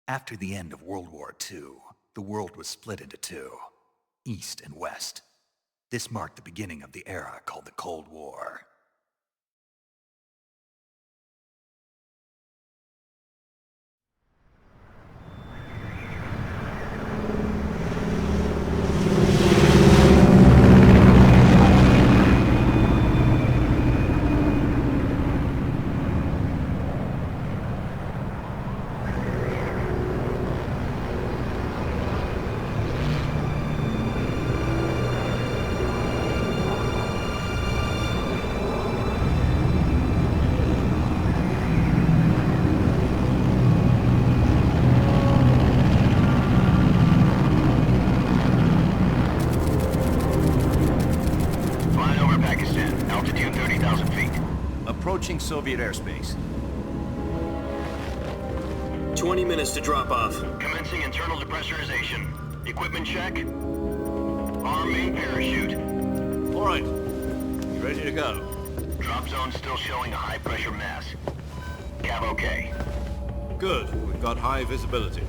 After the end of World War II, the world was split into two, East and West. This marked the beginning of the era called the Cold War. Approaching Soviet airspace. 20 minutes to drop off. Commencing internal depressurization. Equipment check. Arm main parachute. All right. You ready to go? Drop zone still showing a high pressure mass. Cav okay. Good. We've got high visibility.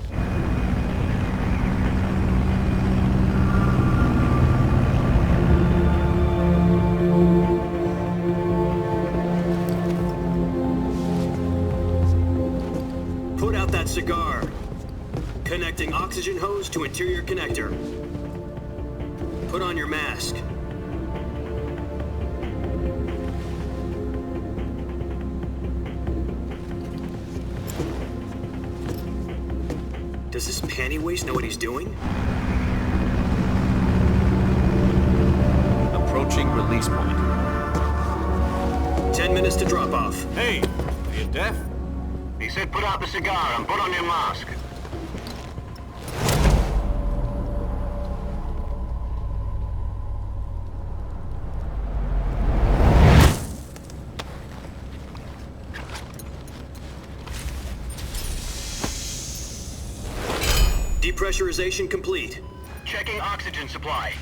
Put out that cigar. Connecting oxygen hose to interior connector. Put on your mask. Does this panty waste know what he's doing? Approaching release point. 10 minutes to drop off. Hey, are you deaf? He said put out the cigar and put on your mask. Depressurization complete. Checking oxygen supply.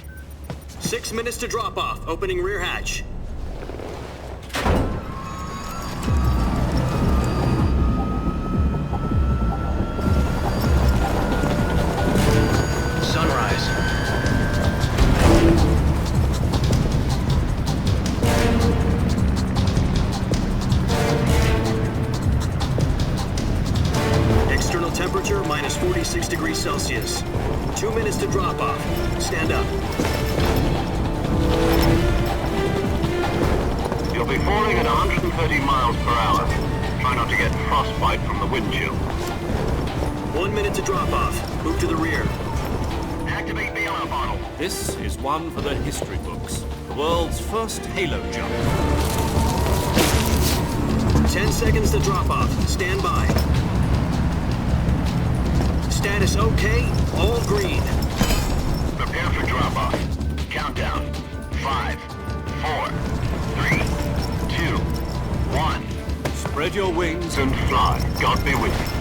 6 minutes to drop off. Opening rear hatch. Sunrise. External temperature minus 46 degrees Celsius. 2 minutes to drop off. Stand up. You'll be falling at 130 miles per hour. Try not to get frostbite from the wind chill. 1 minute to drop off. Move to the rear. Activate bailout bottle. This is one for the history books. The world's first halo jump. 10 seconds to drop off. Stand by. Status okay. All green. Prepare for drop-off. Countdown. 5, 4, 3, 2, 1. Spread your wings And fly. God be with you.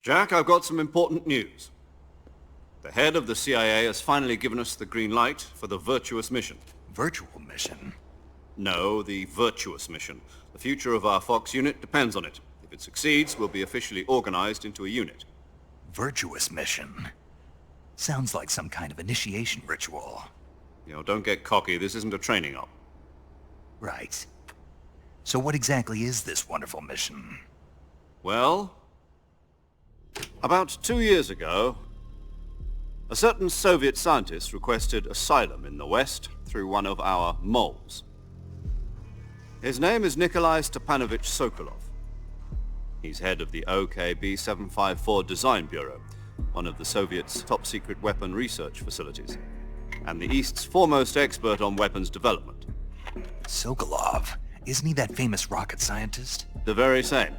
Jack, I've got some important news. The head of the CIA has finally given us the green light for the virtuous mission. Virtual mission? No, the virtuous mission. The future of our Fox unit depends on it. If it succeeds, we'll be officially organized into a unit. Virtuous mission? Sounds like some kind of initiation ritual. You know, don't get cocky. This isn't a training op. Right. So what exactly is this wonderful mission? Well, about 2 years ago, a certain Soviet scientist requested asylum in the West through one of our moles. His name is Nikolai Stepanovich Sokolov. He's head of the OKB 754 Design Bureau, one of the Soviets' top-secret weapon research facilities, and the East's foremost expert on weapons development. Sokolov? Isn't he that famous rocket scientist? The very same.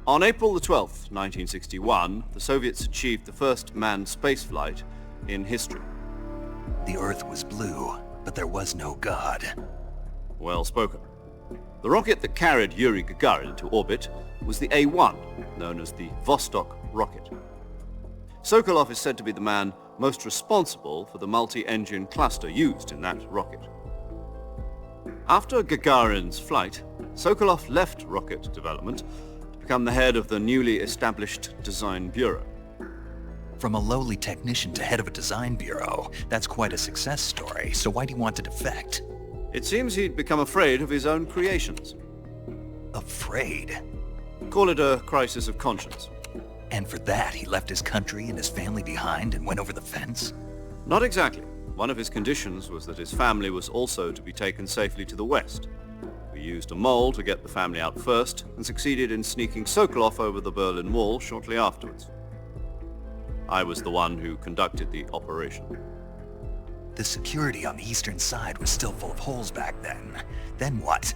On April the 12th, 1961, the Soviets achieved the first manned spaceflight in history. The Earth was blue, but there was no God. Well spoken. The rocket that carried Yuri Gagarin into orbit was the A-1, known as the Vostok rocket. Sokolov is said to be the man most responsible for the multi-engine cluster used in that rocket. After Gagarin's flight, Sokolov left rocket development to become the head of the newly established Design Bureau. From a lowly technician to head of a design bureau, that's quite a success story, so why'd he want to defect? It seems he'd become afraid of his own creations. Afraid? Call it a crisis of conscience. And for that, he left his country and his family behind and went over the fence? Not exactly. One of his conditions was that his family was also to be taken safely to the west. We used a mole to get the family out first and succeeded in sneaking Sokolov over the Berlin Wall shortly afterwards. I was the one who conducted the operation. The security on the eastern side was still full of holes back then. Then what?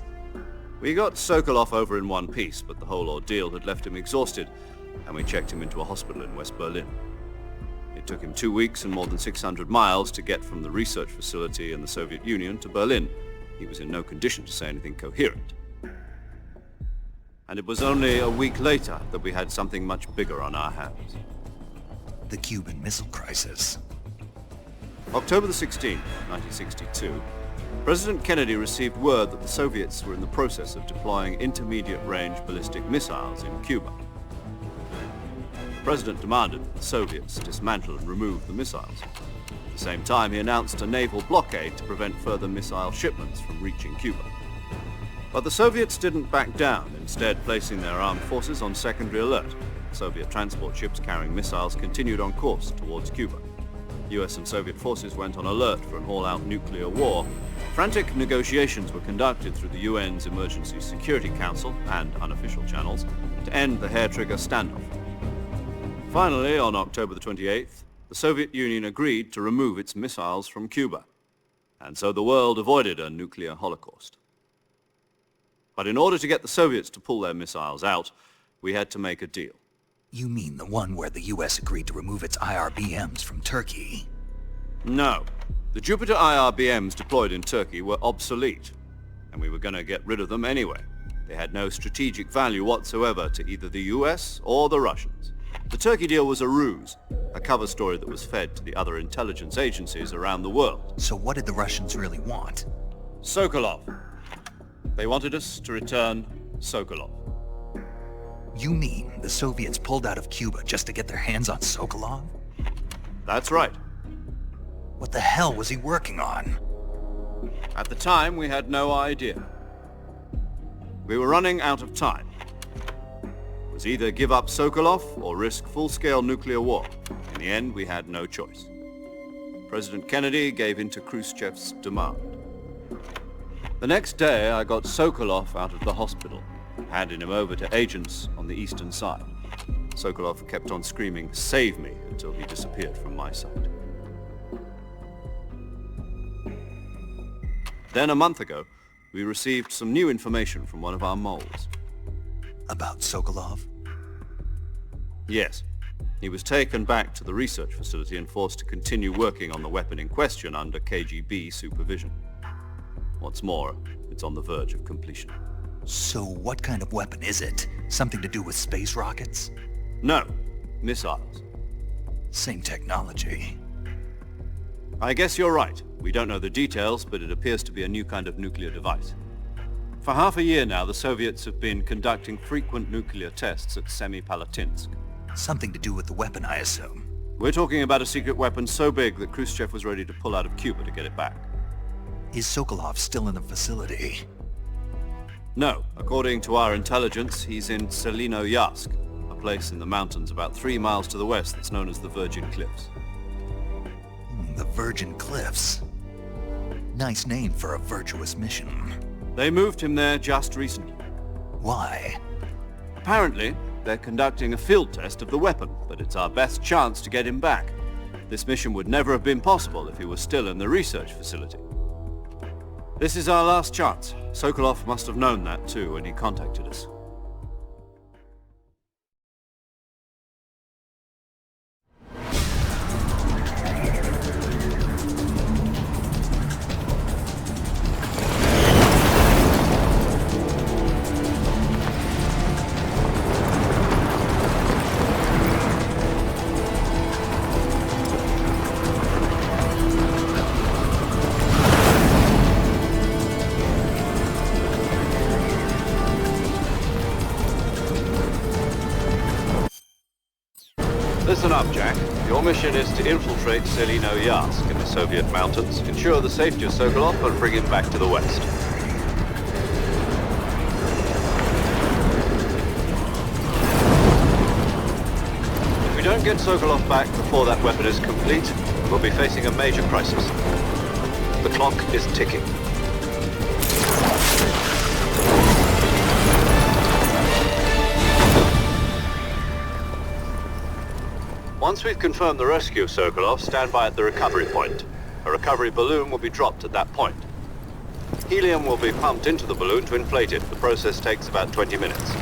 We got Sokolov over in one piece, but the whole ordeal had left him exhausted, and we checked him into a hospital in West Berlin. It took him 2 weeks and more than 600 miles to get from the research facility in the Soviet Union to Berlin. He was in no condition to say anything coherent. And it was only a week later that we had something much bigger on our hands. The Cuban Missile Crisis. October the 16th, 1962, President Kennedy received word that the Soviets were in the process of deploying intermediate-range ballistic missiles in Cuba. The President demanded that the Soviets dismantle and remove the missiles. At the same time, he announced a naval blockade to prevent further missile shipments from reaching Cuba. But the Soviets didn't back down, instead placing their armed forces on secondary alert. Soviet transport ships carrying missiles continued on course towards Cuba. US and Soviet forces went on alert for an all-out nuclear war. Frantic negotiations were conducted through the UN's Emergency Security Council and unofficial channels to end the hair-trigger standoff. Finally, on October the 28th, the Soviet Union agreed to remove its missiles from Cuba, and so the world avoided a nuclear holocaust. But in order to get the Soviets to pull their missiles out, we had to make a deal. You mean the one where the US agreed to remove its IRBMs from Turkey? No. The Jupiter IRBMs deployed in Turkey were obsolete, and we were going to get rid of them anyway. They had no strategic value whatsoever to either the US or the Russians. The Turkey deal was a ruse, a cover story that was fed to the other intelligence agencies around the world. So what did the Russians really want? Sokolov. They wanted us to return Sokolov. You mean the Soviets pulled out of Cuba just to get their hands on Sokolov? That's right. What the hell was he working on? At the time, we had no idea. We were running out of time. It was either give up Sokolov or risk full-scale nuclear war. In the end, we had no choice. President Kennedy gave in to Khrushchev's demand. The next day, I got Sokolov out of the hospital, handing him over to agents on the eastern side. Sokolov kept on screaming, "Save me," until he disappeared from my sight. Then a month ago, we received some new information from one of our moles. About Sokolov? Yes. He was taken back to the research facility and forced to continue working on the weapon in question under KGB supervision. What's more, it's on the verge of completion. So what kind of weapon is it? Something to do with space rockets? No, missiles. Same technology. I guess you're right. We don't know the details, but it appears to be a new kind of nuclear device. For half a year now, the Soviets have been conducting frequent nuclear tests at Semipalatinsk. Something to do with the weapon, I assume. We're talking about a secret weapon so big that Khrushchev was ready to pull out of Cuba to get it back. Is Sokolov still in the facility? No. According to our intelligence, he's in Selinoyarsk, a place in the mountains about 3 miles to the west that's known as the Virgin Cliffs. The Virgin Cliffs. Nice name for a virtuous mission. They moved him there just recently. Why? Apparently, they're conducting a field test of the weapon, but it's our best chance to get him back. This mission would never have been possible if he was still in the research facility. This is our last chance. Sokolov must have known that too when he contacted us. up, Jack. Your mission is to infiltrate Selino-Yarsk in the Soviet mountains, ensure the safety of Sokolov, and bring him back to the west. If we don't get Sokolov back before that weapon is complete, we'll be facing a major crisis. The clock is ticking. Once we've confirmed the rescue of Sokolov, stand by at the recovery point. A recovery balloon will be dropped at that point. Helium will be pumped into the balloon to inflate it. The process takes about 20 minutes.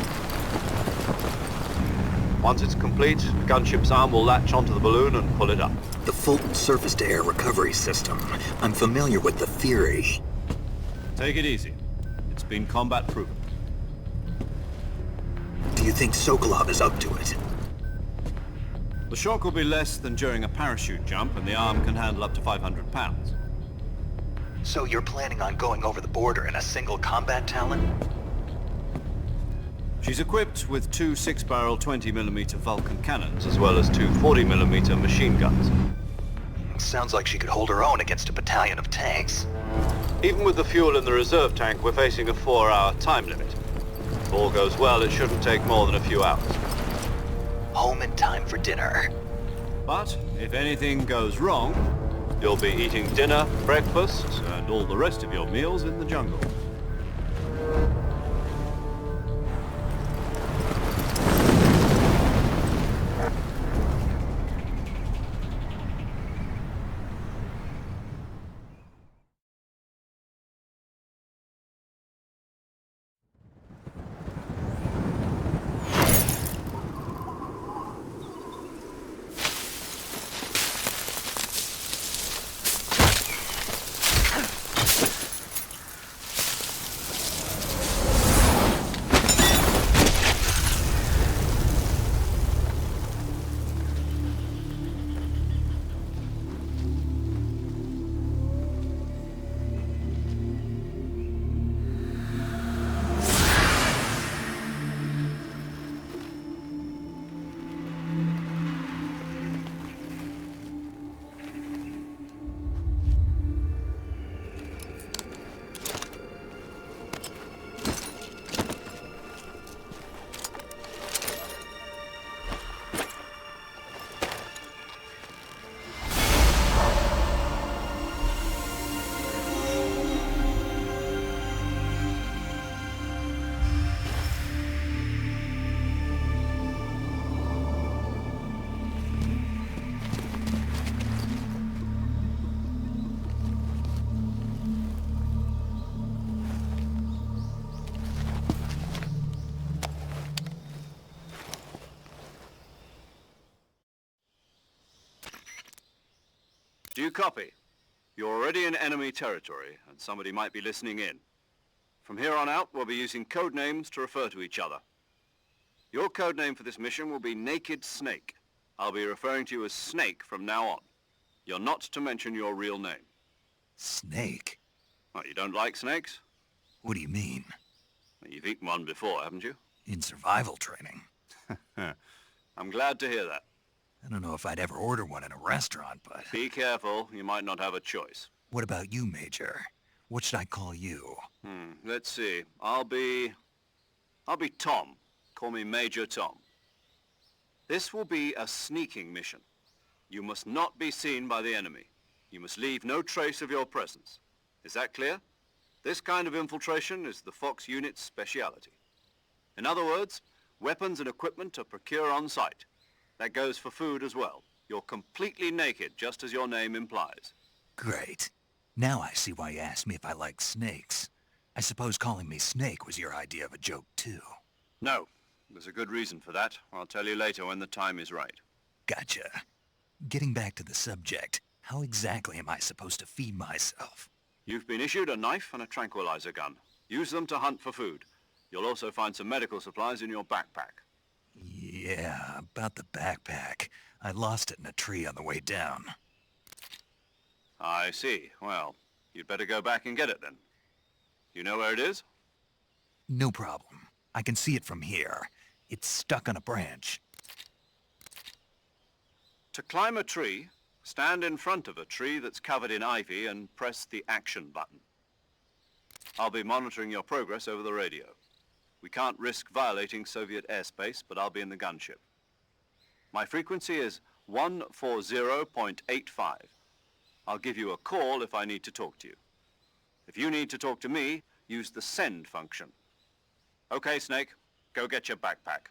Once it's complete, the gunship's arm will latch onto the balloon and pull it up. The Fulton surface-to-air recovery system. I'm familiar with the theory. Take it easy. It's been combat proven. Do you think Sokolov is up to it? The shock will be less than during a parachute jump, and the arm can handle up to 500 pounds. So you're planning on going over the border in a single combat Talon? She's equipped with two 6-barrel 20mm Vulcan cannons, as well as two 40mm machine guns. Sounds like she could hold her own against a battalion of tanks. Even with the fuel in the reserve tank, we're facing a 4-hour time limit. If all goes well, it shouldn't take more than a few hours. Home in time for dinner. But if anything goes wrong, you'll be eating dinner, breakfast, and all the rest of your meals in the jungle. Do you copy? You're already in enemy territory, and somebody might be listening in. From here on out, we'll be using code names to refer to each other. Your code name for this mission will be Naked Snake. I'll be referring to you as Snake from now on. You're not to mention your real name. Snake? Well, you don't like snakes? What do you mean? Well, you've eaten one before, haven't you? In survival training? I'm glad to hear that. I don't know if I'd ever order one in a restaurant, but... Be careful, you might not have a choice. What about you, Major? What should I call you? Let's see. I'll be Tom. Call me Major Tom. This will be a sneaking mission. You must not be seen by the enemy. You must leave no trace of your presence. Is that clear? This kind of infiltration is the Fox unit's speciality. In other words, weapons and equipment are procured on site. That goes for food as well. You're completely naked, just as your name implies. Great. Now I see why you asked me if I like snakes. I suppose calling me Snake was your idea of a joke, too. No. There's a good reason for that. I'll tell you later when the time is right. Gotcha. Getting back to the subject, how exactly am I supposed to feed myself? You've been issued a knife and a tranquilizer gun. Use them to hunt for food. You'll also find some medical supplies in your backpack. Yeah, about the backpack. I lost it in a tree on the way down. I see. Well, you'd better go back and get it then. You know where it is? No problem. I can see it from here. It's stuck on a branch. To climb a tree, stand in front of a tree that's covered in ivy and press the action button. I'll be monitoring your progress over the radio. We can't risk violating Soviet airspace, but I'll be in the gunship. My frequency is 140.85. I'll give you a call if I need to talk to you. If you need to talk to me, use the send function. Okay, Snake, go get your backpack.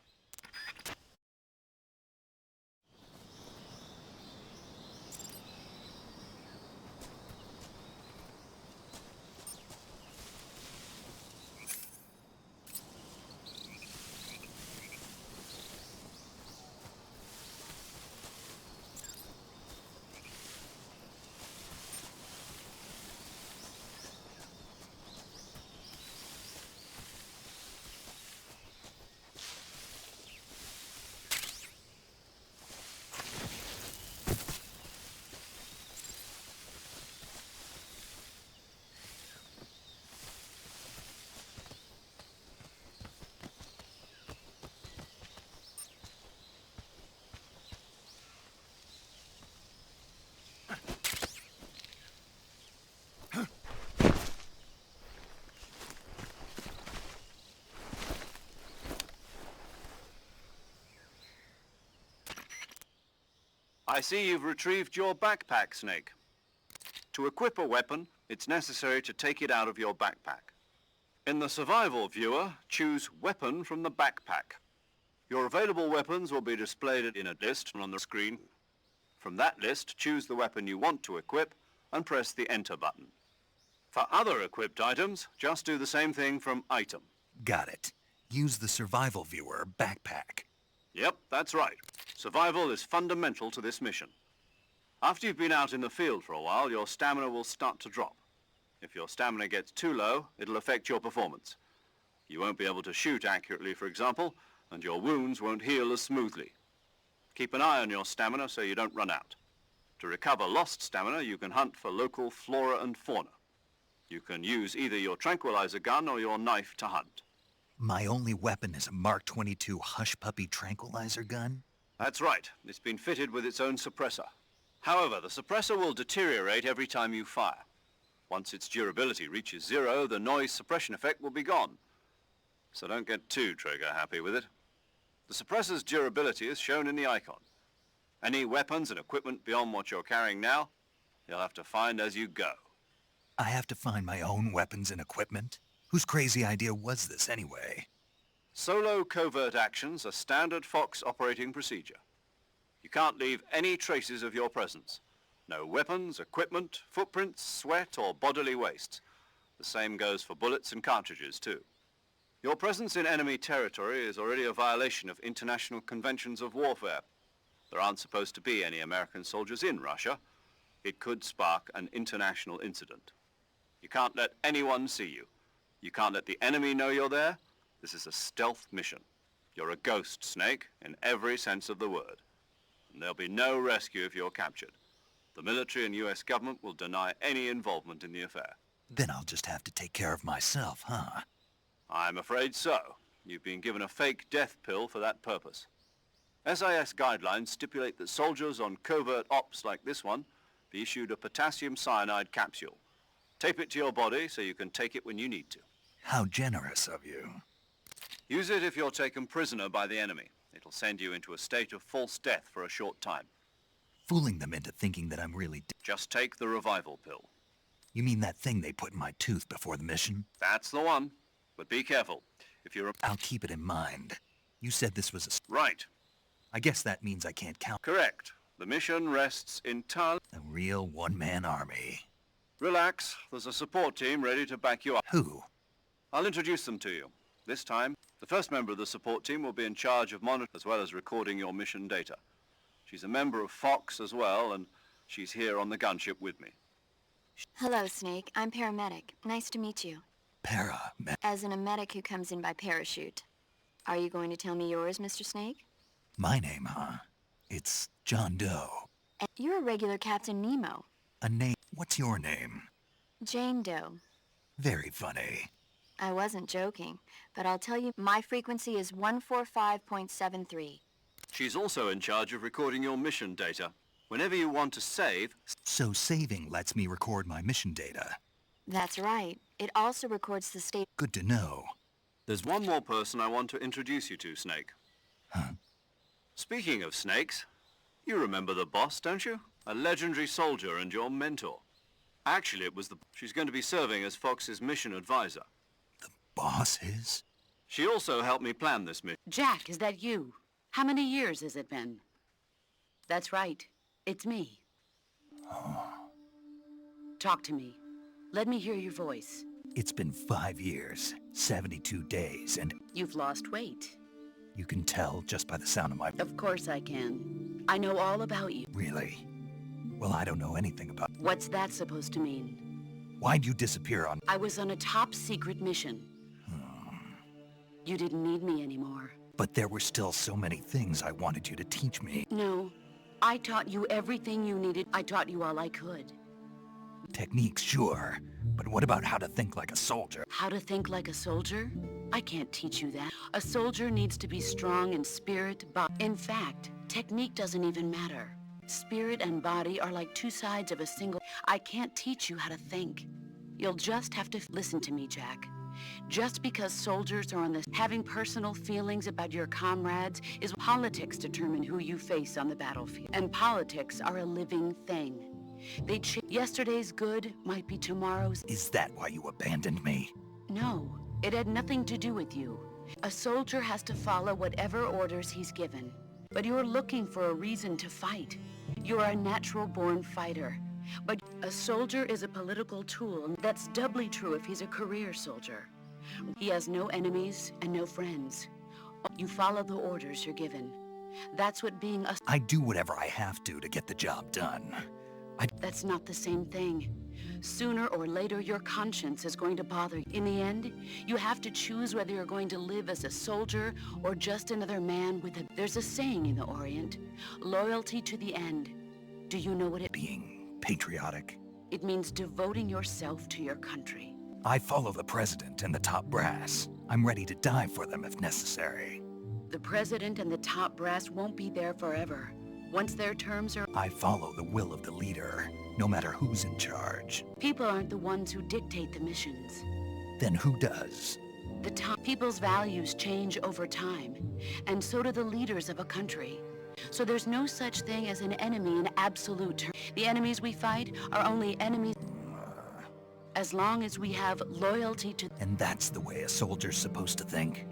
I see you've retrieved your backpack, Snake. To equip a weapon, it's necessary to take it out of your backpack. In the survival viewer, choose Weapon from the backpack. Your available weapons will be displayed in a list on the screen. From that list, choose the weapon you want to equip and press the Enter button. For other equipped items, just do the same thing from Item. Got it. Use the survival viewer backpack. Yep, that's right. Survival is fundamental to this mission. After you've been out in the field for a while, your stamina will start to drop. If your stamina gets too low, it'll affect your performance. You won't be able to shoot accurately, for example, and your wounds won't heal as smoothly. Keep an eye on your stamina so you don't run out. To recover lost stamina, you can hunt for local flora and fauna. You can use either your tranquilizer gun or your knife to hunt. My only weapon is a Mark 22 Hush Puppy tranquilizer gun? That's right. It's been fitted with its own suppressor. However, the suppressor will deteriorate every time you fire. Once its durability reaches 0, the noise suppression effect will be gone. So don't get too trigger-happy with it. The suppressor's durability is shown in the icon. Any weapons and equipment beyond what you're carrying now, you'll have to find as you go. I have to find my own weapons and equipment? Whose crazy idea was this anyway? Solo covert actions are standard Fox operating procedure. You can't leave any traces of your presence. No weapons, equipment, footprints, sweat, or bodily waste. The same goes for bullets and cartridges, too. Your presence in enemy territory is already a violation of international conventions of warfare. There aren't supposed to be any American soldiers in Russia. It could spark an international incident. You can't let anyone see you. You can't let the enemy know you're there. This is a stealth mission. You're a ghost, Snake, in every sense of the word. And there'll be no rescue if you're captured. The military and US government will deny any involvement in the affair. Then I'll just have to take care of myself, huh? I'm afraid so. You've been given a fake death pill for that purpose. SIS guidelines stipulate that soldiers on covert ops like this one be issued a potassium cyanide capsule. Tape it to your body so you can take it when you need to. How generous of you. Use it if you're taken prisoner by the enemy. It'll send you into a state of false death for a short time. Fooling them into thinking that I'm really Just take the revival pill. You mean that thing they put in my tooth before the mission? That's the one. But be careful. If you're... I'll keep it in mind. You said this was a... Right. I guess that means I can't count. Correct. The mission rests entirely... A real one-man army. Relax. There's a support team ready to back you up. Who? I'll introduce them to you. This time, the first member of the support team will be in charge of monitoring as well as recording your mission data. She's a member of Fox as well, and she's here on the gunship with me. Hello, Snake. I'm paramedic. Nice to meet you. As in a medic who comes in by parachute. Are you going to tell me yours, Mr. Snake? My name, huh? It's John Doe. And you're a regular Captain Nemo. A name... What's your name? Jane Doe. Very funny. I wasn't joking, but I'll tell you my frequency is 145.73. She's also in charge of recording your mission data. Whenever you want to save... So saving lets me record my mission data. That's right. It also records the state. Good to know. There's one more person I want to introduce you to, Snake. Huh? Speaking of snakes, you remember the boss, don't you? A legendary soldier and your mentor. Actually, it was the... She's going to be serving as Fox's mission advisor. The boss is? She also helped me plan this mission. Jack, is that you? How many years has it been? That's right. It's me. Oh. Talk to me. Let me hear your voice. It's been 5 years, 72 days, and... You've lost weight. You can tell just by the sound of my... Of course I can. I know all about you. Really? Well, I don't know anything about... What's that supposed to mean? Why'd you disappear on... I was on a top-secret mission. You didn't need me anymore. But there were still so many things I wanted you to teach me. No. I taught you everything you needed. I taught you all I could. Techniques, sure. But what about how to think like a soldier? How to think like a soldier? I can't teach you that. A soldier needs to be strong in spirit, body. In fact, technique doesn't even matter. Spirit and body are like two sides of a single... I can't teach you how to think. You'll just have to... Listen to me, Jack. Just because soldiers are on this... Having personal feelings about your comrades is... Politics determine who you face on the battlefield. And politics are a living thing. Yesterday's good might be tomorrow's... Is that why you abandoned me? No, it had nothing to do with you. A soldier has to follow whatever orders he's given. But you're looking for a reason to fight. You're a natural-born fighter. But a soldier is a political tool, and that's doubly true if he's a career soldier. He has no enemies and no friends. You follow the orders you're given. That's what being a... I do whatever I have to get the job done. That's not the same thing. Sooner or later, your conscience is going to bother you. In the end, you have to choose whether you're going to live as a soldier or just another man with a... There's a saying in the Orient, loyalty to the end. Do you know what it... Being patriotic? It means devoting yourself to your country. I follow the president and the top brass. I'm ready to die for them if necessary. The president and the top brass won't be there forever. Once their terms are... I follow the will of the leader, no matter who's in charge. People aren't the ones who dictate the missions. Then who does? The top people's values change over time, and so do the leaders of a country. So there's no such thing as an enemy in absolute terms. The enemies we fight are only enemies as long as we have loyalty to... And that's the way a soldier's supposed to think?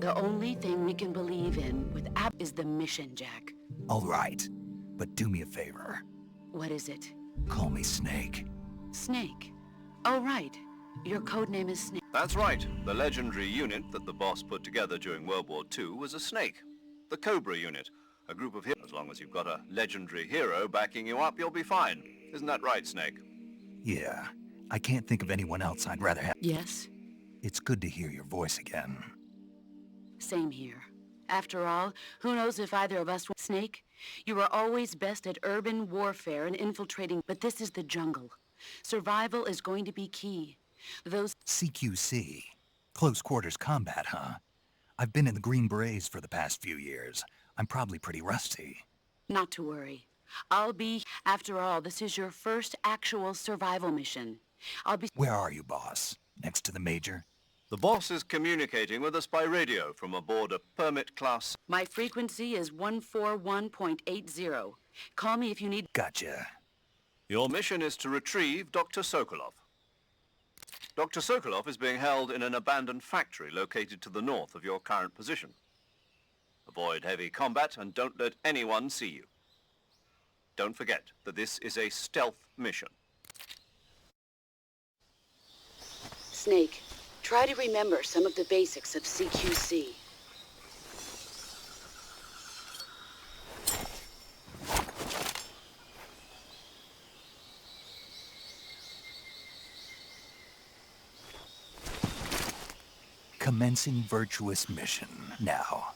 The only thing we can believe in with is the mission, Jack. All right, but do me a favor. What is it? Call me Snake. Snake? Oh, right. Your code name is Snake. That's right. The legendary unit that the boss put together during World War II was a snake. The Cobra unit. A group of heroes. As long as you've got a legendary hero backing you up, you'll be fine. Isn't that right, Snake? Yeah. I can't think of anyone else I'd rather have. Yes? It's good to hear your voice again. Same here. After all, who knows if either of us will... Snake, you are always best at urban warfare and infiltrating, but this is the jungle. Survival is going to be key. Those... CQC. Close quarters combat, huh? I've been in the Green Berets for the past few years. I'm probably pretty rusty. Not to worry. I'll be... After all, this is your first actual survival mission. I'll be... Where are you, boss? Next to the Major? The boss is communicating with us by radio from aboard a permit class. My frequency is 141.80. Call me if you need... Gotcha. Your mission is to retrieve Dr. Sokolov. Dr. Sokolov is being held in an abandoned factory located to the north of your current position. Avoid heavy combat and don't let anyone see you. Don't forget that this is a stealth mission. Snake, try to remember some of the basics of CQC. Commencing virtuous mission now.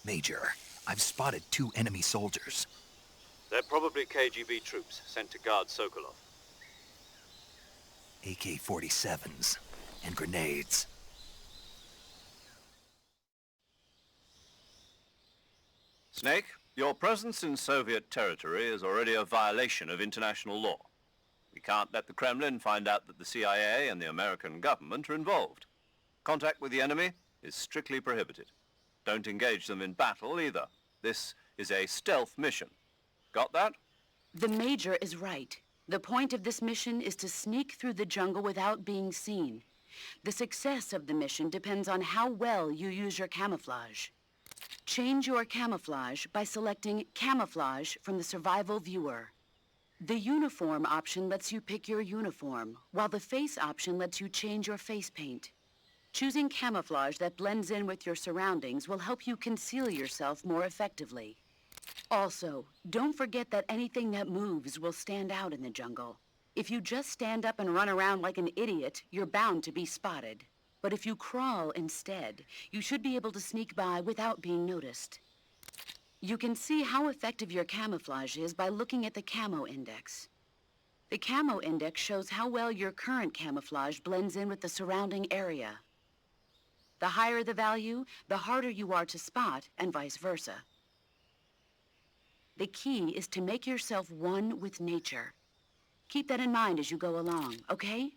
Major, I've spotted 2 enemy soldiers. They're probably KGB troops sent to guard Sokolov. AK-47s and grenades. Snake, your presence in Soviet territory is already a violation of international law. We can't let the Kremlin find out that the CIA and the American government are involved. Contact with the enemy is strictly prohibited. Don't engage them in battle either. This is a stealth mission. Got that? The Major is right. The point of this mission is to sneak through the jungle without being seen. The success of the mission depends on how well you use your camouflage. Change your camouflage by selecting Camouflage from the Survival Viewer. The Uniform option lets you pick your uniform, while the Face option lets you change your face paint. Choosing camouflage that blends in with your surroundings will help you conceal yourself more effectively. Also, don't forget that anything that moves will stand out in the jungle. If you just stand up and run around like an idiot, you're bound to be spotted. But if you crawl instead, you should be able to sneak by without being noticed. You can see how effective your camouflage is by looking at the Camo Index. The Camo Index shows how well your current camouflage blends in with the surrounding area. The higher the value, the harder you are to spot, and vice versa. The key is to make yourself one with nature. Keep that in mind as you go along, okay?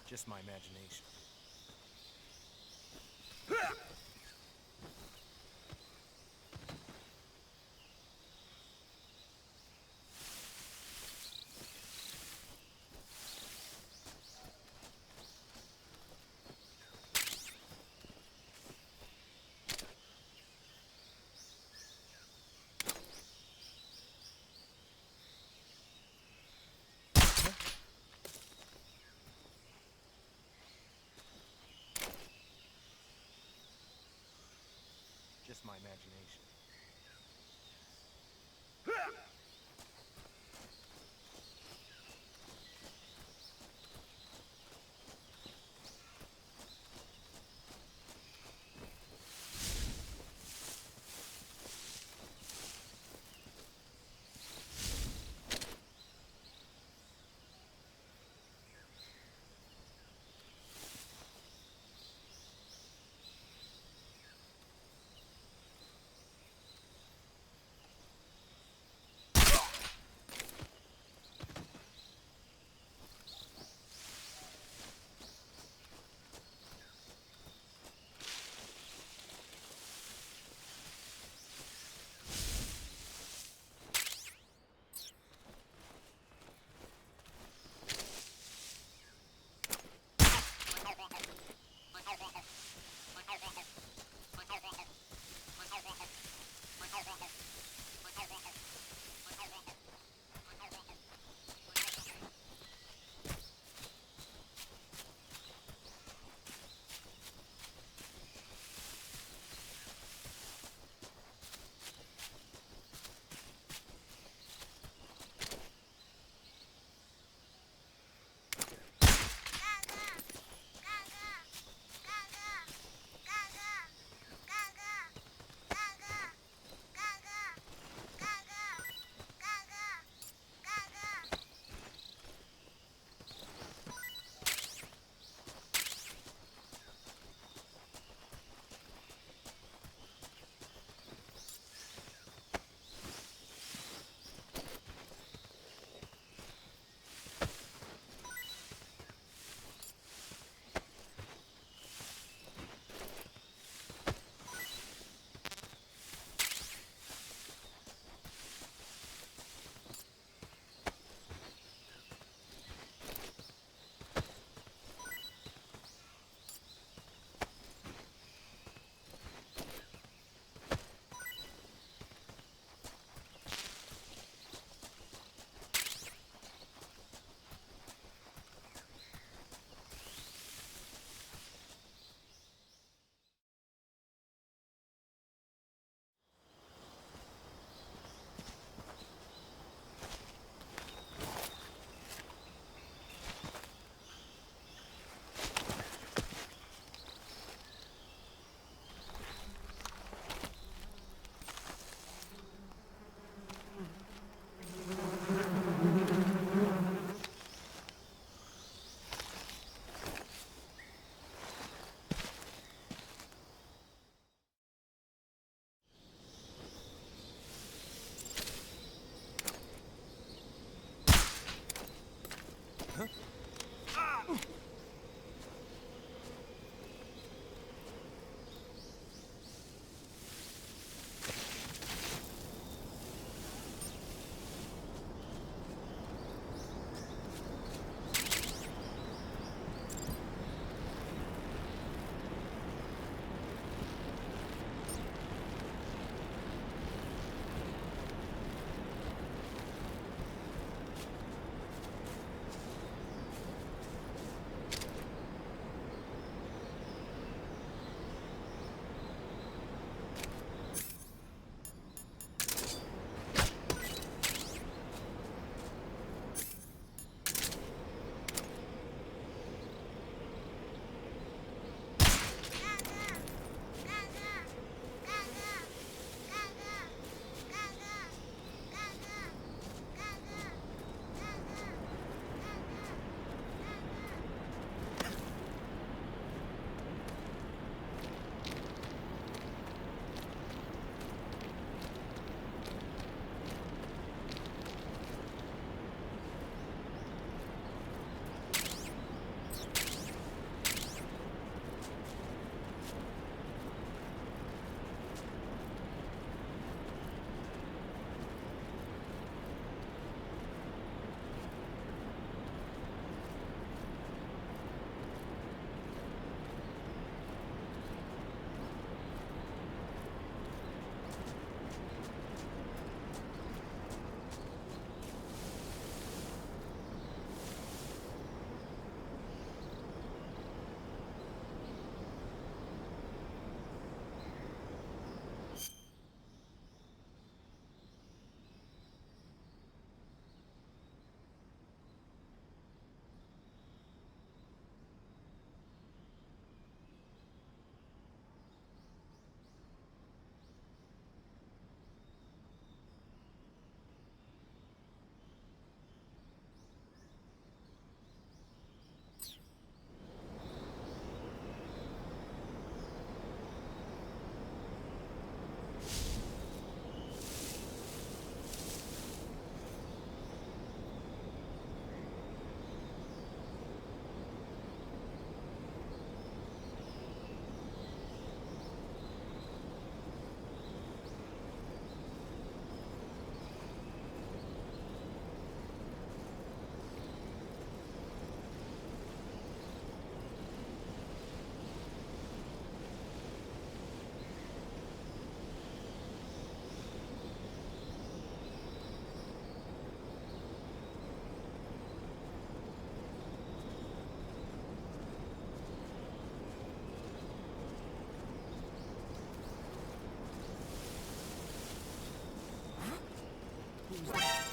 Just my imagination. Just my imagination.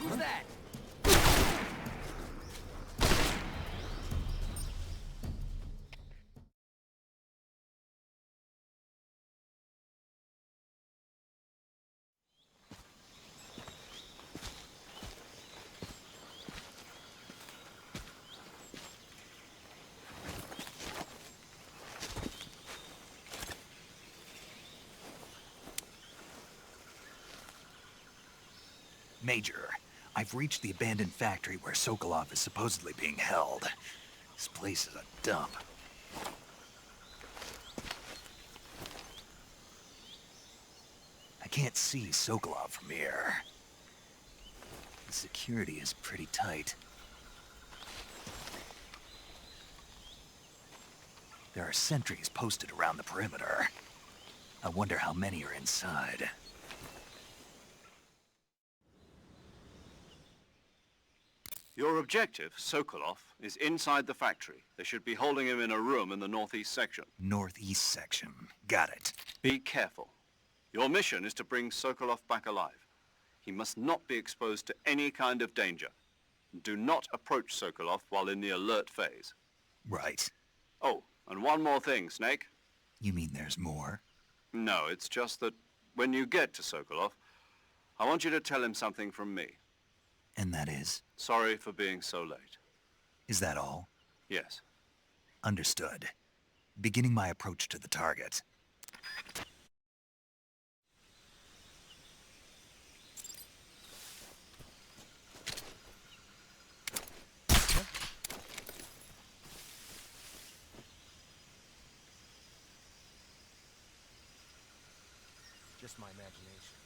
Who's that? Major, I've reached the abandoned factory where Sokolov is supposedly being held. This place is a dump. I can't see Sokolov from here. The security is pretty tight. There are sentries posted around the perimeter. I wonder how many are inside. Your objective, Sokolov, is inside the factory. They should be holding him in a room in the northeast section. Northeast section. Got it. Be careful. Your mission is to bring Sokolov back alive. He must not be exposed to any kind of danger. Do not approach Sokolov while in the alert phase. Right. Oh, and one more thing, Snake. You mean there's more? No, it's just that when you get to Sokolov, I want you to tell him something from me. And that is? Sorry for being so late. Is that all? Yes. Understood. Beginning my approach to the target. Just my imagination.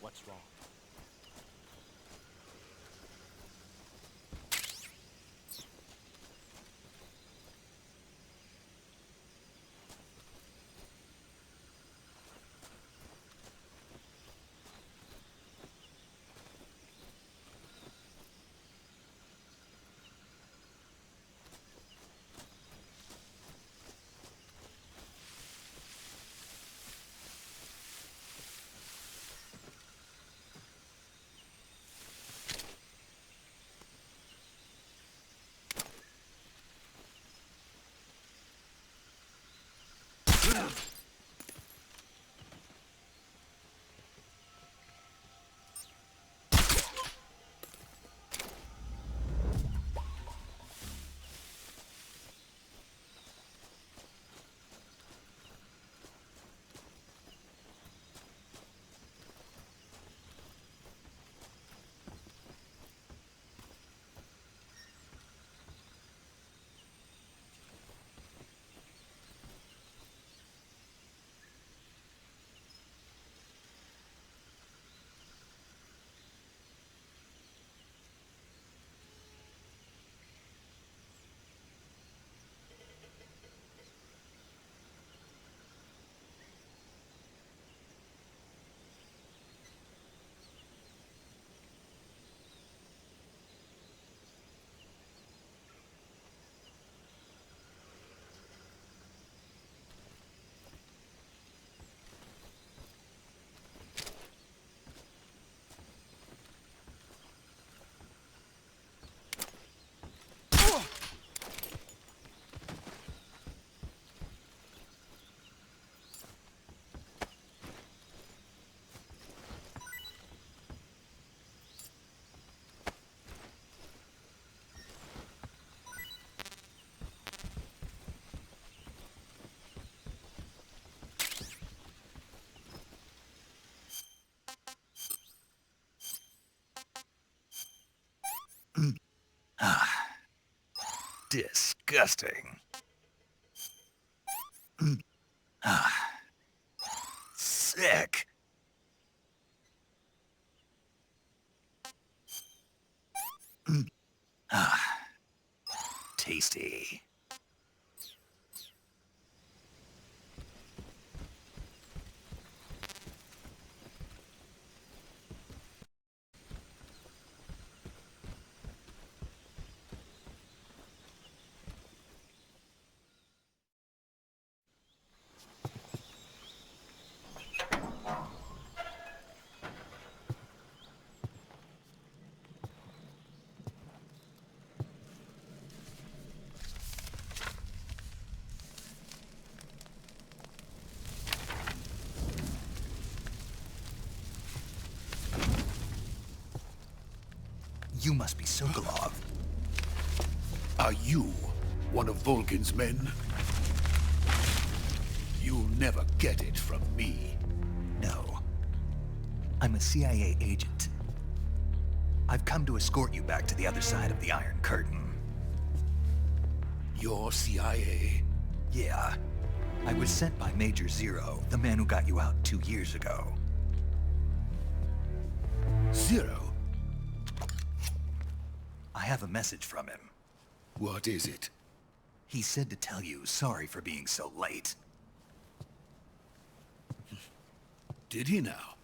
What's wrong? Disgusting. Sick. Tasty. You must be Sokolov. Are you one of Volgin's men? You'll never get it from me. No. I'm a CIA agent. I've come to escort you back to the other side of the Iron Curtain. You're CIA? Yeah. I was sent by Major Zero, the man who got you out 2 years ago. Zero? I have a message from him. What is it? He said to tell you sorry for being so late. Did he now?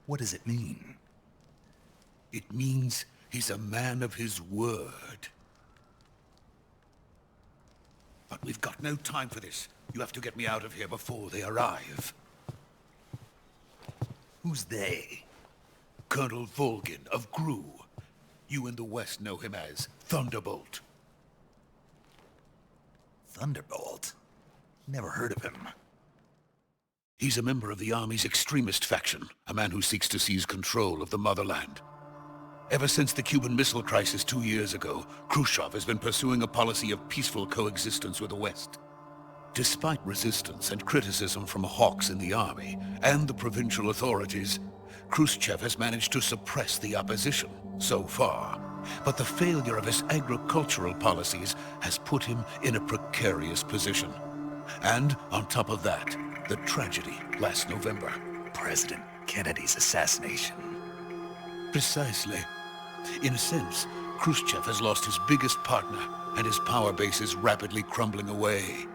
What does it mean? It means he's a man of his word. But we've got no time for this. You have to get me out of here before they arrive. Who's they? Colonel Volgin of GRU. You in the West know him as Thunderbolt. Thunderbolt? Never heard of him. He's a member of the Army's extremist faction, a man who seeks to seize control of the motherland. Ever since the Cuban Missile Crisis 2 years ago, Khrushchev has been pursuing a policy of peaceful coexistence with the West. Despite resistance and criticism from hawks in the Army and the provincial authorities, Khrushchev has managed to suppress the opposition so far. But the failure of his agricultural policies has put him in a precarious position. And on top of that, the tragedy last November. President Kennedy's assassination. Precisely. In a sense, Khrushchev has lost his biggest partner, and his power base is rapidly crumbling away.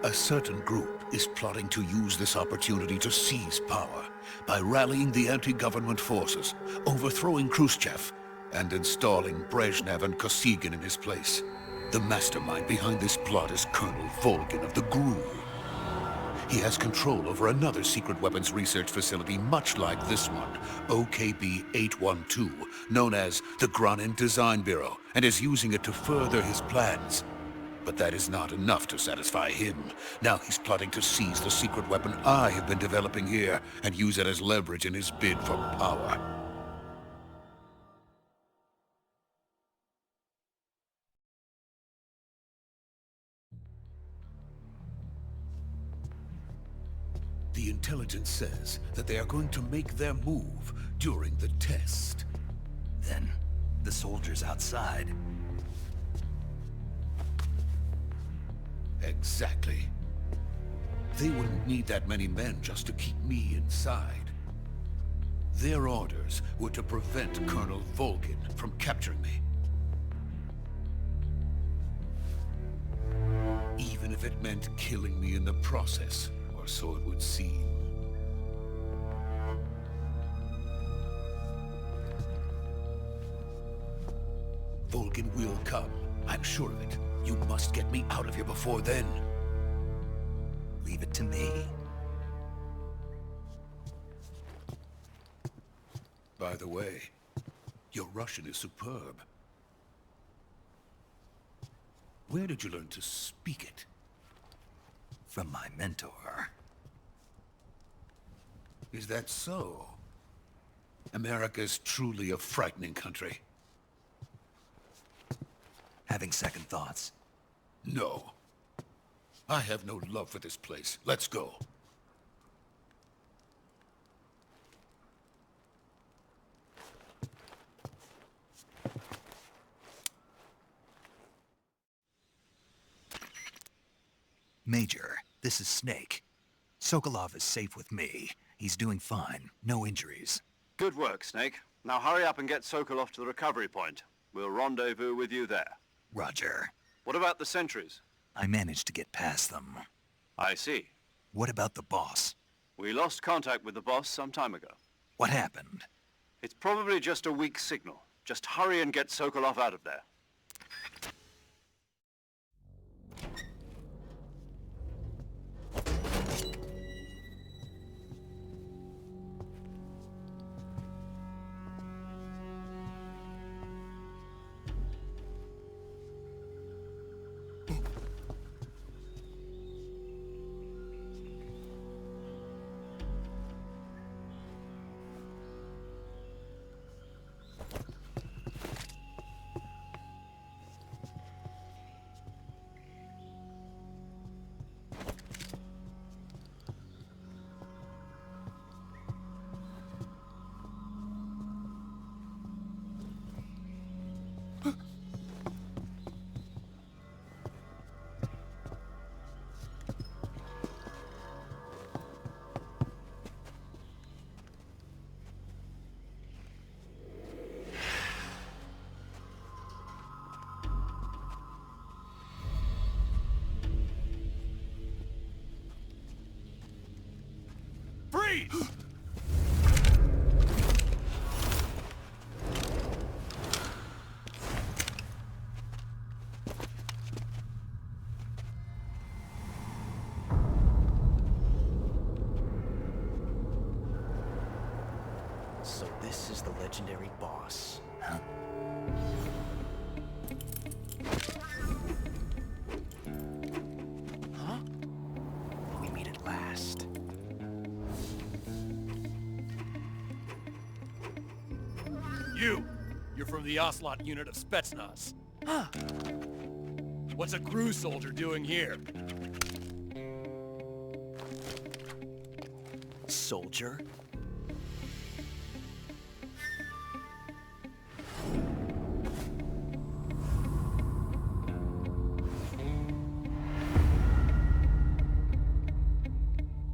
A certain group is plotting to use this opportunity to seize power by rallying the anti-government forces, overthrowing Khrushchev, and installing Brezhnev and Kosygin in his place. The mastermind behind this plot is Colonel Volgin of the GRU. He has control over another secret weapons research facility much like this one, OKB-812, known as the Granin Design Bureau, and is using it to further his plans. But that is not enough to satisfy him. Now he's plotting to seize the secret weapon I have been developing here and use it as leverage in his bid for power. The intelligence says that they are going to make their move during the test. Then, the soldiers outside. Exactly. They wouldn't need that many men just to keep me inside. Their orders were to prevent Colonel Volgin from capturing me. Even if it meant killing me in the process, or so it would seem. Volgin will come. I'm sure of it. You must get me out of here before then. Leave it to me. By the way, your Russian is superb. Where did you learn to speak it? From my mentor. Is that so? America is truly a frightening country. Having second thoughts? No. I have no love for this place. Let's go. Major, this is Snake. Sokolov is safe with me. He's doing fine. No injuries. Good work, Snake. Now hurry up and get Sokolov to the recovery point. We'll rendezvous with you there. Roger. What about the sentries? I managed to get past them. I see. What about the boss? We lost contact with the boss some time ago. What happened? It's probably just a weak signal. Just hurry and get Sokolov out of there. Freeze! So this is the legendary boss. Huh? Huh? We meet at last. You're from the Ocelot unit of Spetsnaz. Huh. What's a crew soldier doing here? Soldier?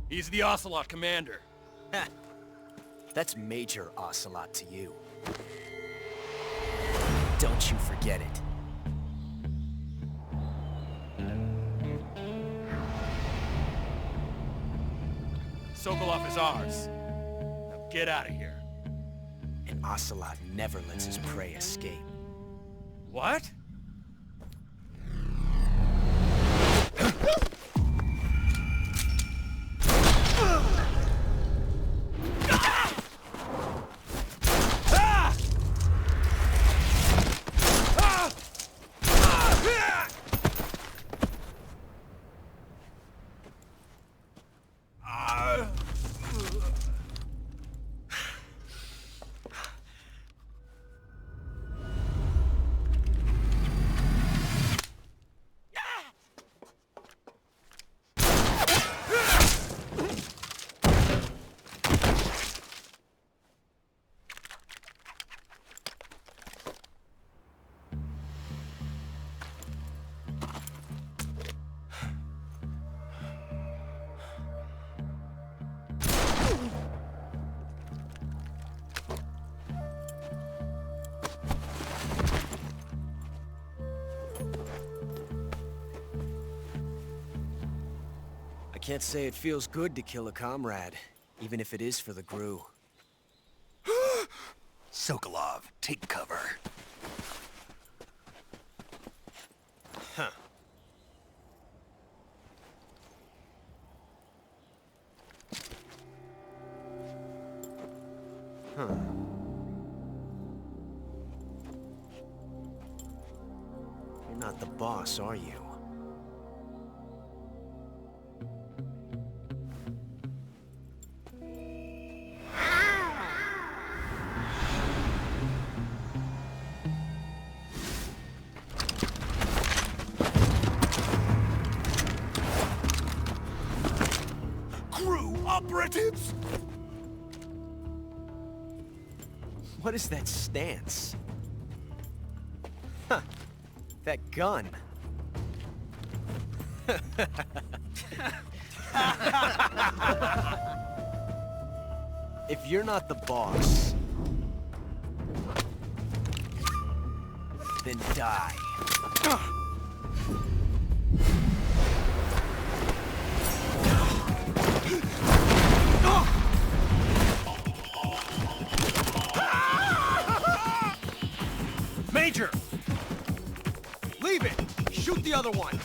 He's the Ocelot commander. Ha! That's Major Ocelot to you. Don't you forget it. Sokolov is ours. Now get out of here. And Ocelot never lets his prey escape. What? I can't say it feels good to kill a comrade, even if it is for the GRU. Sokolov, take cover. Huh. Huh. You're not the boss, are you? Operatives? What is that stance? Huh. That gun. If you're not the boss, then die. Major! Leave it! Shoot the other one!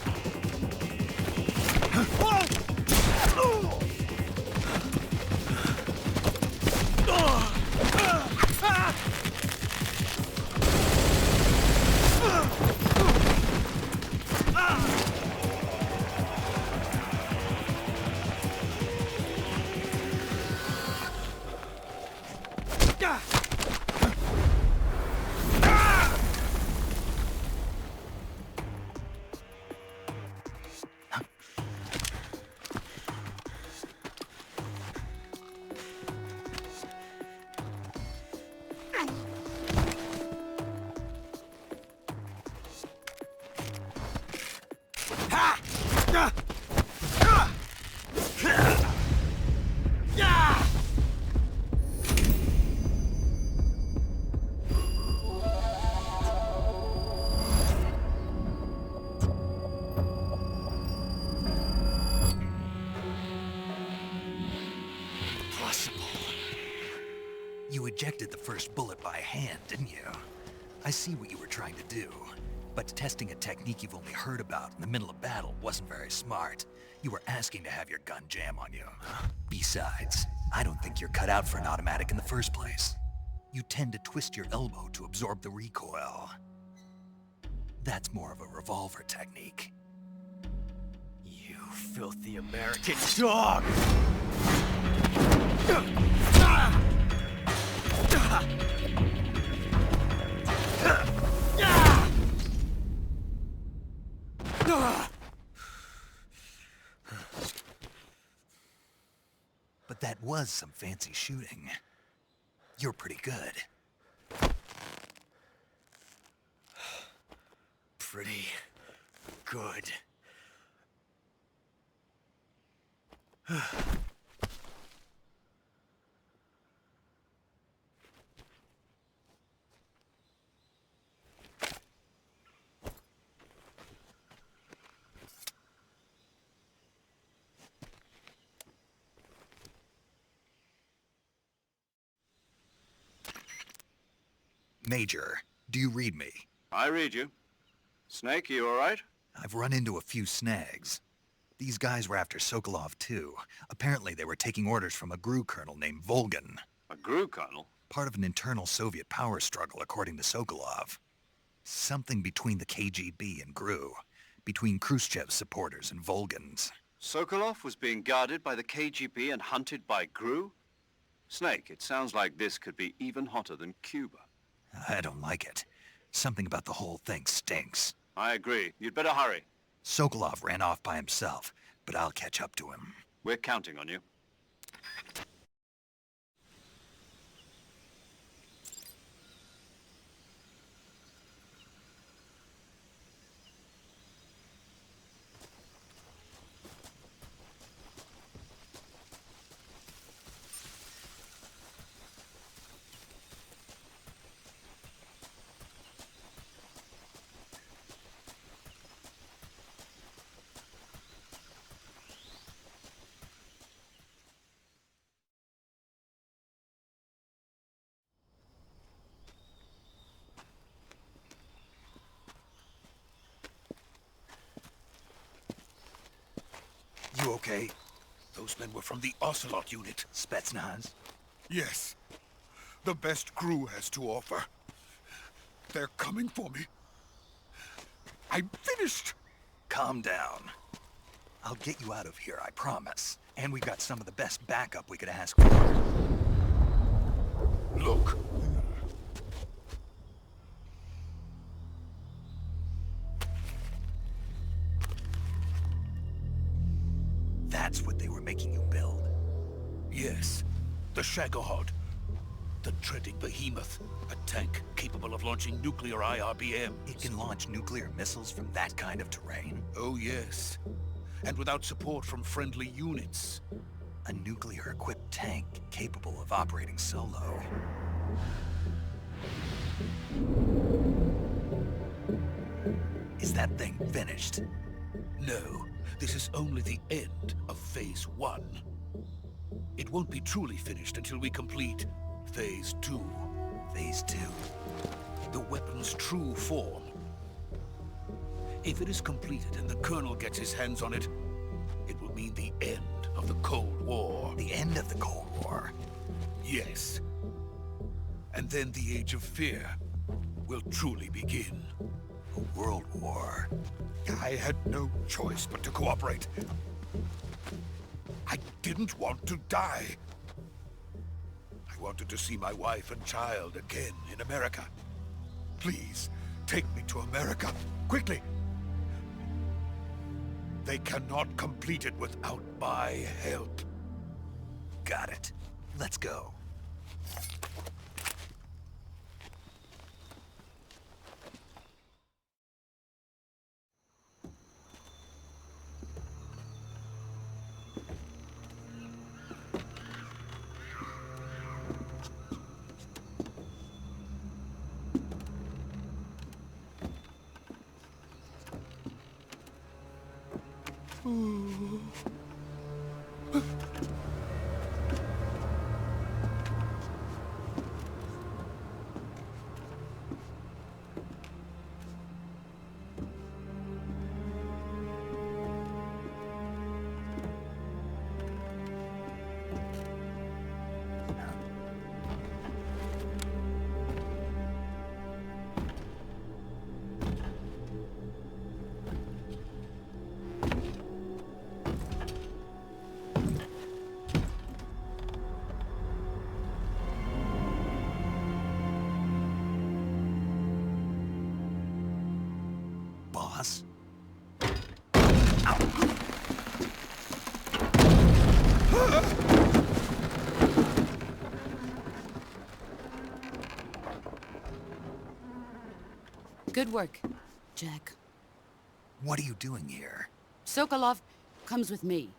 You ejected the first bullet by hand, didn't you? I see what you were trying to do. But testing a technique you've only heard about in the middle of battle wasn't very smart. You were asking to have your gun jam on you. Besides, I don't think you're cut out for an automatic in the first place. You tend to twist your elbow to absorb the recoil. That's more of a revolver technique. You filthy American dog! But that was some fancy shooting. You're pretty good. Pretty good. Major, do you read me? I read you. Snake, you all right? I've run into a few snags. These guys were after Sokolov too. Apparently they were taking orders from a GRU colonel named Volgin. A GRU colonel? Part of an internal Soviet power struggle, according to Sokolov. Something between the KGB and GRU. Between Khrushchev's supporters and Volgin's. Sokolov was being guarded by the KGB and hunted by GRU? Snake, it sounds like this could be even hotter than Cuba. I don't like it. Something about the whole thing stinks. I agree. You'd better hurry. Sokolov ran off by himself, but I'll catch up to him. We're counting on you. You okay? Those men were from the Ocelot unit. Spetsnaz? Yes. The best GRU has to offer. They're coming for me. I'm finished. Calm down. I'll get you out of here, I promise. And we've got some of the best backup we could ask for. Look. That's what they were making you build? Yes. The Shagohod. The treading behemoth. A tank capable of launching nuclear IRBMs. It can launch nuclear missiles from that kind of terrain? Oh, yes. And without support from friendly units. A nuclear-equipped tank capable of operating solo. Is that thing finished? No, this is only the end of Phase 1. It won't be truly finished until we complete Phase 2. Phase 2? The weapon's true form. If it is completed and the Colonel gets his hands on it, it will mean the end of the Cold War. The end of the Cold War? Yes. And then the Age of Fear will truly begin. A world war. I had no choice but to cooperate. I didn't want to die. I wanted to see my wife and child again in America. Please, take me to America, quickly. They cannot complete it without my help. Got it. Let's go. Boss? Good work, Jack. What are you doing here? Sokolov comes with me.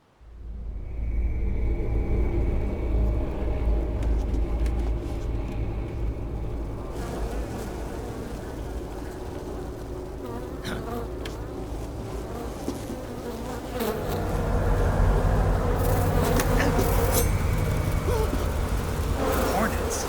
Hornets?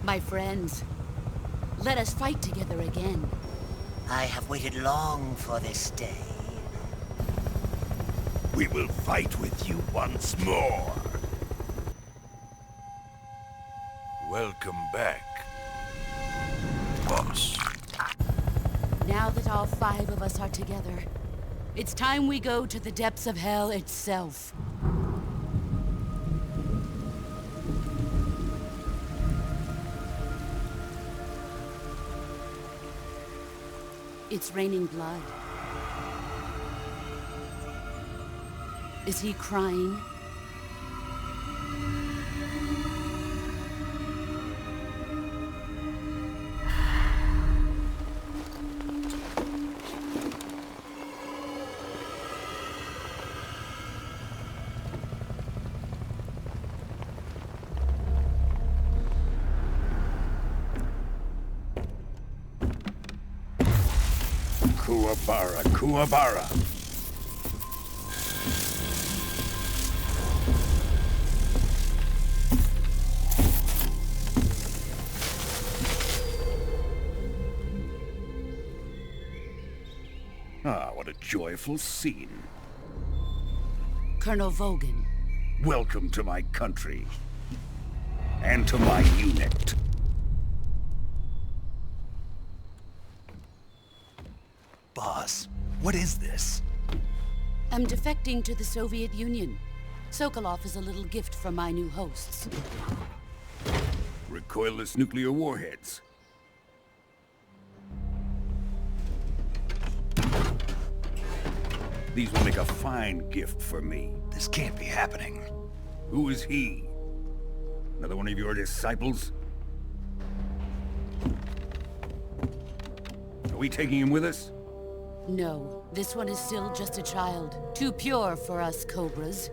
My friends, let us fight together again. I have waited long for this day. We will fight with you once more. Welcome back, boss. Now that all 5 of us are together, it's time we go to the depths of hell itself. It's raining blood. Is he crying? Kuwabara, Kuwabara. Ah, what a joyful scene. Colonel Vogan. Welcome to my country. And to my unit. Boss, what is this? I'm defecting to the Soviet Union. Sokolov is a little gift from my new hosts. Recoilless nuclear warheads. These will make a fine gift for me. This can't be happening. Who is he? Another one of your disciples? Are we taking him with us? No, this one is still just a child. Too pure for us Cobras.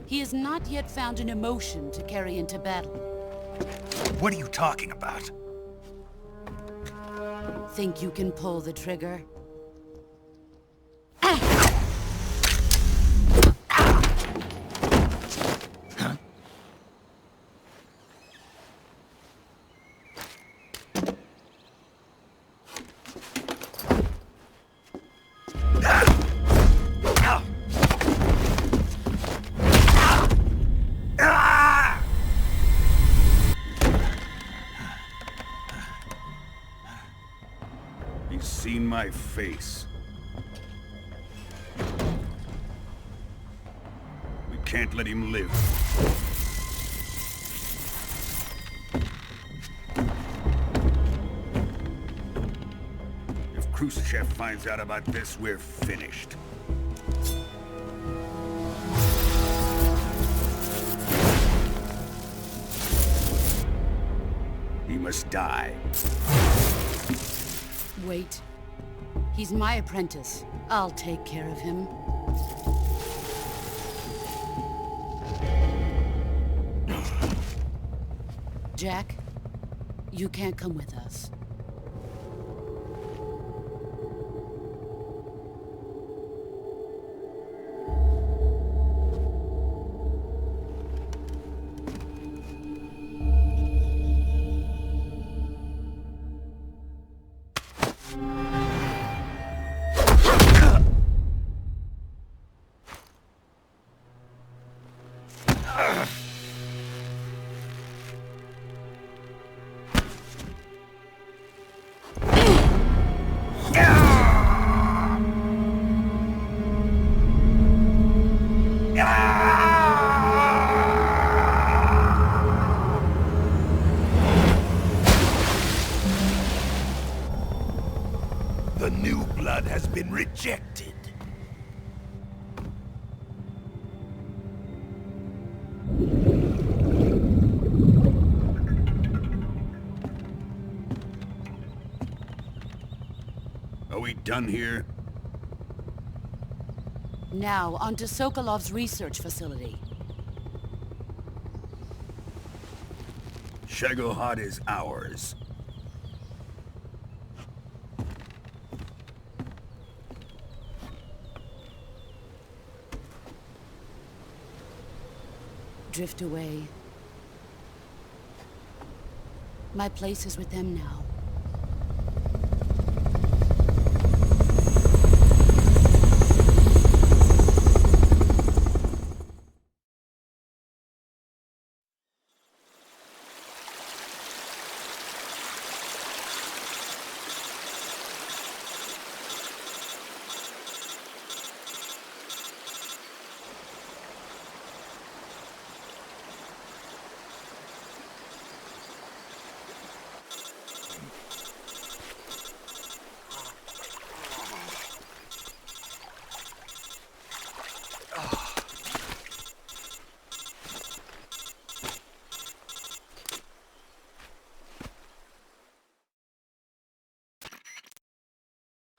He has not yet found an emotion to carry into battle. What are you talking about? Think you can pull the trigger? He's seen my face. We can't let him live. If Khrushchev finds out about this, we're finished. He must die. Wait. He's my apprentice. I'll take care of him. Jack, you can't come with us. The new blood has been rejected. Are we done here? Now, onto Sokolov's research facility. Shagohod is ours. Drift away. My place is with them now.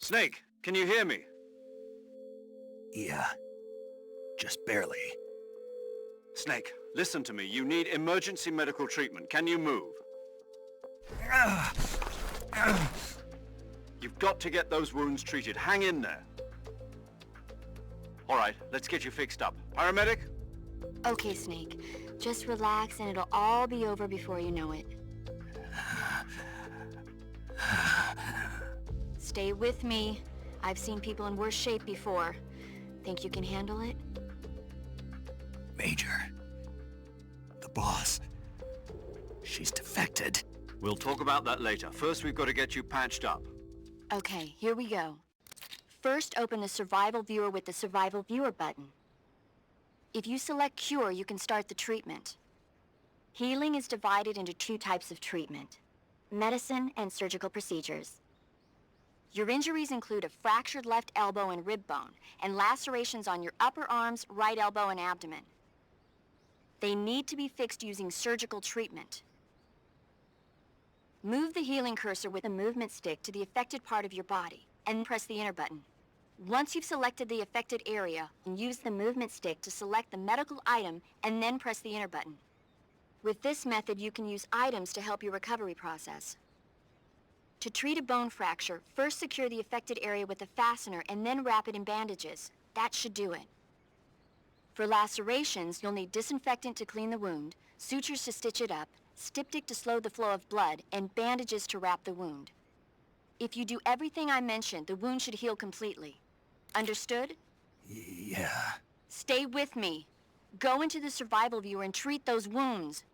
Snake, can you hear me? Yeah. Just barely. Snake, listen to me. You need emergency medical treatment. Can you move? You've got to get those wounds treated. Hang in there. All right, let's get you fixed up. Paramedic? Okay, Snake. Just relax and it'll all be over before you know it. Stay with me. I've seen people in worse shape before. Think you can handle it? Major. The boss. She's defected. We'll talk about that later. First, we've got to get you patched up. Okay, here we go. first open the survival viewer with the survival viewer button. If you select cure, you can start the treatment. Healing is divided into 2 types of treatment: medicine and surgical procedures. Your injuries include a fractured left elbow and rib bone, and lacerations on your upper arms, right elbow, and abdomen. They need to be fixed using surgical treatment. Move the healing cursor with the movement stick to the affected part of your body, and press the enter button. Once you've selected the affected area, use the movement stick to select the medical item, and then press the enter button. With this method, you can use items to help your recovery process. To treat a bone fracture, first secure the affected area with a fastener and then wrap it in bandages. That should do it. For lacerations, you'll need disinfectant to clean the wound, sutures to stitch it up, styptic to slow the flow of blood, and bandages to wrap the wound. If you do everything I mentioned, the wound should heal completely. Understood? Yeah. Stay with me. Go into the survival viewer and treat those wounds.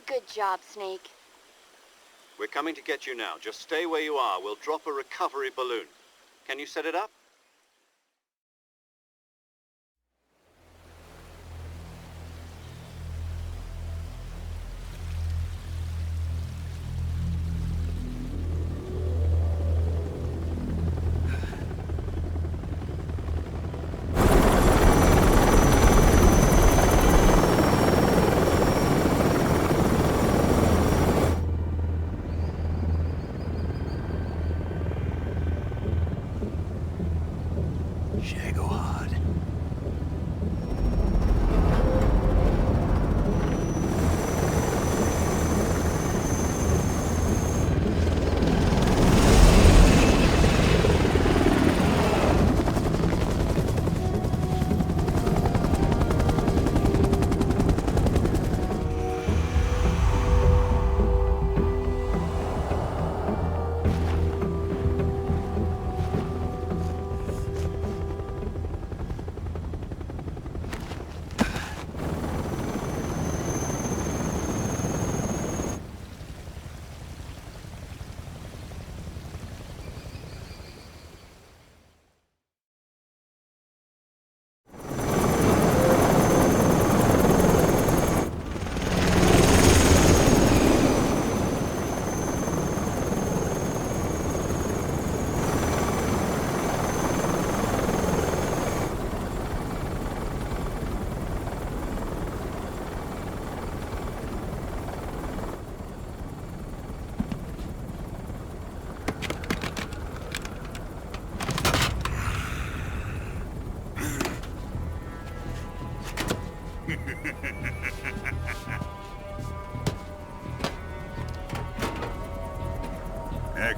Good job, Snake. We're coming to get you now. Just stay where you are. We'll drop a recovery balloon. Can you set it up?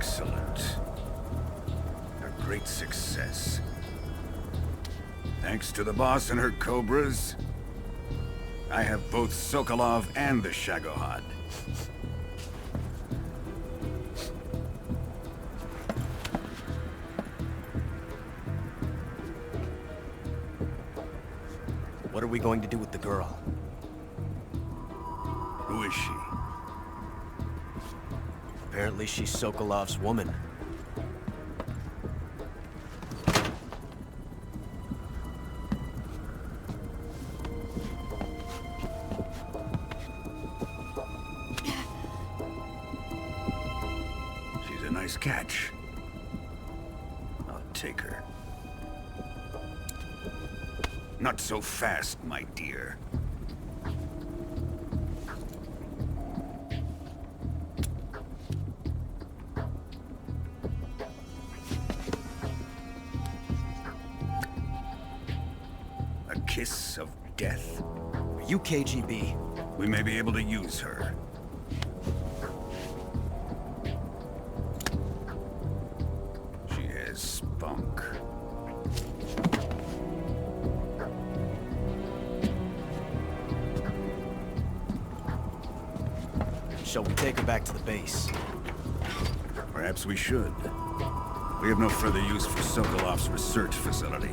Excellent. A great success. Thanks to the boss and her cobras, I have both Sokolov and the Shagohod. What are we going to do with the girl? Who is she? Apparently she's Sokolov's woman. She's a nice catch. I'll take her. Not so fast, my dear. A kiss of death? Are you KGB? We may be able to use her. She has spunk. Shall we take her back to the base? Perhaps we should. We have no further use for Sokolov's research facility.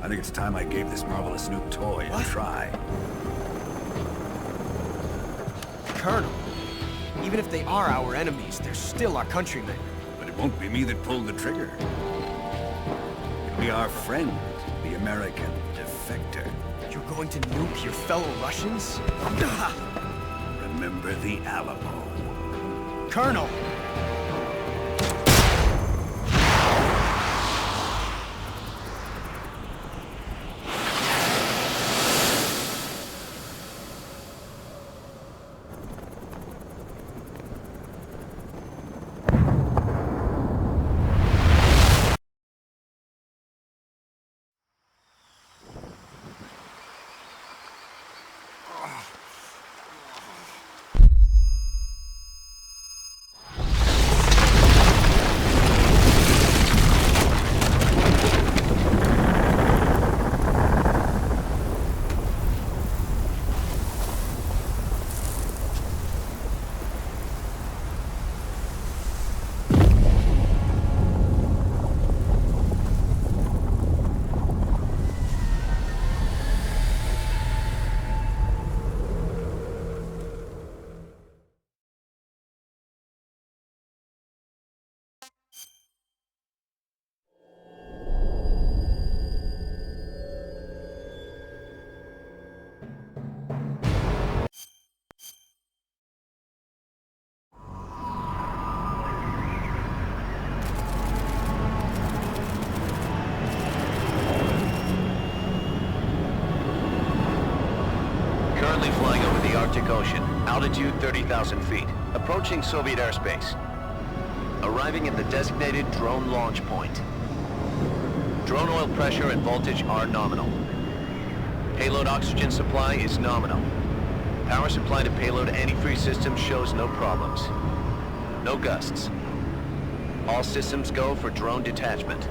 I think it's time I gave this marvelous new toy a try. Colonel, even if they are our enemies, they're still our countrymen. But it won't be me that pulled the trigger. It'll be our friend, the American defector. You're going to nuke your fellow Russians? Remember the Alamo. Colonel! Currently flying over the Arctic Ocean, altitude 30,000 feet, approaching Soviet airspace. Arriving at the designated drone launch point. Drone oil pressure and voltage are nominal. Payload oxygen supply is nominal. Power supply to payload antifreeze system shows no problems. No gusts. All systems go for drone detachment.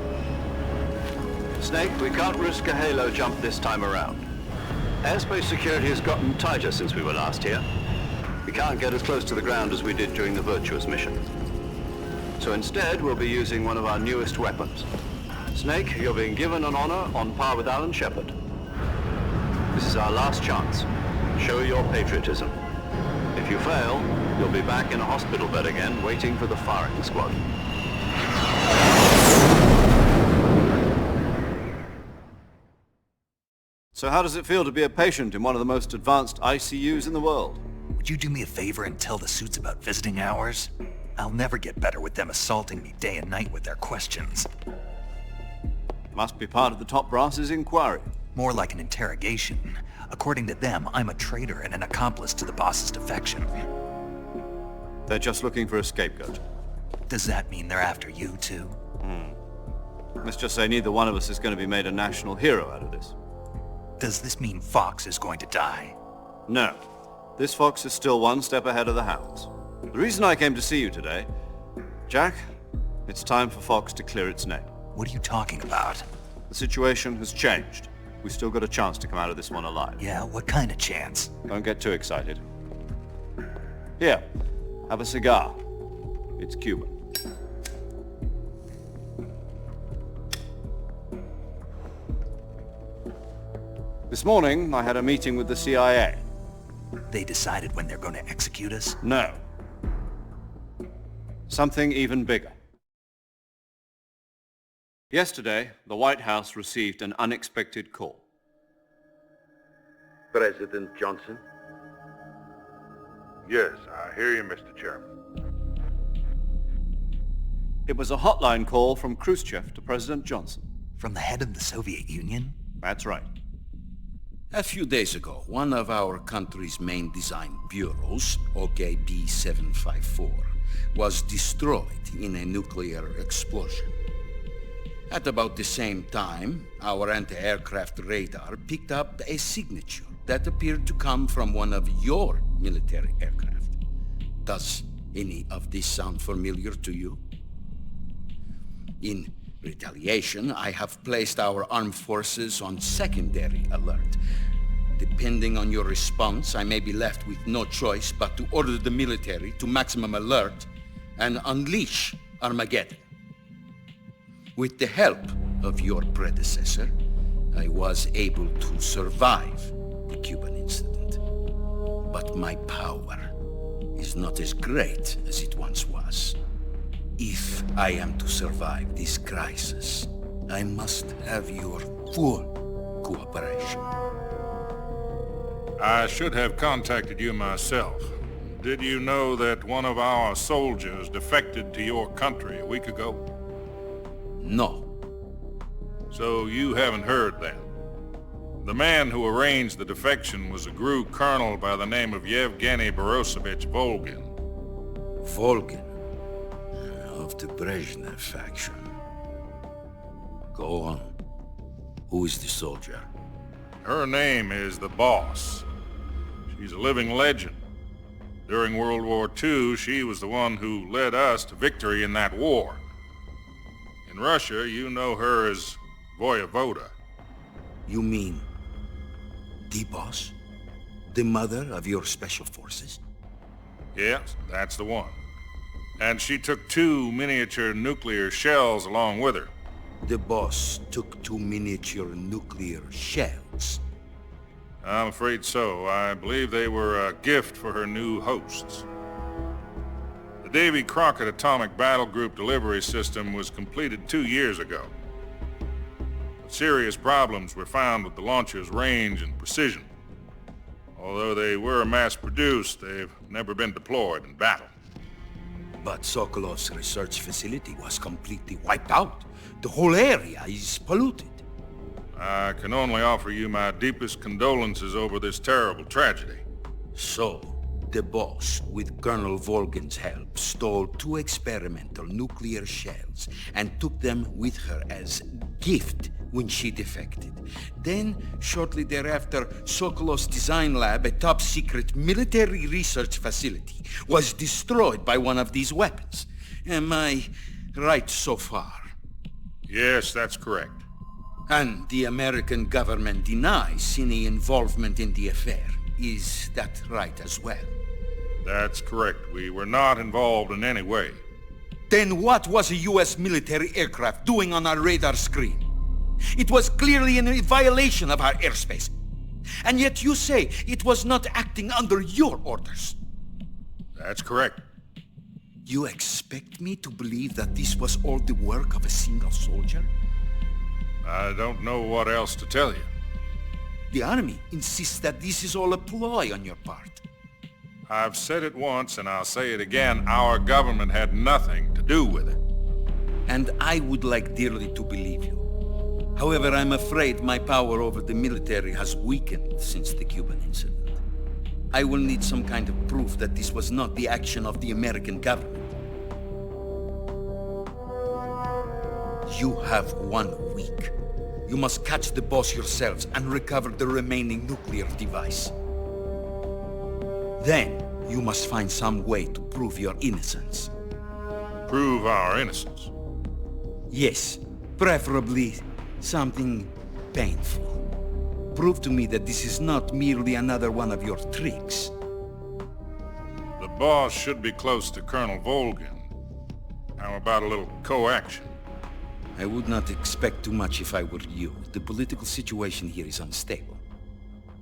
Snake, we can't risk a halo jump this time around. Airspace security has gotten tighter since we were last here. We can't get as close to the ground as we did during the Virtuous mission. So instead, we'll be using one of our newest weapons. Snake, you're being given an honor on par with Alan Shepard. This is our last chance. Show your patriotism. If you fail, you'll be back in a hospital bed again, waiting for the firing squad. So how does it feel to be a patient in one of the most advanced ICUs in the world? Would you do me a favor and tell the suits about visiting hours? I'll never get better with them assaulting me day and night with their questions. Must be part of the top brass's inquiry. More like an interrogation. According to them, I'm a traitor and an accomplice to the boss's defection. They're just looking for a scapegoat. Does that mean they're after you too? Let's just say neither one of us is going to be made a national hero out of this. Does this mean Fox is going to die? No. This fox is still one step ahead of the hounds. The reason I came to see you today Jack, it's time for Fox to clear its name. What are you talking about? The situation has changed. We've still got a chance to come out of this one alive. Yeah, what kind of chance? Don't get too excited. Here, have a cigar. It's Cuban. This morning, I had a meeting with the CIA. They decided when they're going to execute us? No. Something even bigger. Yesterday, the White House received an unexpected call. President Johnson? Yes, I hear you, Mr. Chairman. It was a hotline call from Khrushchev to President Johnson. From the head of the Soviet Union? That's right. A few days ago, one of our country's main design bureaus, OKB 754, was destroyed in a nuclear explosion. At about the same time, our anti-aircraft radar picked up a signature that appeared to come from one of your military aircraft. Does any of this sound familiar to you? In retaliation, I have placed our armed forces on secondary alert. Depending on your response, I may be left with no choice but to order the military to maximum alert and unleash Armageddon. With the help of your predecessor, I was able to survive the Cuban incident. But my power is not as great as it once was. If I am to survive this crisis, I must have your full cooperation. I should have contacted you myself. Did you know that one of our soldiers defected to your country a week ago? No. So you haven't heard then. The man who arranged the defection was a GRU colonel by the name of Yevgeny Borisovich Volgin. Volgin? Of the Brezhnev faction. Go on. Who is the soldier? Her name is the Boss. She's a living legend. During World War II, she was the one who led us to victory in that war. In Russia, you know her as Voyevoda. You mean the Boss? The mother of your special forces? Yes, that's the one. And she took 2 miniature nuclear shells along with her. The Boss took 2 miniature nuclear shells? I'm afraid so. I believe they were a gift for her new hosts. The Davy Crockett Atomic Battle Group delivery system was completed 2 years ago. But serious problems were found with the launcher's range and precision. Although they were mass-produced, they've never been deployed in battle. But Sokolov's research facility was completely wiped out. The whole area is polluted. I can only offer you my deepest condolences over this terrible tragedy. So, the Boss, with Colonel Volgin's help, stole 2 experimental nuclear shells and took them with her as gift when she defected. Then, shortly thereafter, Sokolov's design lab, a top-secret military research facility, was destroyed by one of these weapons. Am I right so far? Yes, that's correct. And the American government denies any involvement in the affair. Is that right as well? That's correct. We were not involved in any way. Then what was a U.S. military aircraft doing on our radar screen? It was clearly in violation of our airspace. And yet you say it was not acting under your orders. That's correct. You expect me to believe that this was all the work of a single soldier? I don't know what else to tell you. The Army insists that this is all a ploy on your part. I've said it once and I'll say it again. Our government had nothing to do with it. And I would like dearly to believe you. However, I'm afraid my power over the military has weakened since the Cuban incident. I will need some kind of proof that this was not the action of the American government. You have 1 week. You must catch the Boss yourselves and recover the remaining nuclear device. Then, you must find some way to prove your innocence. Prove our innocence. Yes, preferably something painful. Prove to me that this is not merely another one of your tricks. The boss should be close to Colonel Volgin. How about a little co-action? I would not expect too much if I were you. The political situation here is unstable.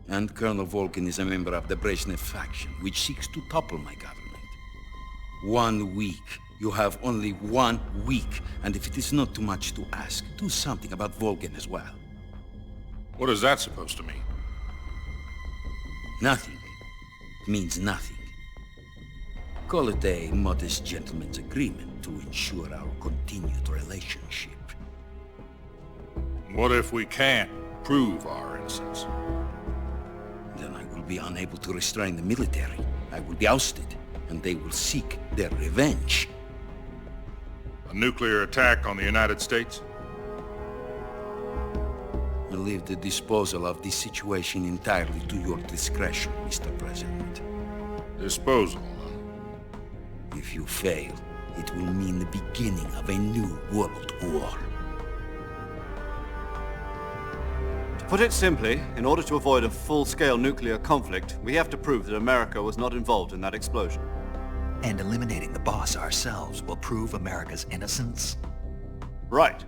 And Colonel Volgin is a member of the Brezhnev faction, which seeks to topple my government. 1 week. You have only 1 week, and if it is not too much to ask, do something about Volgin as well. What is that supposed to mean? Nothing. It means nothing. Call it a modest gentleman's agreement to ensure our continued relationship. What if we can't prove our innocence? Then I will be unable to restrain the military. I will be ousted, and they will seek their revenge. A nuclear attack on the United States? I leave the disposal of this situation entirely to your discretion, Mr. President. Disposal? If you fail, it will mean the beginning of a new world war. To put it simply, in order to avoid a full-scale nuclear conflict, we have to prove that America was not involved in that explosion. And eliminating the boss ourselves will prove America's innocence? Right.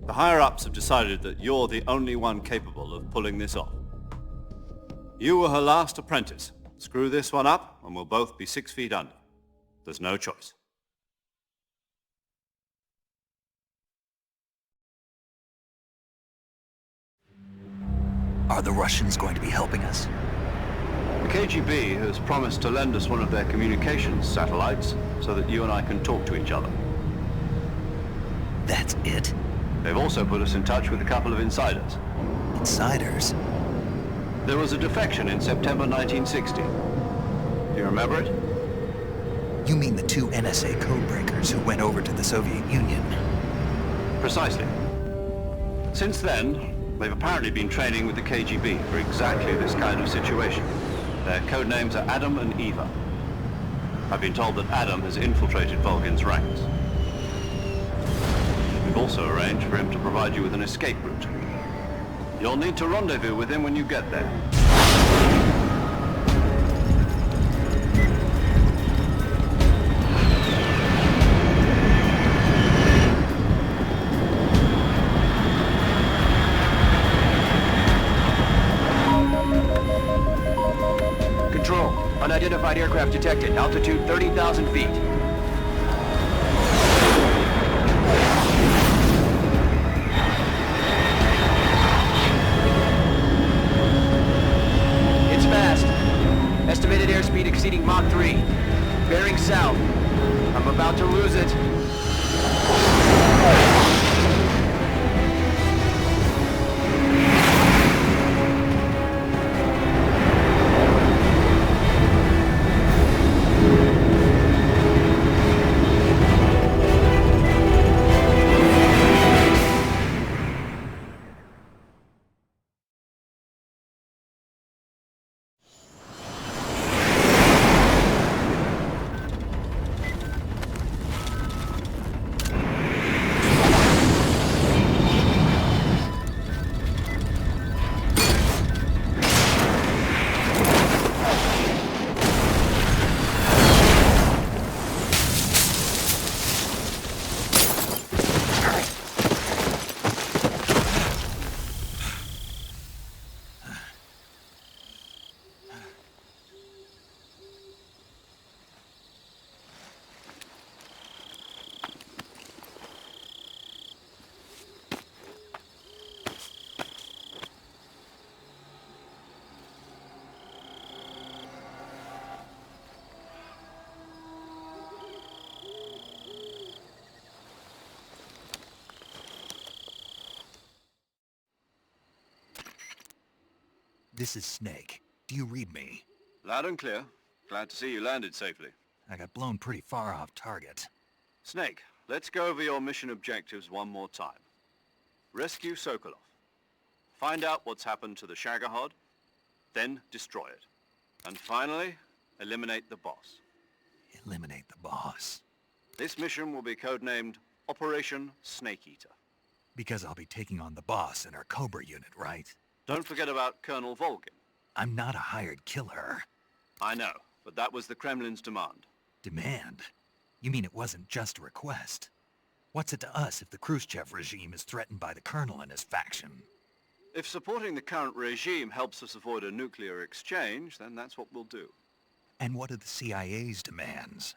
The higher-ups have decided that you're the only one capable of pulling this off. You were her last apprentice. Screw this one up, and we'll both be 6 feet under. There's no choice. Are the Russians going to be helping us? The KGB has promised to lend us one of their communications satellites so that you and I can talk to each other. That's it? They've also put us in touch with a couple of insiders. Insiders? There was a defection in September 1960. Do you remember it? You mean the 2 NSA codebreakers who went over to the Soviet Union? Precisely. Since then, they've apparently been training with the KGB for exactly this kind of situation. Their codenames are Adam and Eva. I've been told that Adam has infiltrated Volgin's ranks. We've also arranged for him to provide you with an escape route. You'll need to rendezvous with him when you get there. Control, unidentified aircraft detected. Altitude 30,000 feet. It's fast. Estimated airspeed exceeding Mach 3. Bearing south. I'm about to lose it. This is Snake. Do you read me? Loud and clear. Glad to see you landed safely. I got blown pretty far off target. Snake, let's go over your mission objectives one more time. Rescue Sokolov. Find out what's happened to the Shagohod, then destroy it. And finally, eliminate the boss. Eliminate the boss. This mission will be codenamed Operation Snake Eater. Because I'll be taking on the boss in our Cobra unit, right? Don't forget about Colonel Volgin. I'm not a hired killer. I know, but that was the Kremlin's demand. Demand? You mean it wasn't just a request? What's it to us if the Khrushchev regime is threatened by the Colonel and his faction? If supporting the current regime helps us avoid a nuclear exchange, then that's what we'll do. And what are the CIA's demands?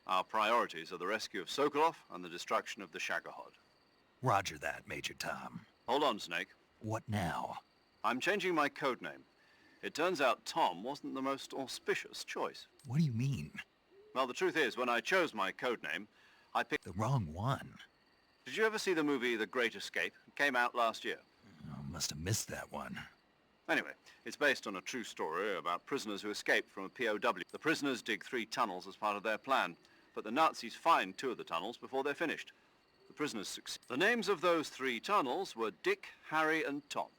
Our priorities are the rescue of Sokolov and the destruction of the Shagohod. Roger that, Major Tom. Hold on, Snake. What now? I'm changing my codename. It turns out Tom wasn't the most auspicious choice. What do you mean? Well, the truth is, when I chose my codename, I picked... The wrong one. Did you ever see the movie The Great Escape? It came out last year. Oh, must have missed that one. Anyway, it's based on a true story about prisoners who escaped from a POW. The prisoners dig 3 tunnels as part of their plan, but the Nazis find 2 of the tunnels before they're finished. The prisoners succeed. The names of those 3 tunnels were Dick, Harry, and Tom.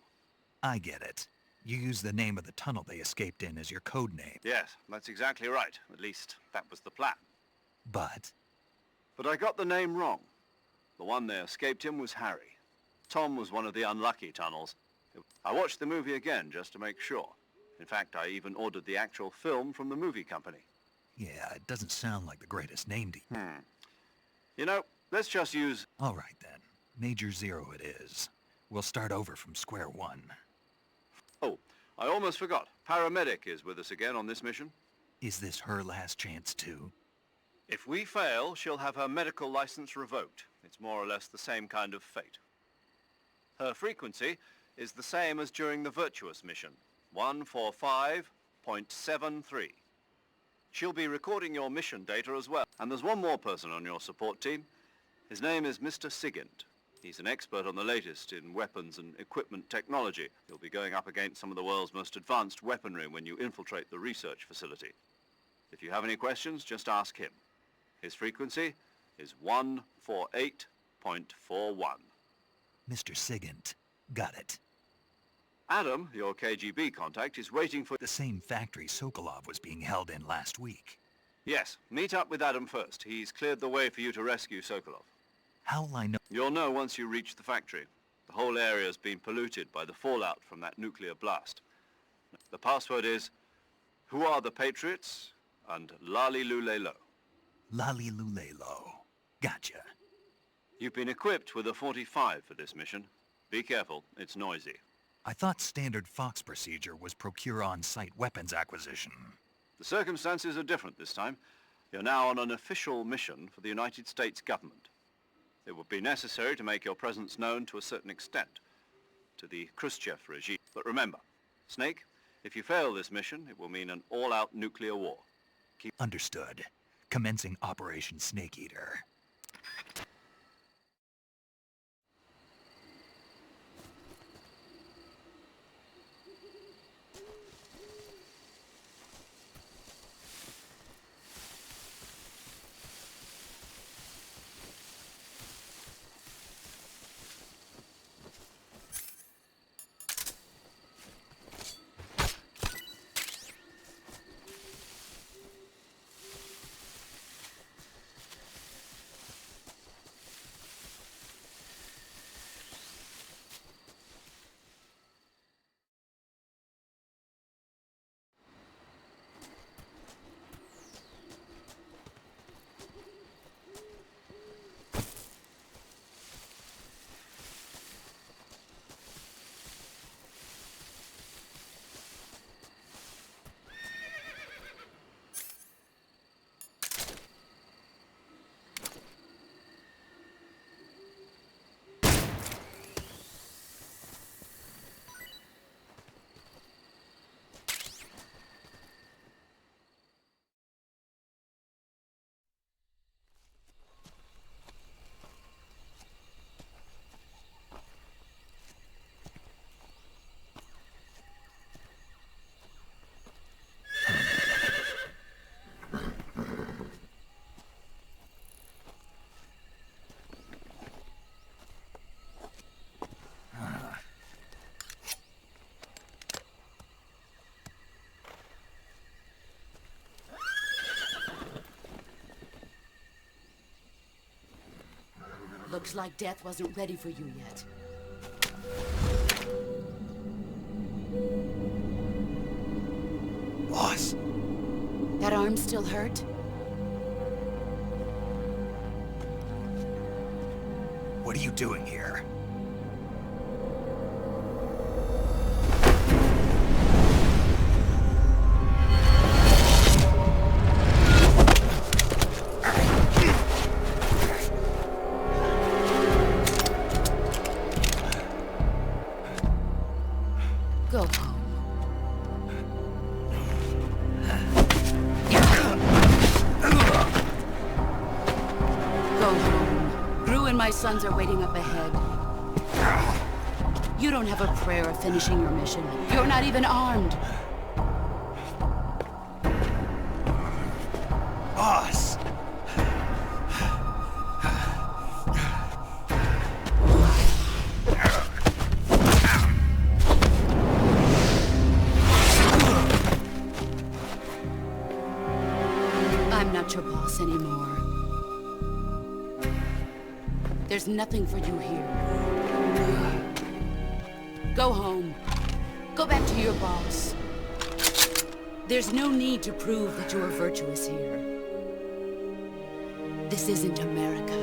I get it. You used the name of the tunnel they escaped in as your code name. Yes, that's exactly right. At least, that was the plan. But I got the name wrong. The one they escaped in was Harry. Tom was one of the unlucky tunnels. I watched the movie again just to make sure. In fact, I even ordered the actual film from the movie company. yeah, it doesn't sound like the greatest name to you. You know, let's just use... All right then. Major Zero it is. We'll start over from square one. Oh, I almost forgot. Paramedic is with us again on this mission. Is this her last chance too? If we fail, she'll have her medical license revoked. It's more or less the same kind of fate. Her frequency is the same as during the Virtuous mission, 145.73. She'll be recording your mission data as well. And there's one more person on your support team. His name is Mr. Sigint. He's an expert on the latest in weapons and equipment technology. You'll be going up against some of the world's most advanced weaponry when you infiltrate the research facility. If you have any questions, just ask him. His frequency is 148.41. Mr. Sigint. Got it. Adam, your KGB contact, is waiting for... The same factory Sokolov was being held in last week. Yes, meet up with Adam first. He's cleared the way for you to rescue Sokolov. How will I know? You'll know once you reach the factory. The whole area's been polluted by the fallout from that nuclear blast. The password is, "Who are the Patriots?" and "Lali Lulelo." Lali Lulelo. Gotcha. You've been equipped with a 45 for this mission. Be careful, it's noisy. I thought standard Fox procedure was procure on-site weapons acquisition. The circumstances are different this time. You're now on an official mission for the United States government. It would be necessary to make your presence known to a certain extent to the Khrushchev regime. But remember, Snake, if you fail this mission, it will mean an all-out nuclear war. Understood. Commencing Operation Snake Eater. Looks like death wasn't ready for you yet. Boss. That arm still hurt? What are you doing here? Go home. Go home. Gru and my sons are waiting up ahead. You don't have a prayer of finishing your mission. You're not even armed. Boss! I'm not your boss anymore. There's nothing for you here. Go home. Go back to your boss. There's no need to prove that you are virtuous here. This isn't America.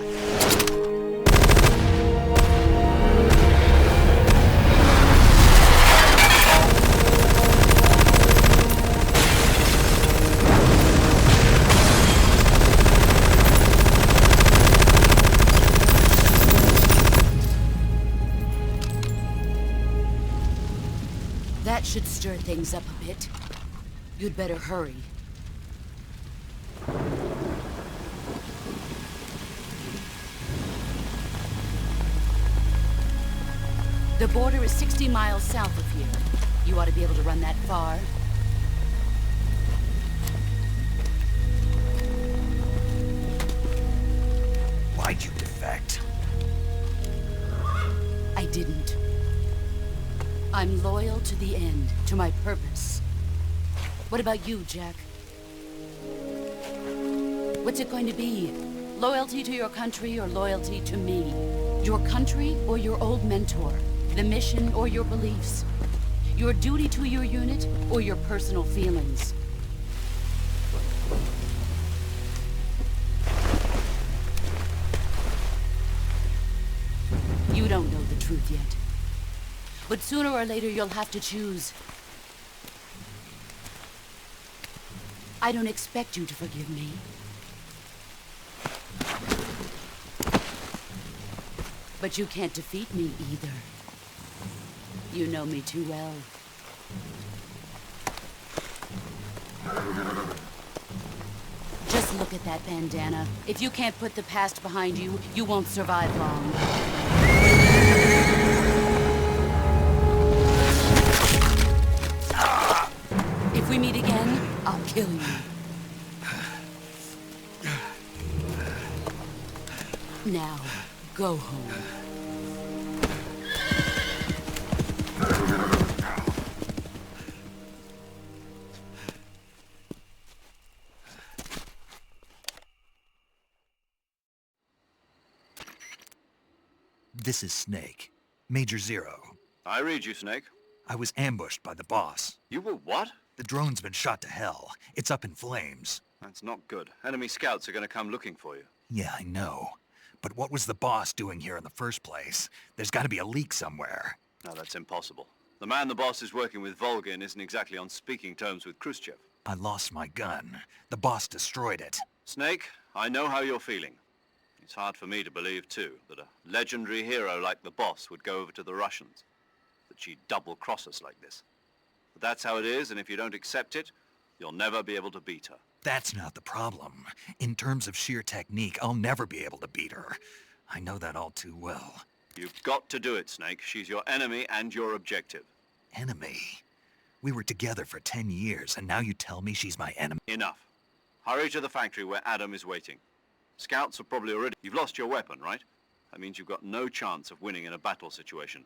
That should stir things up a bit. You'd better hurry. The border is 60 miles south of here. You ought to be able to run that far. Why'd you defect? I didn't. I'm loyal to the end, to my purpose. What about you, Jack? What's it going to be? Loyalty to your country or loyalty to me? Your country or your old mentor? The mission or your beliefs? Your duty to your unit or your personal feelings? You don't know the truth yet. But sooner or later you'll have to choose. I don't expect you to forgive me. But you can't defeat me either. You know me too well. Just look at that bandana. If you can't put the past behind you, you won't survive long. If we meet again, I'll kill you. Now, go home. This is Snake. Major Zero. I read you, Snake. I was ambushed by the boss. You were what? The drone's been shot to hell. It's up in flames. That's not good. Enemy scouts are going to come looking for you. Yeah, I know. But what was the boss doing here in the first place? There's got to be a leak somewhere. No, that's impossible. The man the boss is working with, Volgin, isn't exactly on speaking terms with Khrushchev. I lost my gun. The boss destroyed it. Snake, I know how you're feeling. It's hard for me to believe, too, that a legendary hero like the boss would go over to the Russians. That she'd double-cross us like this. But that's how it is, and if you don't accept it, you'll never be able to beat her. That's not the problem. In terms of sheer technique, I'll never be able to beat her. I know that all too well. You've got to do it, Snake. She's your enemy and your objective. Enemy? We were together for 10 years, and now you tell me she's my enemy? Enough. Hurry to the factory where Adam is waiting. Scouts are probably already... You've lost your weapon, right? That means you've got no chance of winning in a battle situation.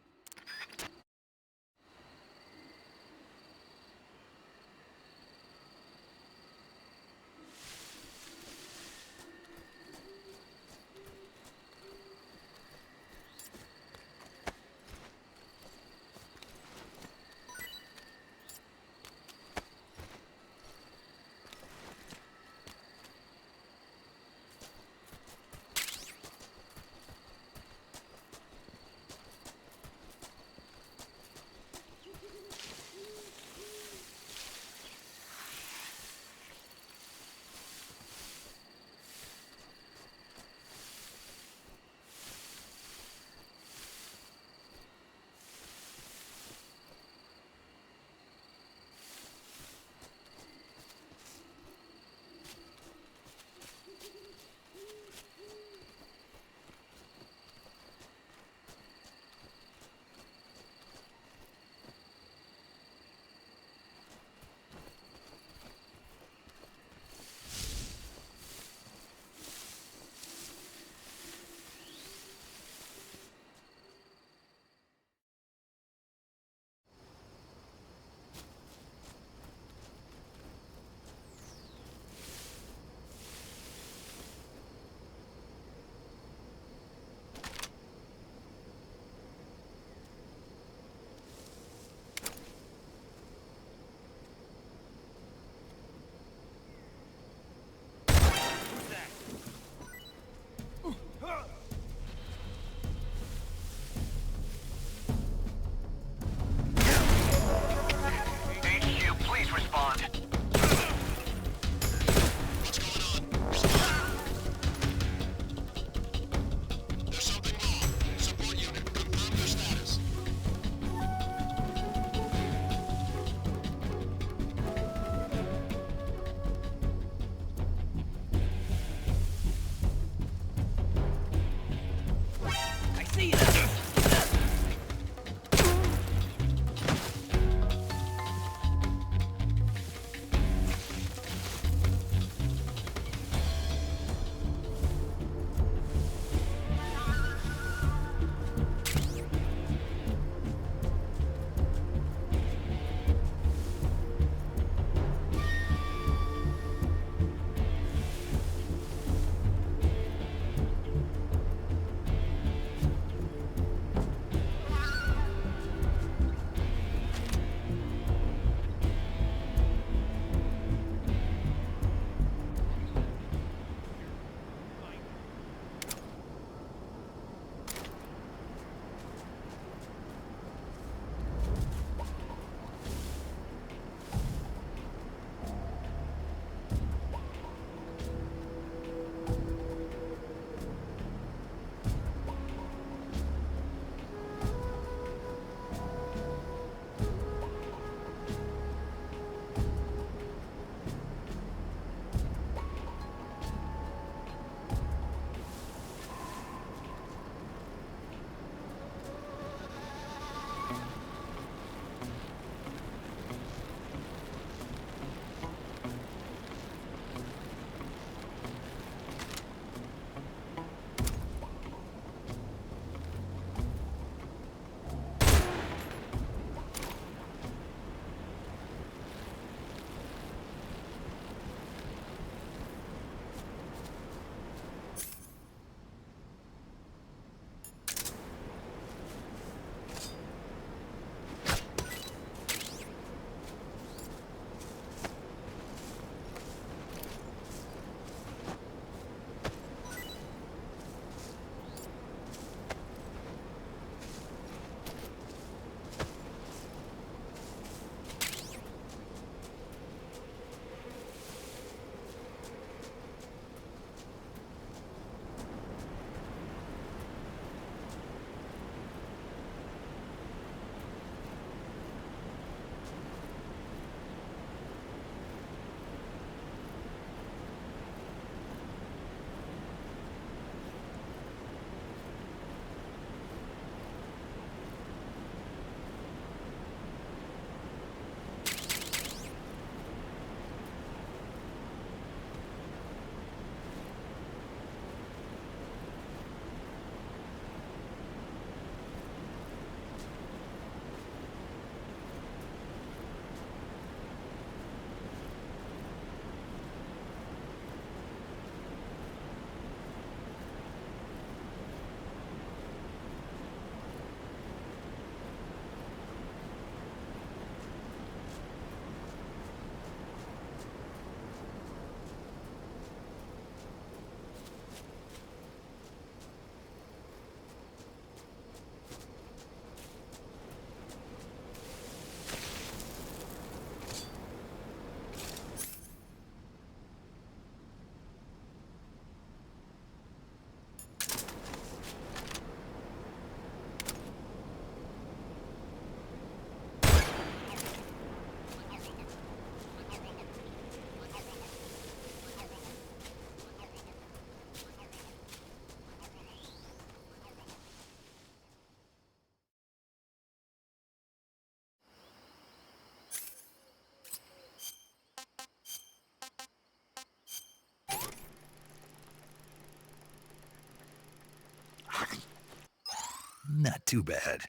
too bad.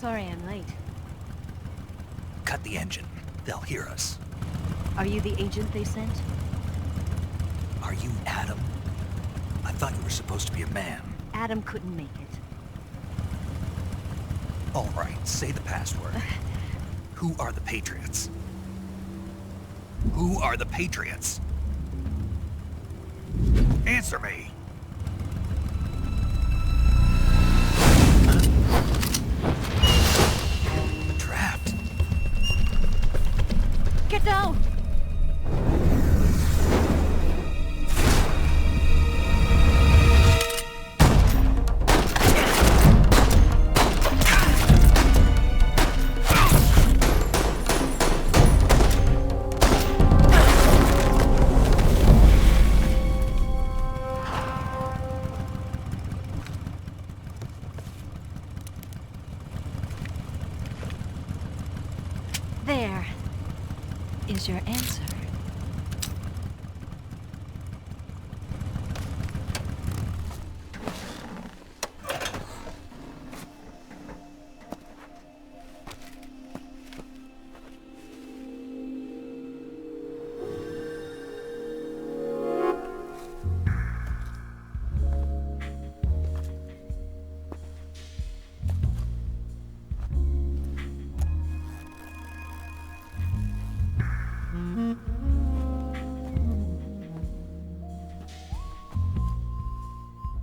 Sorry I'm late. Cut the engine. They'll hear us. Are you the agent they sent? Are you Adam? I thought you were supposed to be a man. Adam couldn't make it. All right, say the password. Who are the Patriots? Who are the Patriots? Answer me! Trapped. Get down! There is your answer.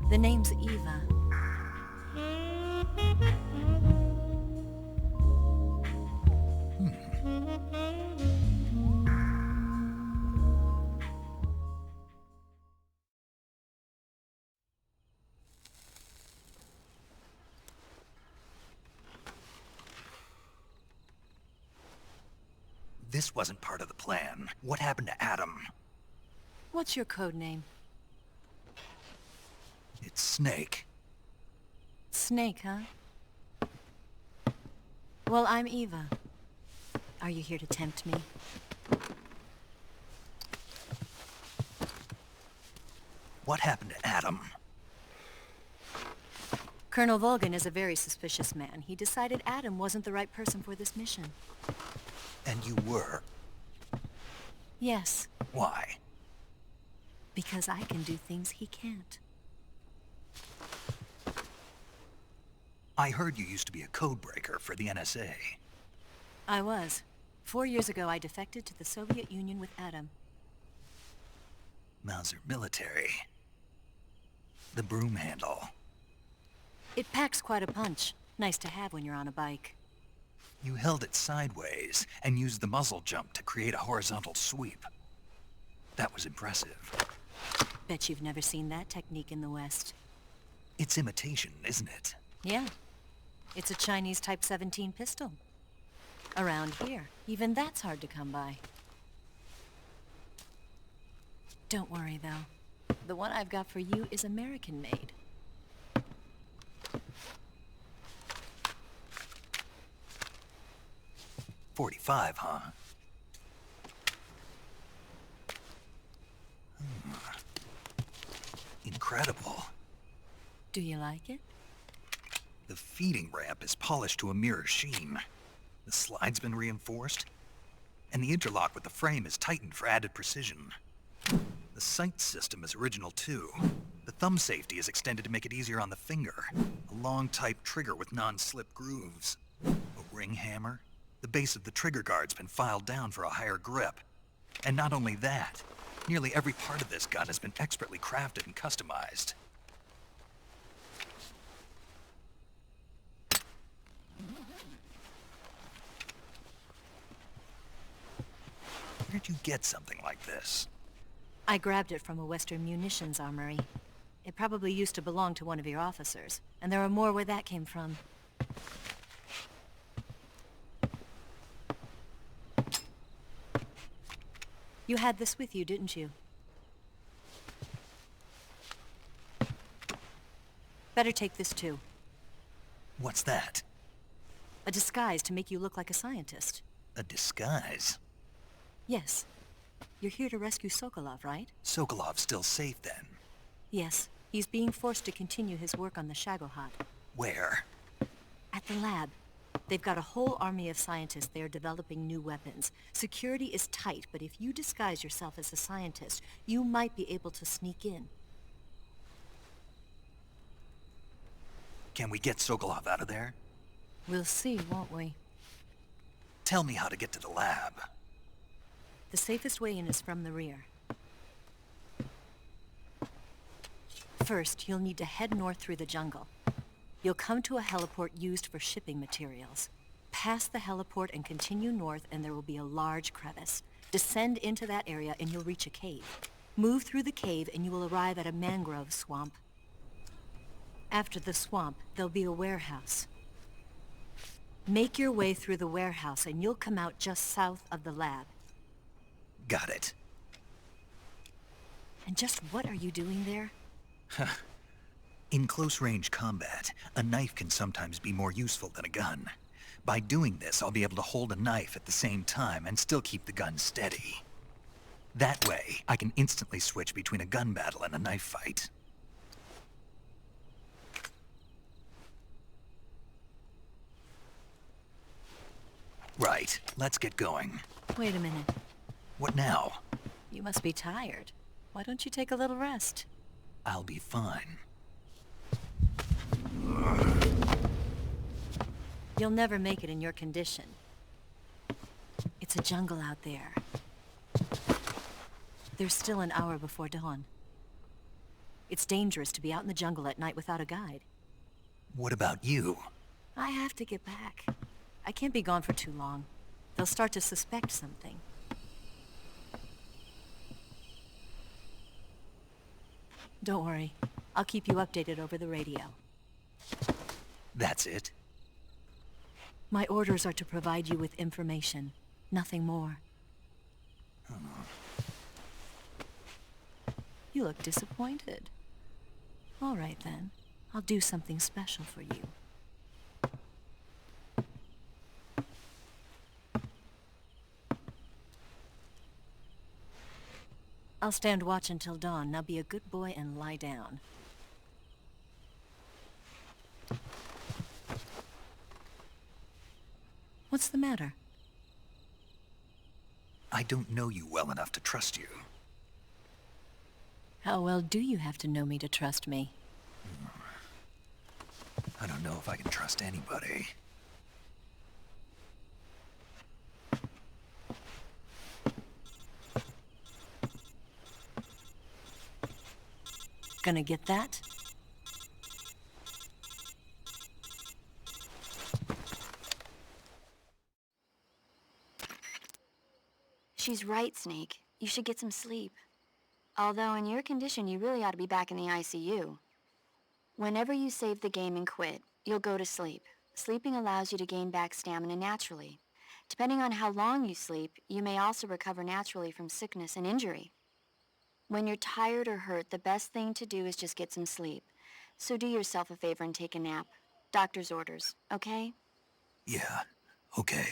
The name's Eva. This wasn't part of the plan. What happened to Adam? What's your code name? It's Snake. Snake, huh? Well, I'm Eva. Are you here to tempt me? What happened to Adam? Colonel Volgan is a very suspicious man. He decided Adam wasn't the right person for this mission. And you were? Yes. Why? Because I can do things he can't. I heard you used to be a codebreaker for the NSA. I was. 4 years ago, I defected to the Soviet Union with Adam. Mauser military. The broom handle. It packs quite a punch. Nice to have when you're on a bike. You held it sideways and used the muzzle jump to create a horizontal sweep. That was impressive. Bet you've never seen that technique in the West. It's imitation, isn't it? Yeah. It's a Chinese Type 17 pistol. Around here, even that's hard to come by. Don't worry, though. The one I've got for you is American-made. .45, huh? Incredible. Do you like it? The feeding ramp is polished to a mirror sheen. The slide's been reinforced, and the interlock with the frame is tightened for added precision. The sight system is original too. The thumb safety is extended to make it easier on the finger. A long type trigger with non-slip grooves. A ring hammer. The base of the trigger guard's been filed down for a higher grip. And not only that, nearly every part of this gun has been expertly crafted and customized. Where'd you get something like this? I grabbed it from a Western munitions armory. It probably used to belong to one of your officers, and there are more where that came from. You had this with you, didn't you? Better take this too. What's that? A disguise to make you look like a scientist. A disguise? Yes. You're here to rescue Sokolov, right? Sokolov's still safe then? Yes. He's being forced to continue his work on the Shagohod. Where? At the lab. They've got a whole army of scientists there developing new weapons. Security is tight, but if you disguise yourself as a scientist, you might be able to sneak in. Can we get Sokolov out of there? We'll see, won't we? Tell me how to get to the lab. The safest way in is from the rear. First, you'll need to head north through the jungle. You'll come to a heliport used for shipping materials. Pass the heliport and continue north, and there will be a large crevice. Descend into that area and you'll reach a cave. Move through the cave and you will arrive at a mangrove swamp. After the swamp, there'll be a warehouse. Make your way through the warehouse and you'll come out just south of the lab. Got it. And just what are you doing there? In close-range combat, a knife can sometimes be more useful than a gun. By doing this, I'll be able to hold a knife at the same time and still keep the gun steady. That way, I can instantly switch between a gun battle and a knife fight. Right, let's get going. Wait a minute. What now? You must be tired. Why don't you take a little rest? I'll be fine. You'll never make it in your condition. It's a jungle out there. There's still an hour before dawn. It's dangerous to be out in the jungle at night without a guide. What about you? I have to get back. I can't be gone for too long. They'll start to suspect something. Don't worry. I'll keep you updated over the radio. That's it? My orders are to provide you with information. Nothing more. You look disappointed. All right, then. I'll do something special for you. I'll stand watch until dawn. Now be a good boy and lie down. What's the matter? I don't know you well enough to trust you. How well do you have to know me to trust me? I don't know if I can trust anybody. Gonna get that? She's right, Snake. You should get some sleep. Although in your condition, you really ought to be back in the ICU. Whenever you save the game and quit, you'll go to sleep. Sleeping allows you to gain back stamina naturally. Depending on how long you sleep, you may also recover naturally from sickness and injury. When you're tired or hurt, the best thing to do is just get some sleep. So do yourself a favor and take a nap. Doctor's orders, okay? Yeah, okay.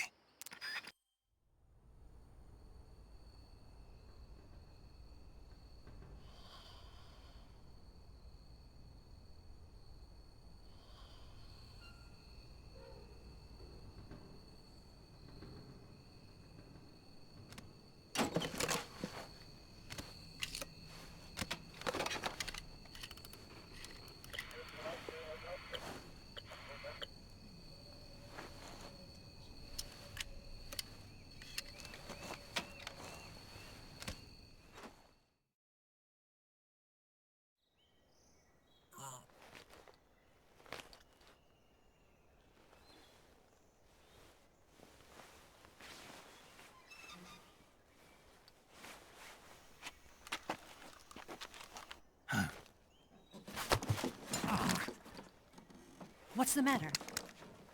What's the matter?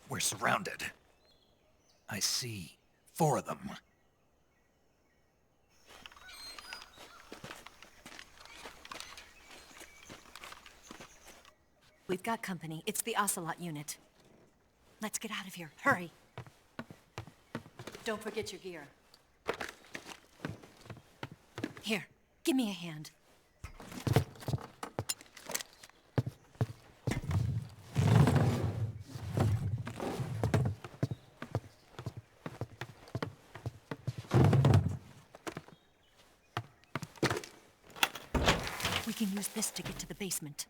We're surrounded. I see 4 of them. We've got company. It's the Ocelot unit. Let's get out of here. Hurry! Don't forget your gear. Here, give me a hand. We can use this to get to the basement.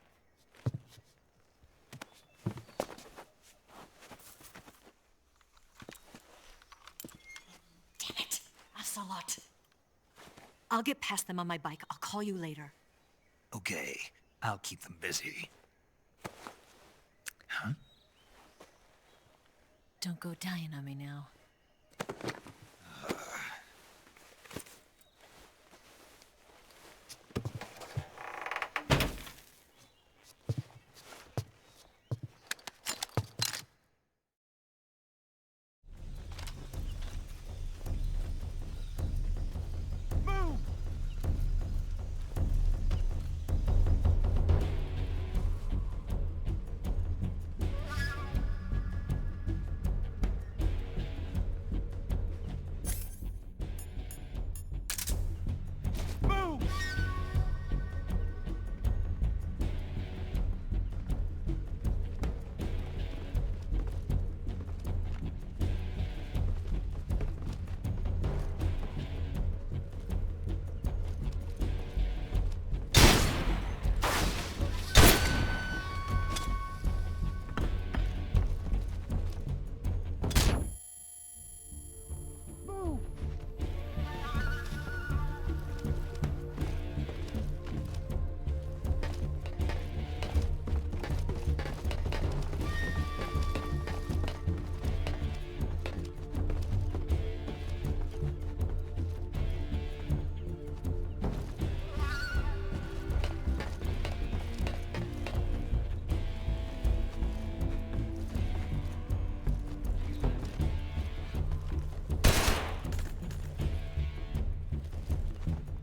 Damn it! Ocelot. I'll get past them on my bike. I'll call you later. Okay, I'll keep them busy. Huh? Don't go dying on me now.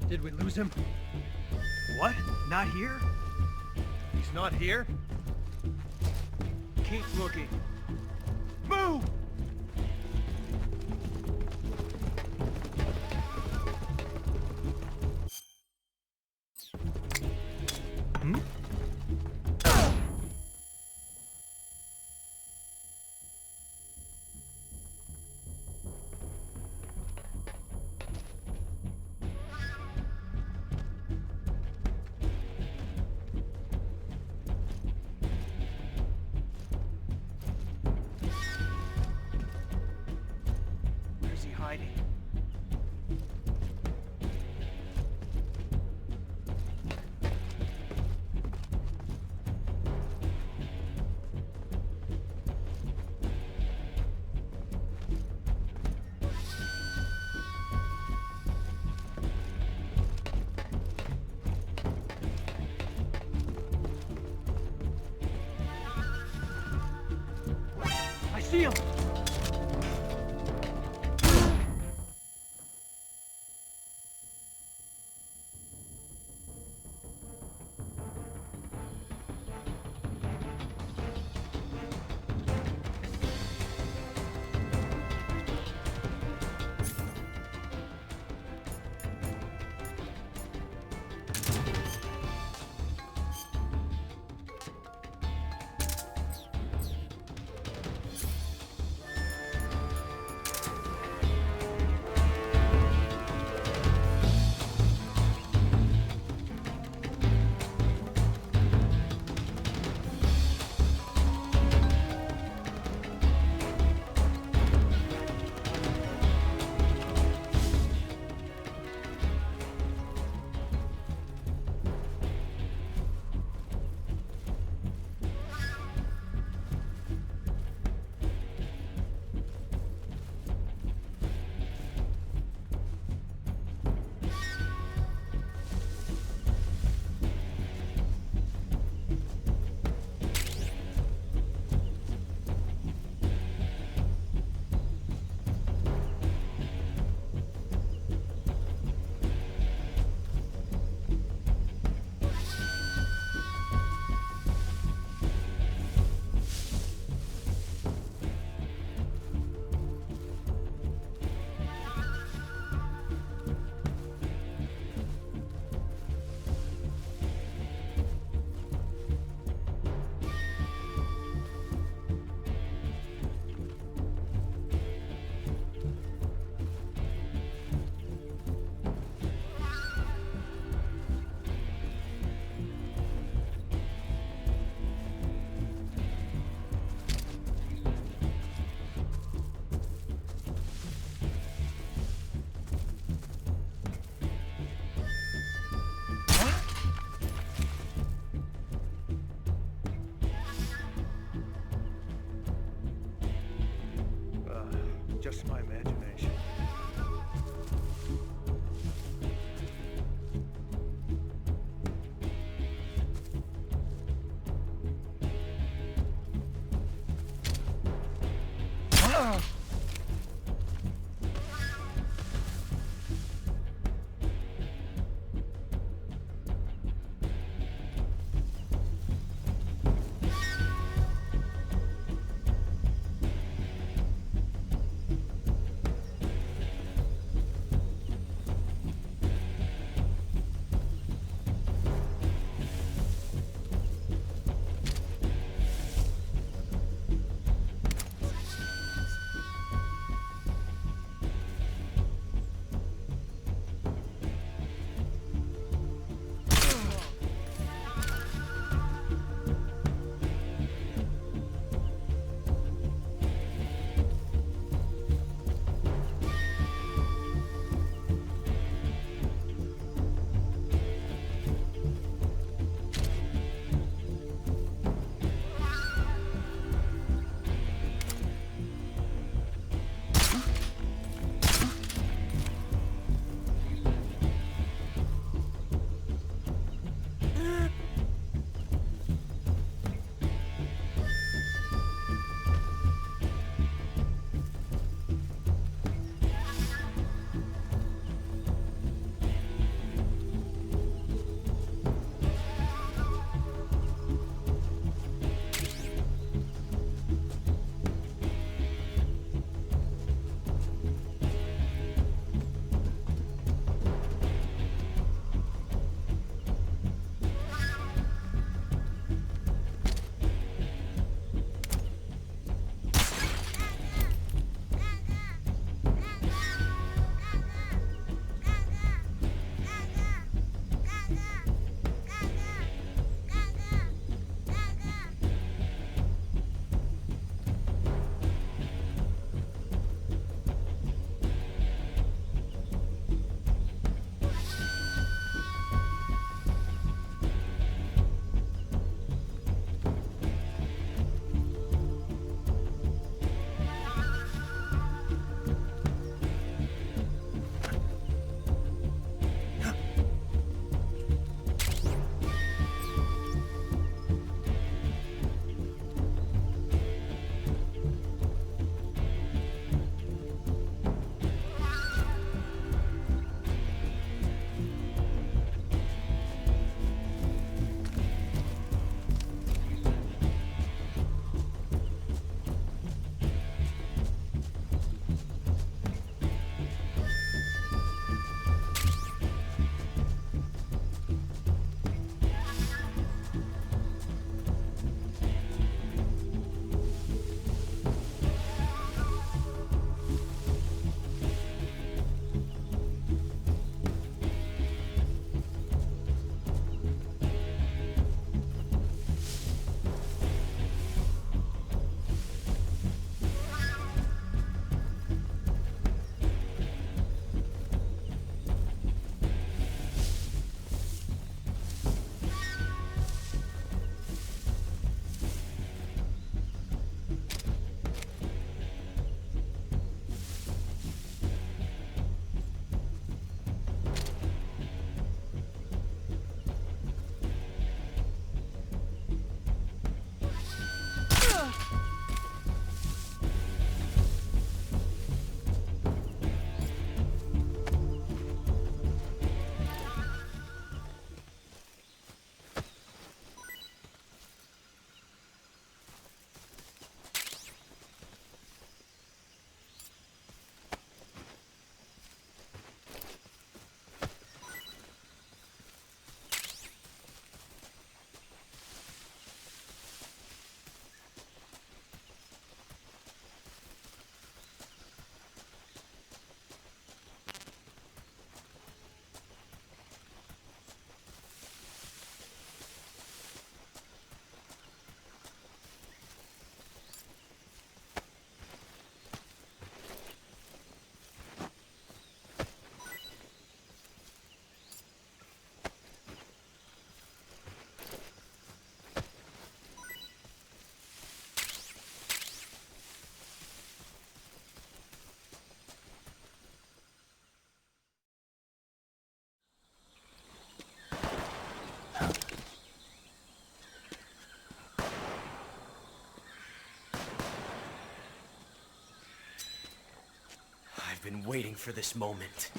Did we lose him? What? Not here? He's not here? Keep looking. Move! Hmm? hiding? I see him! been waiting for this moment.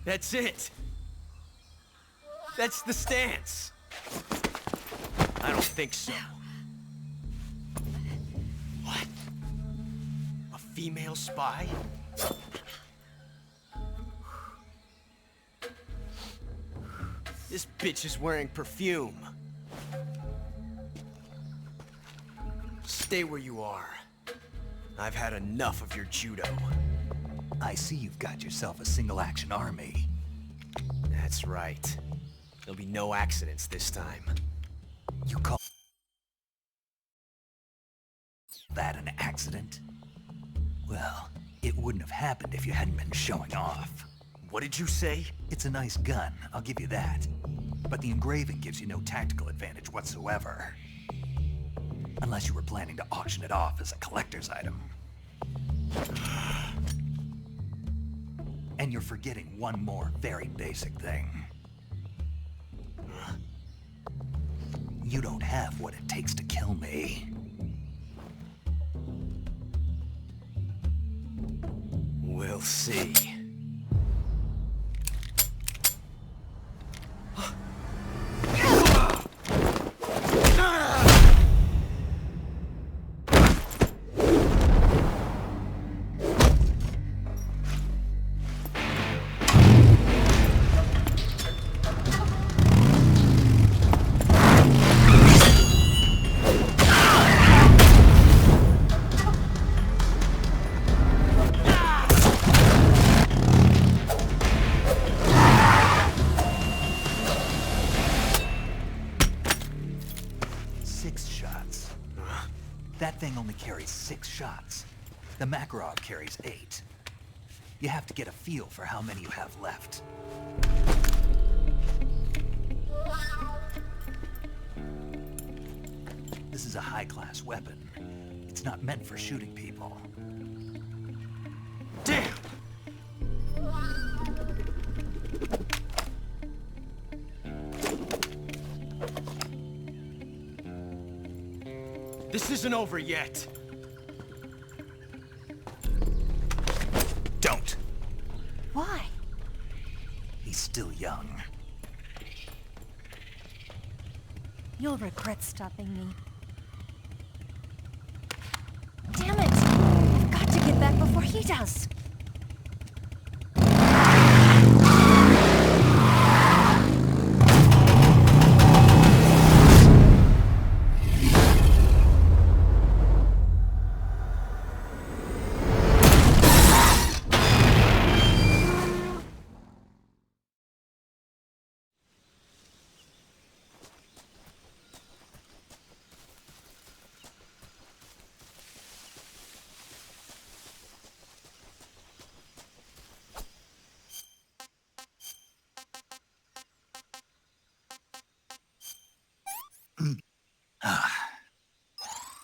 That's it! That's the stance! I don't think so. What? A female spy? This bitch is wearing perfume. Stay where you are. I've had enough of your judo. I see you've got yourself a single-action army. That's right. There'll be no accidents this time. You call that an accident? Well, it wouldn't have happened if you hadn't been showing off. What did you say? It's a nice gun, I'll give you that. But the engraving gives you no tactical advantage whatsoever. Unless you were planning to auction it off as a collector's item. And you're forgetting one more very basic thing. You don't have what it takes to kill me. We'll see. That thing only carries 6 shots. The Makarov carries 8. You have to get a feel for how many you have left. This is a high-class weapon. It's not meant for shooting people. Damn! This isn't over yet. Don't. Why? He's still young. You'll regret stopping me. Damn it! I've got to get back before he does.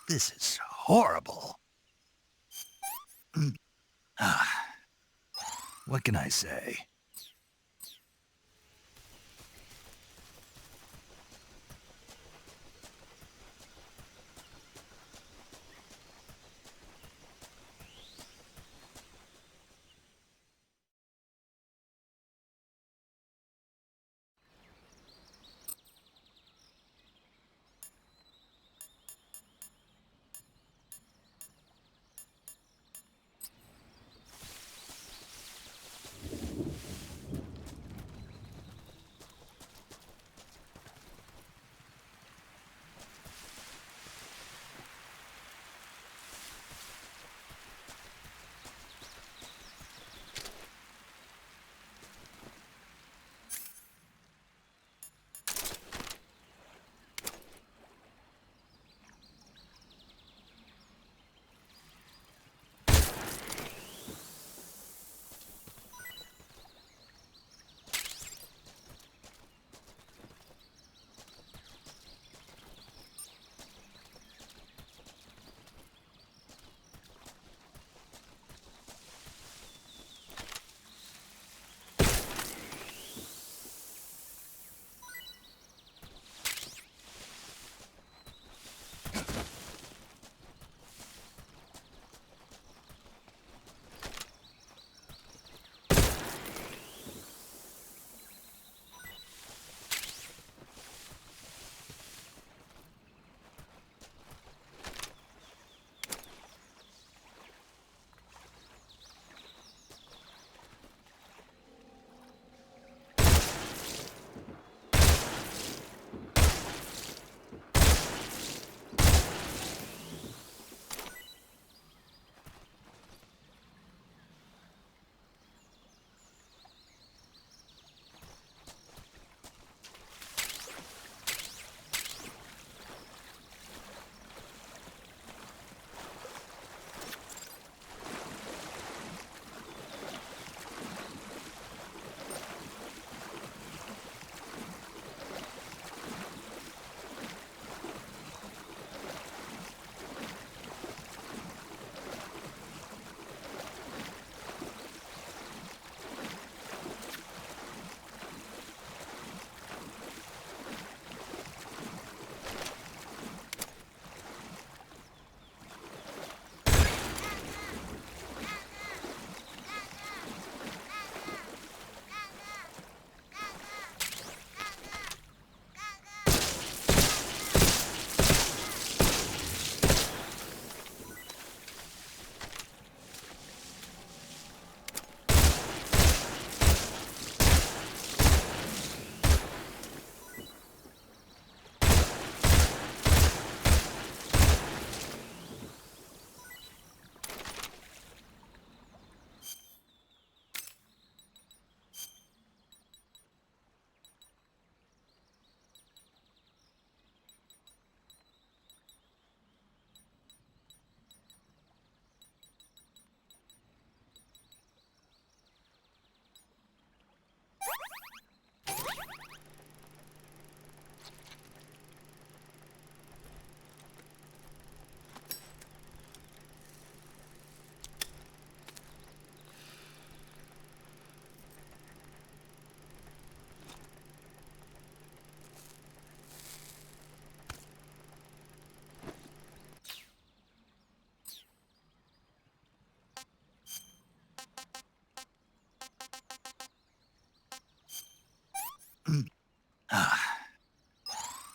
This is horrible. What can I say?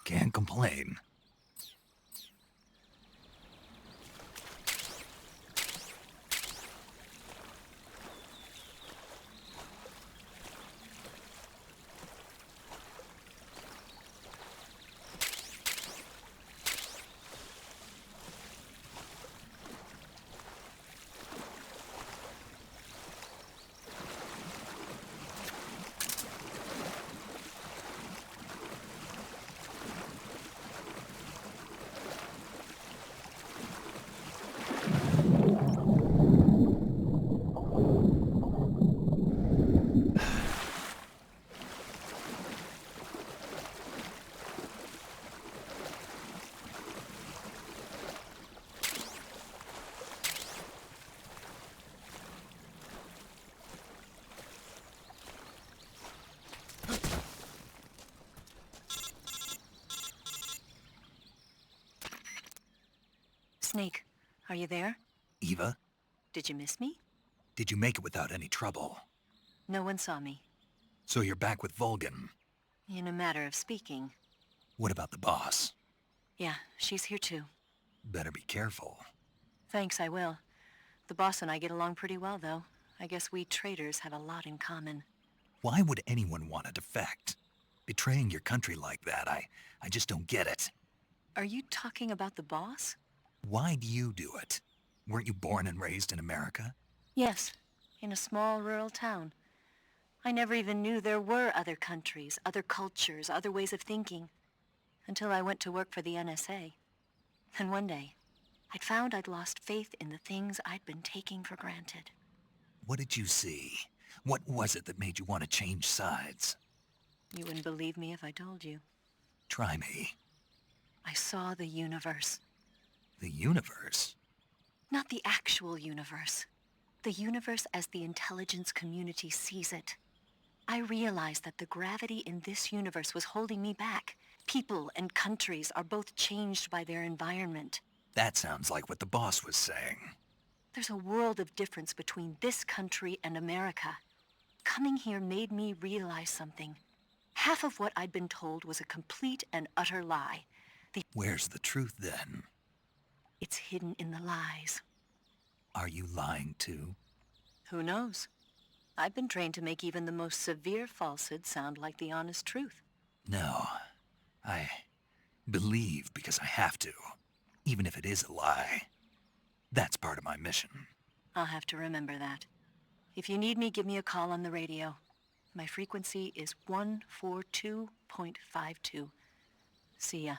Can't complain. Snake, are you there? Eva, Did you miss me? did you make it without any trouble? No one saw me. So you're back with Vulcan. In a matter of speaking. What about the boss? Yeah, she's here too. Better be careful. Thanks, I will. The boss and I get along pretty well, though. I guess we traitors have a lot in common. Why would anyone want to defect? Betraying your country like that, I just don't get it. Are you talking about the boss? Why do you do it? Weren't you born and raised in America? Yes, in a small rural town. I never even knew there were other countries, other cultures, other ways of thinking, until I went to work for the NSA. And one day, I'd found I'd lost faith in the things I'd been taking for granted. What did you see? What was it that made you want to change sides? You wouldn't believe me if I told you. Try me. I saw the universe. The universe? Not the actual universe. The universe as the intelligence community sees it. I realized that the gravity in this universe was holding me back. People and countries are both changed by their environment. That sounds like what the boss was saying. There's a world of difference between this country and America. Coming here made me realize something. Half of what I'd been told was a complete and utter lie. Where's the truth then? It's hidden in the lies. Are you lying too? Who knows? I've been trained to make even the most severe falsehood sound like the honest truth. No. I believe because I have to, even if it is a lie. That's part of my mission. I'll have to remember that. If you need me, give me a call on the radio. My frequency is 142.52. See ya.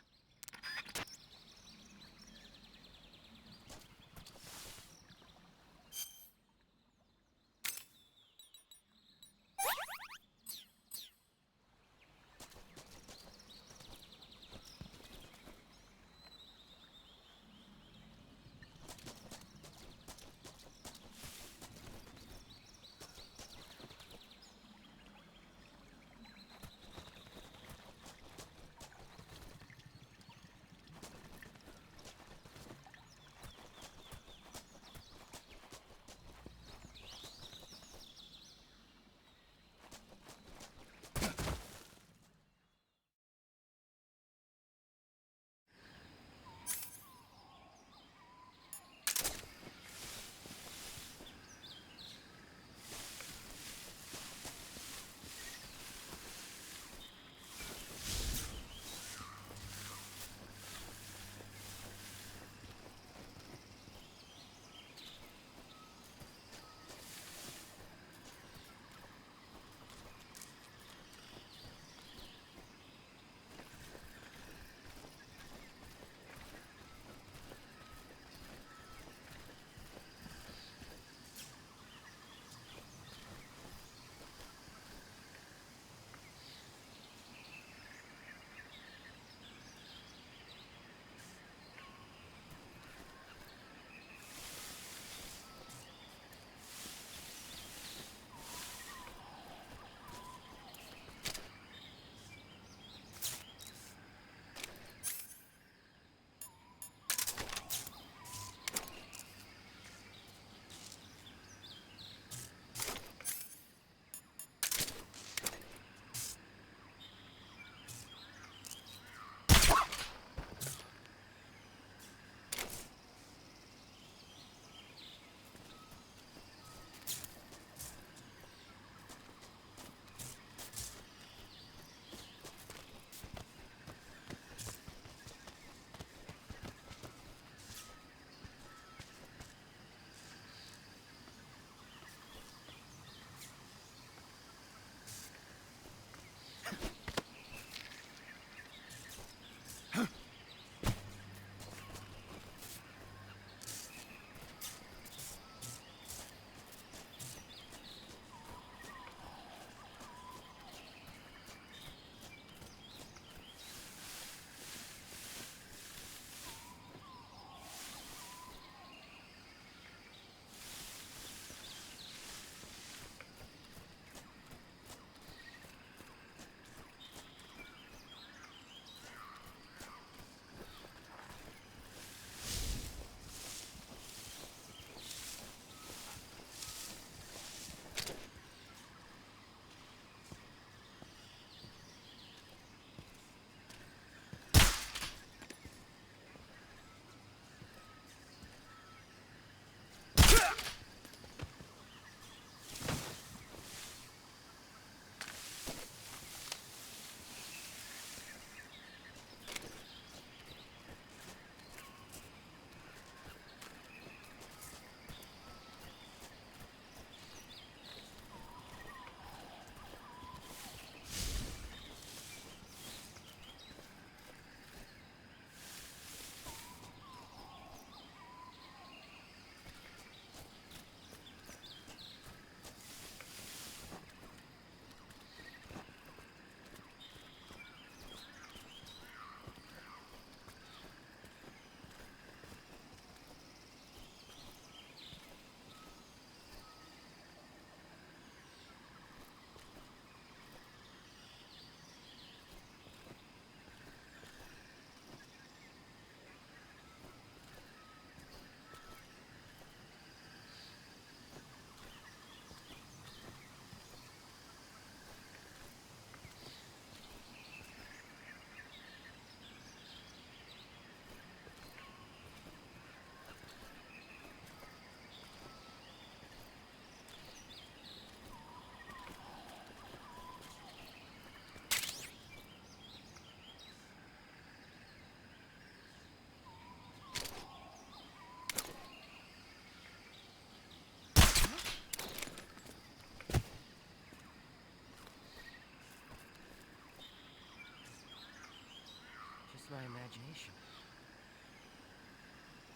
just my imagination.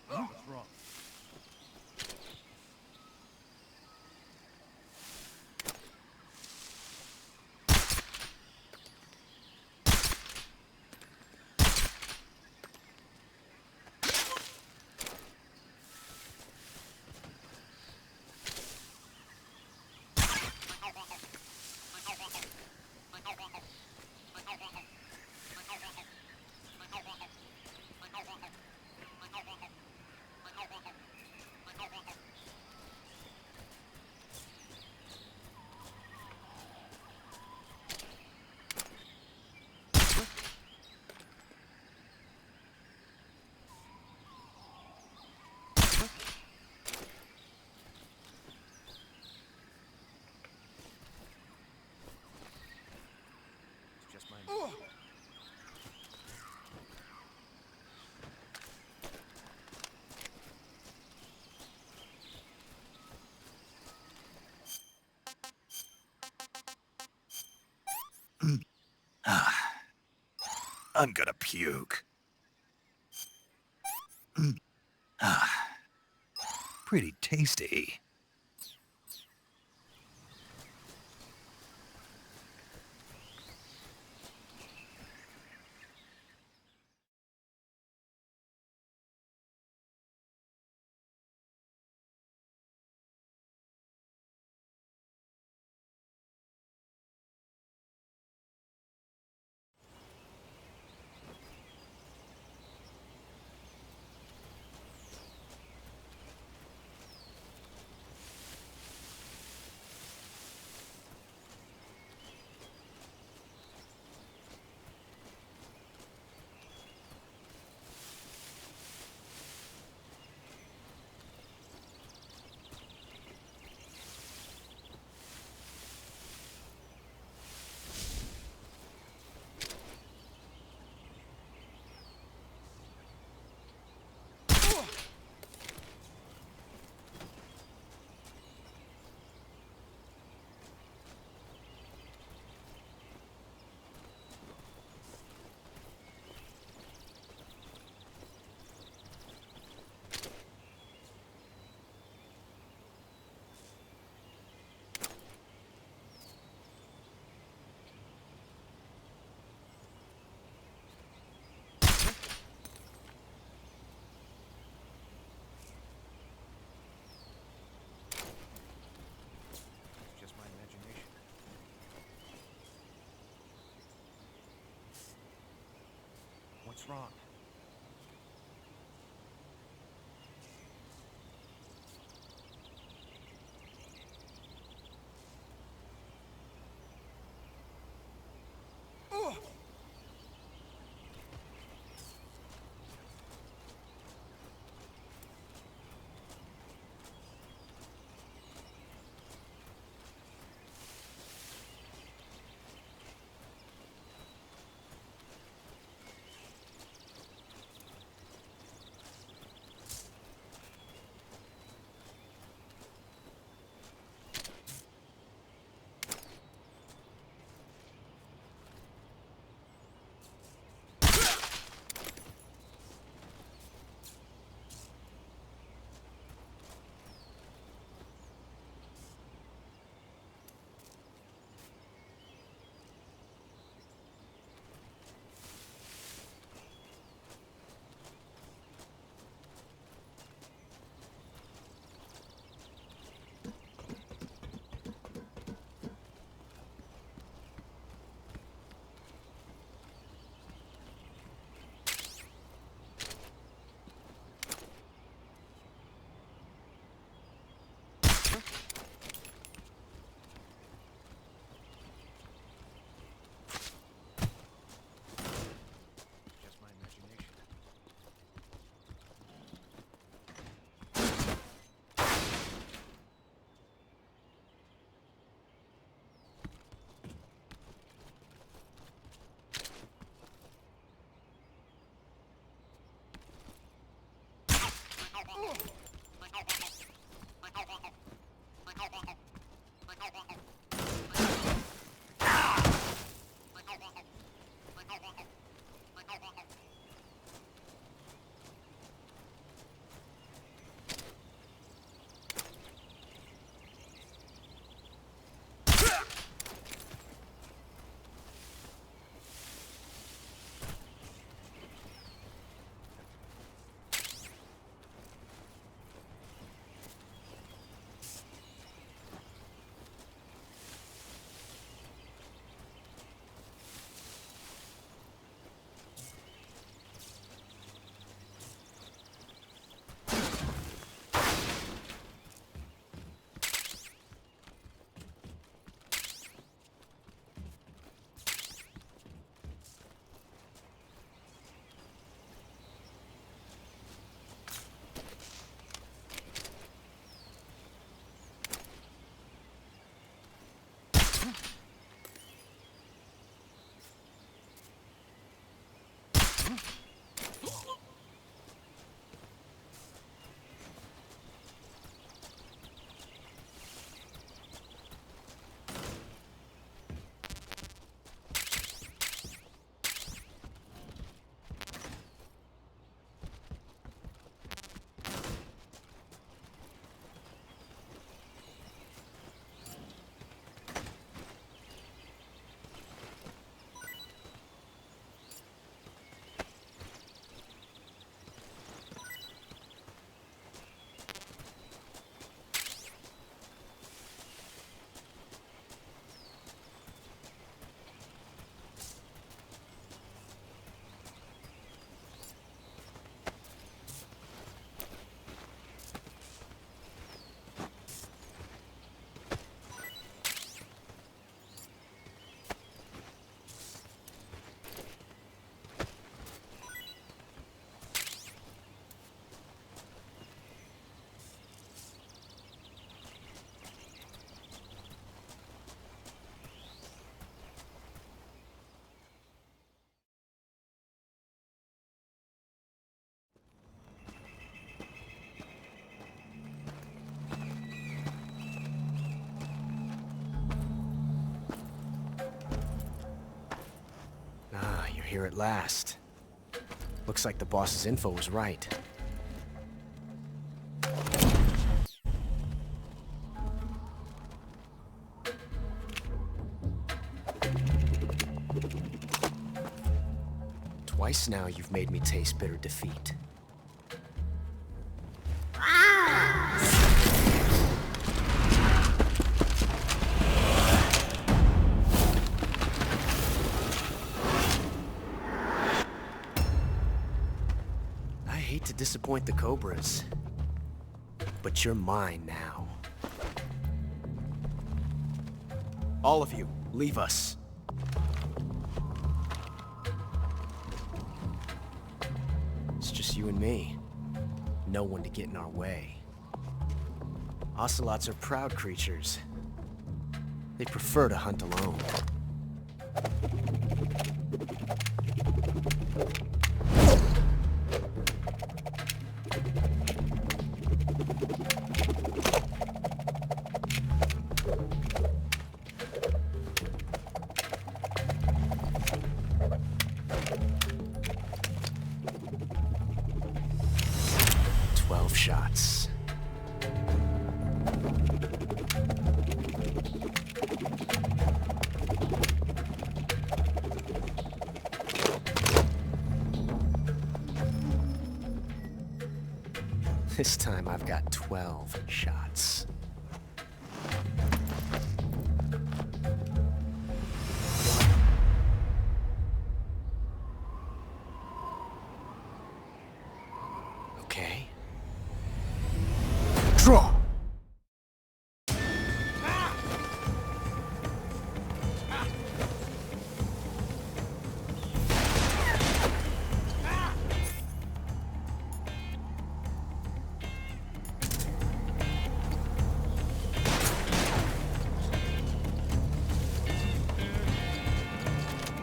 What's wrong? Just my I'm gonna puke. Pretty tasty. just my imagination. What's wrong? here at last. Looks like the boss's info was right. Twice now you've made me taste bitter defeat. I hate to disappoint the Cobras, but you're mine now. All of you, leave us. It's just you and me. No one to get in our way. Ocelots are proud creatures. They prefer to hunt alone. Shots. This time I've got 12 shots. Okay. Draw!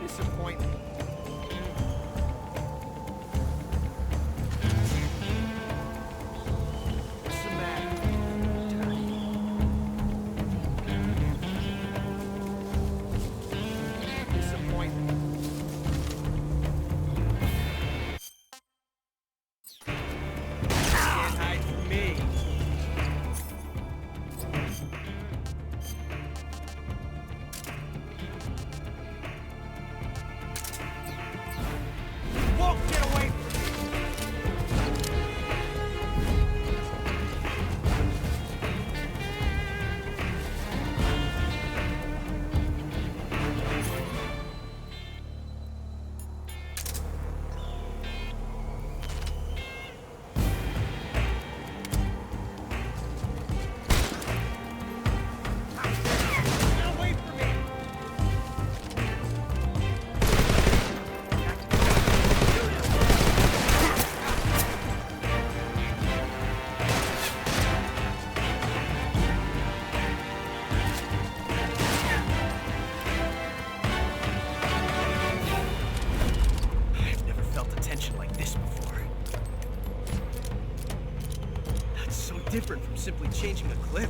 Disappointing. What's the matter? Can't hide from me. Won't get away from me. Get away from me. I've never felt a tension like this before. That's so different from simply changing a clip.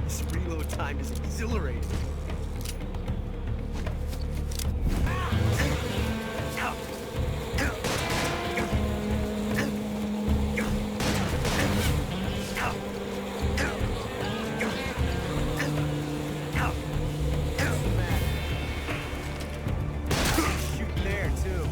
This reload time is exhilarating. Shoot there, too.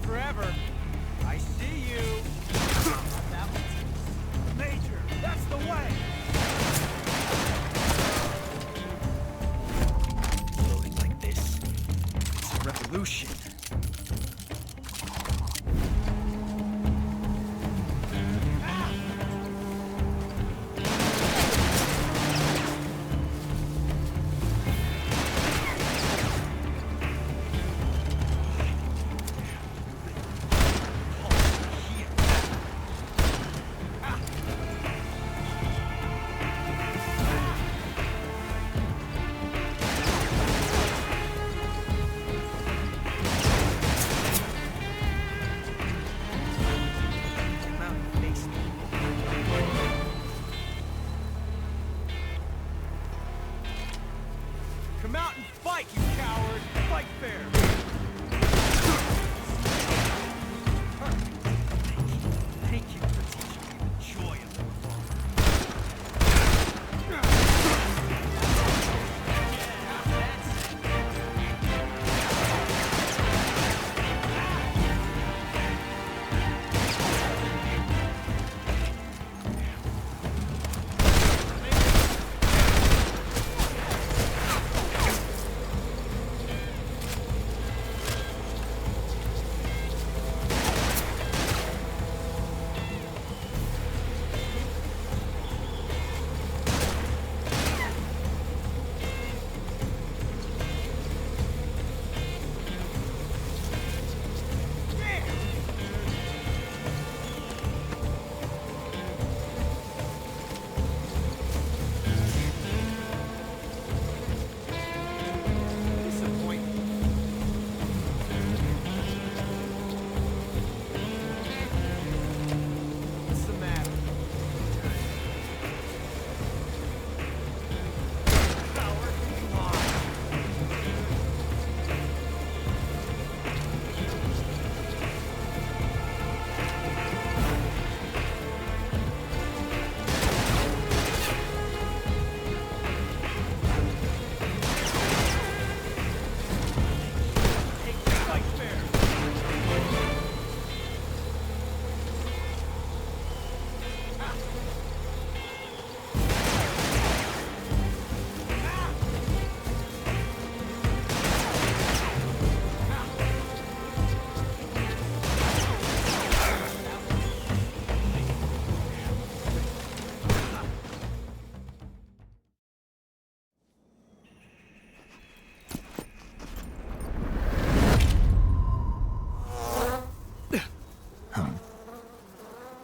forever. I see you. Major, that's the way. Loading like this. It's a revolution. Come out and fight, you coward! Fight fair! Thank you for teaching me the joy of the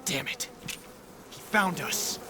Damn it! He found us!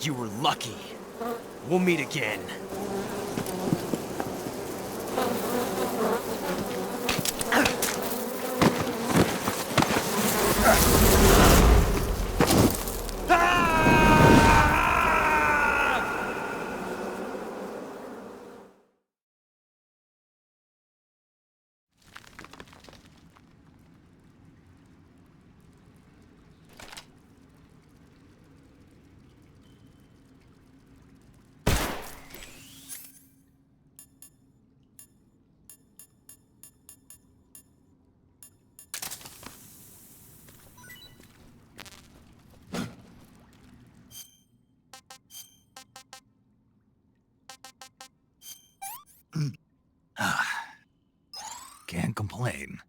You were lucky. We'll meet again. Can't complain.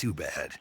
too bad.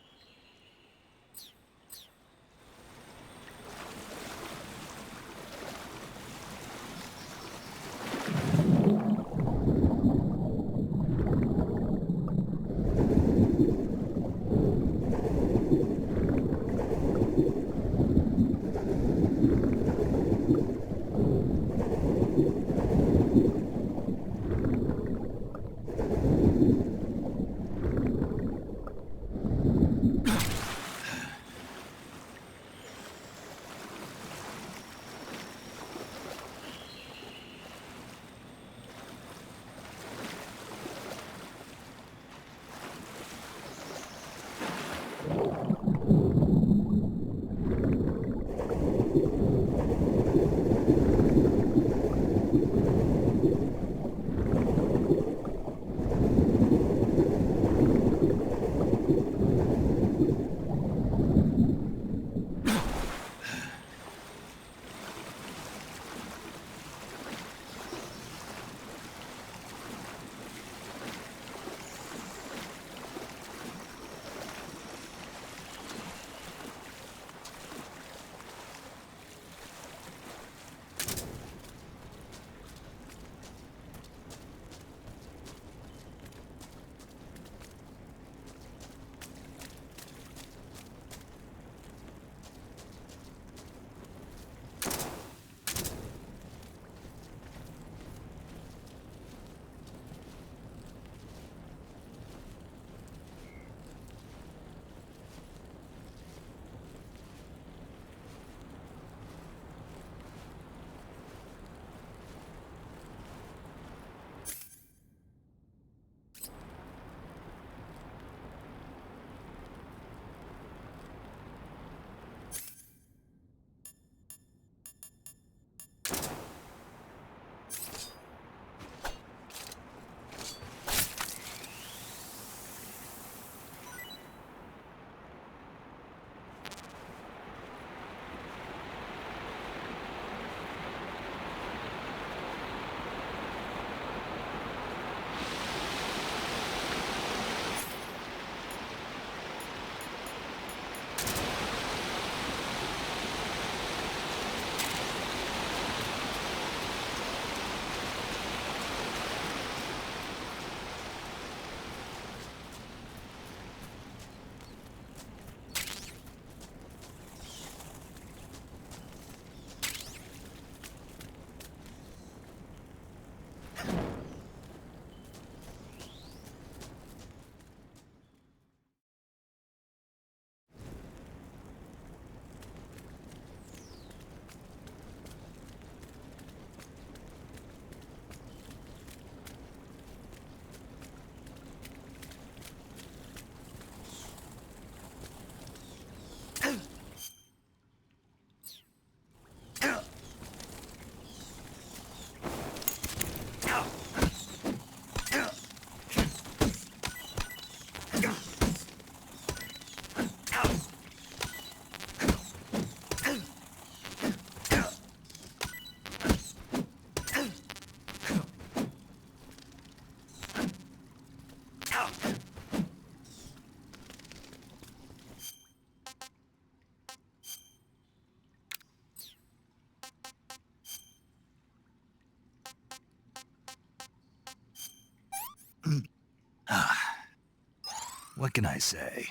What can I say?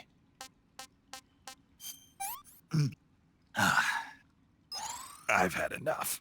I've had enough.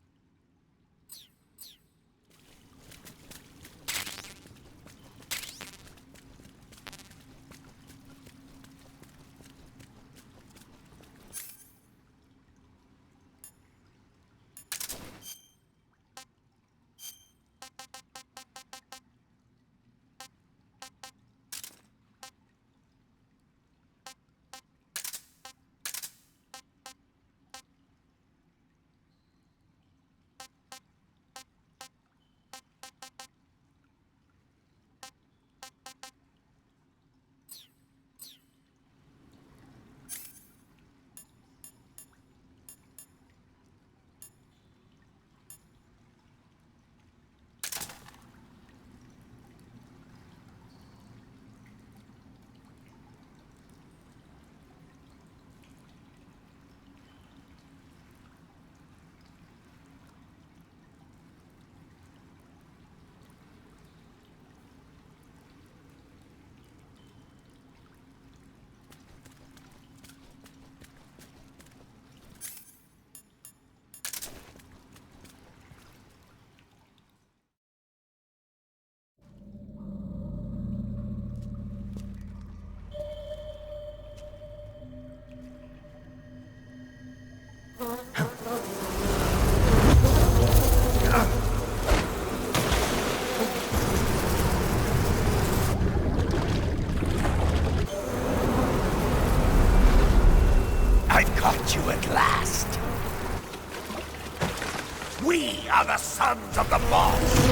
We are the sons of the boss!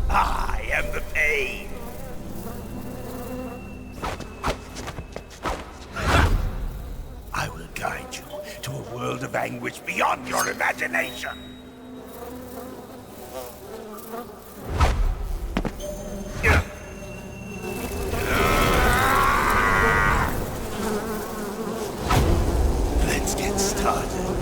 I am the pain! I will guide you to a world of anguish beyond your imagination! Let's get started.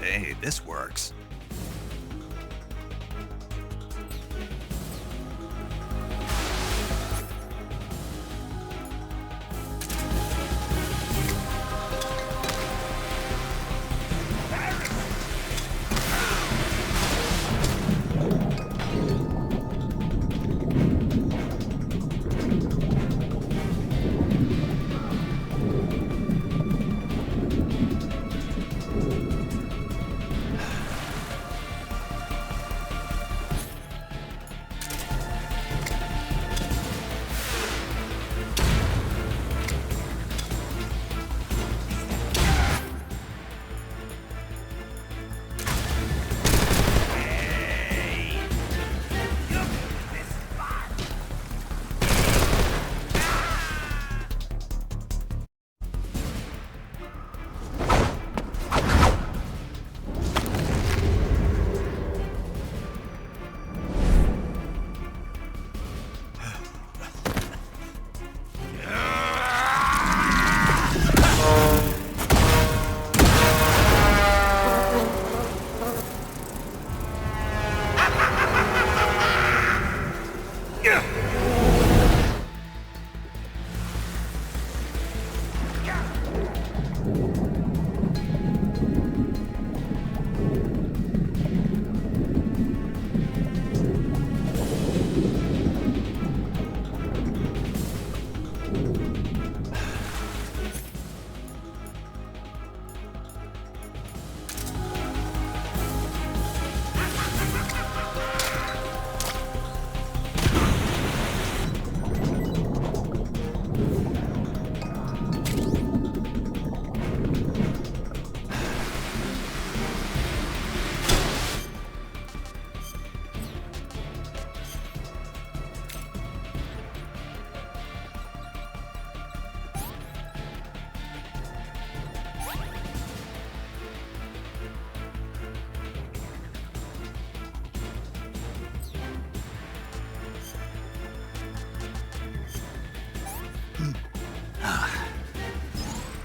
Hey, this works.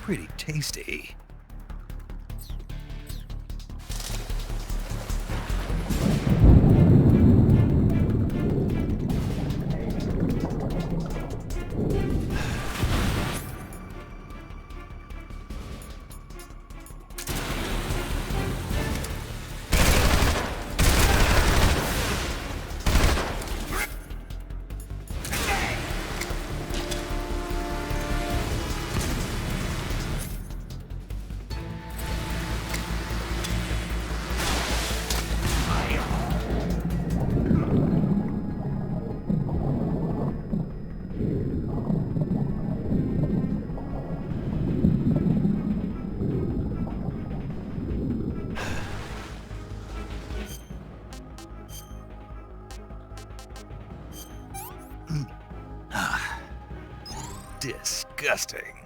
pretty tasty. Disgusting.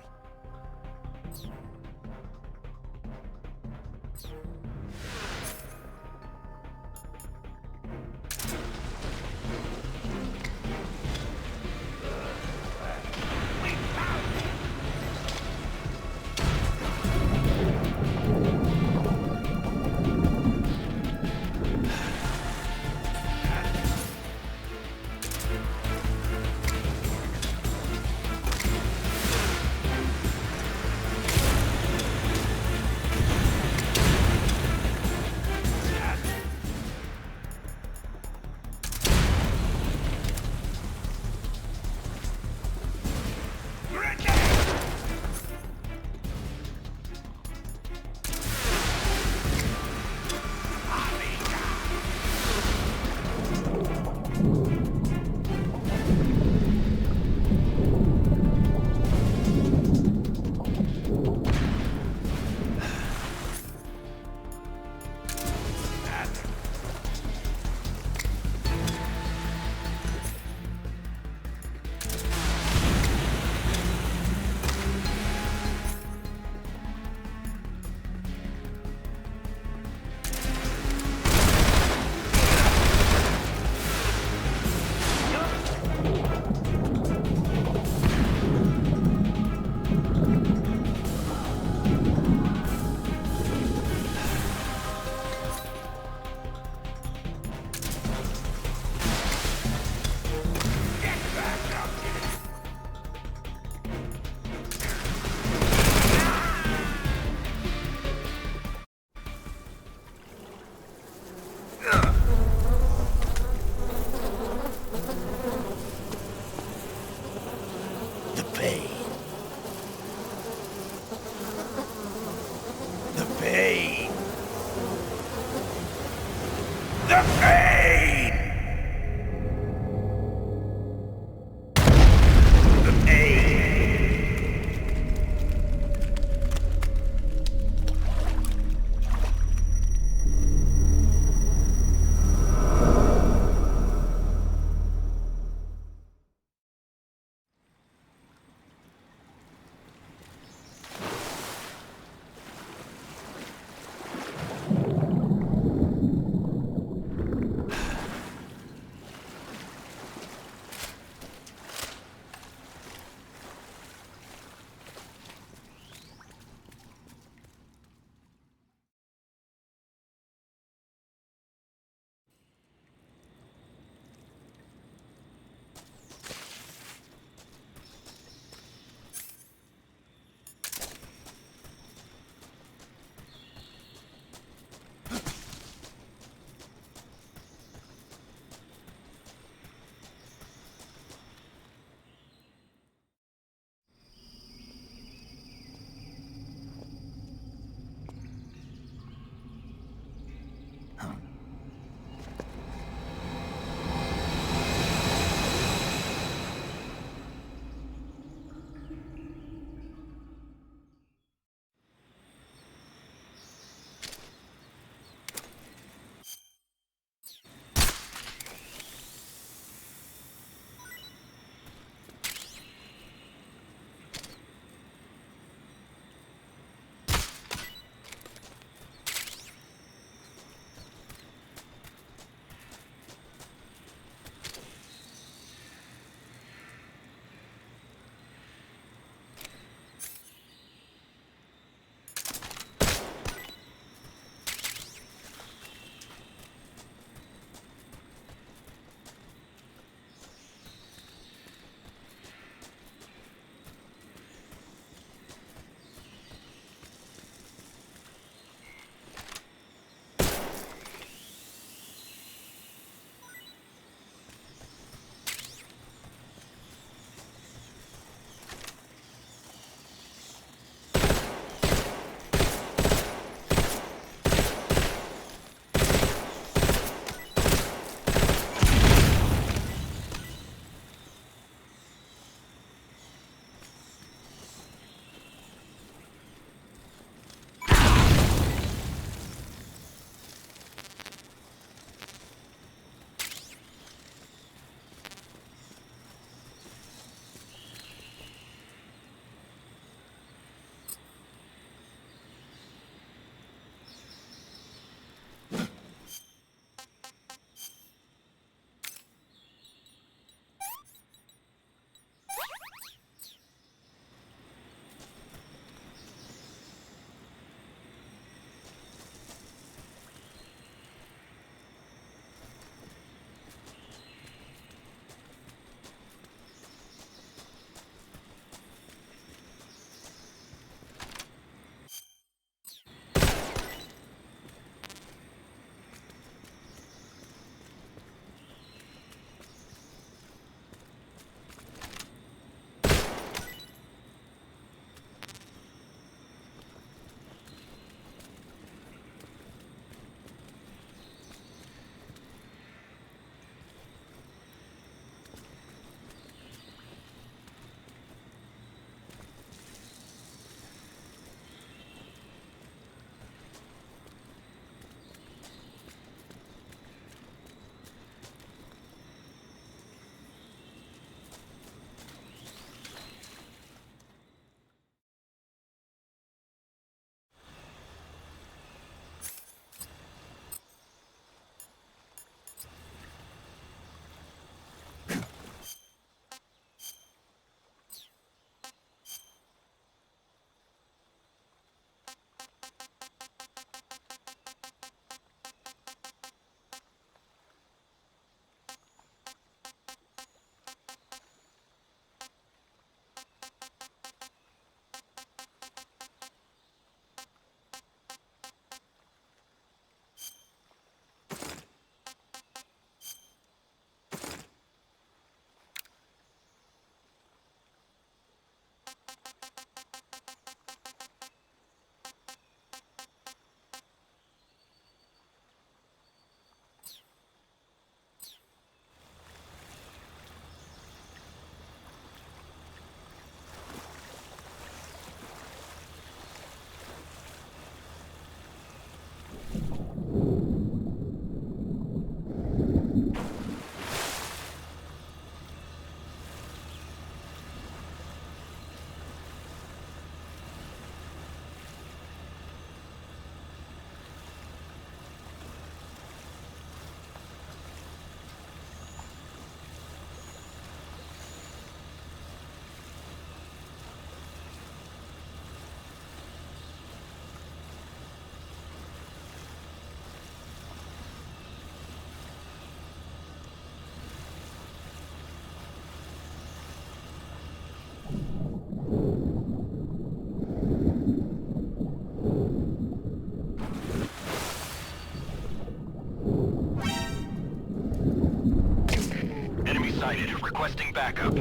sighted. Requesting backup.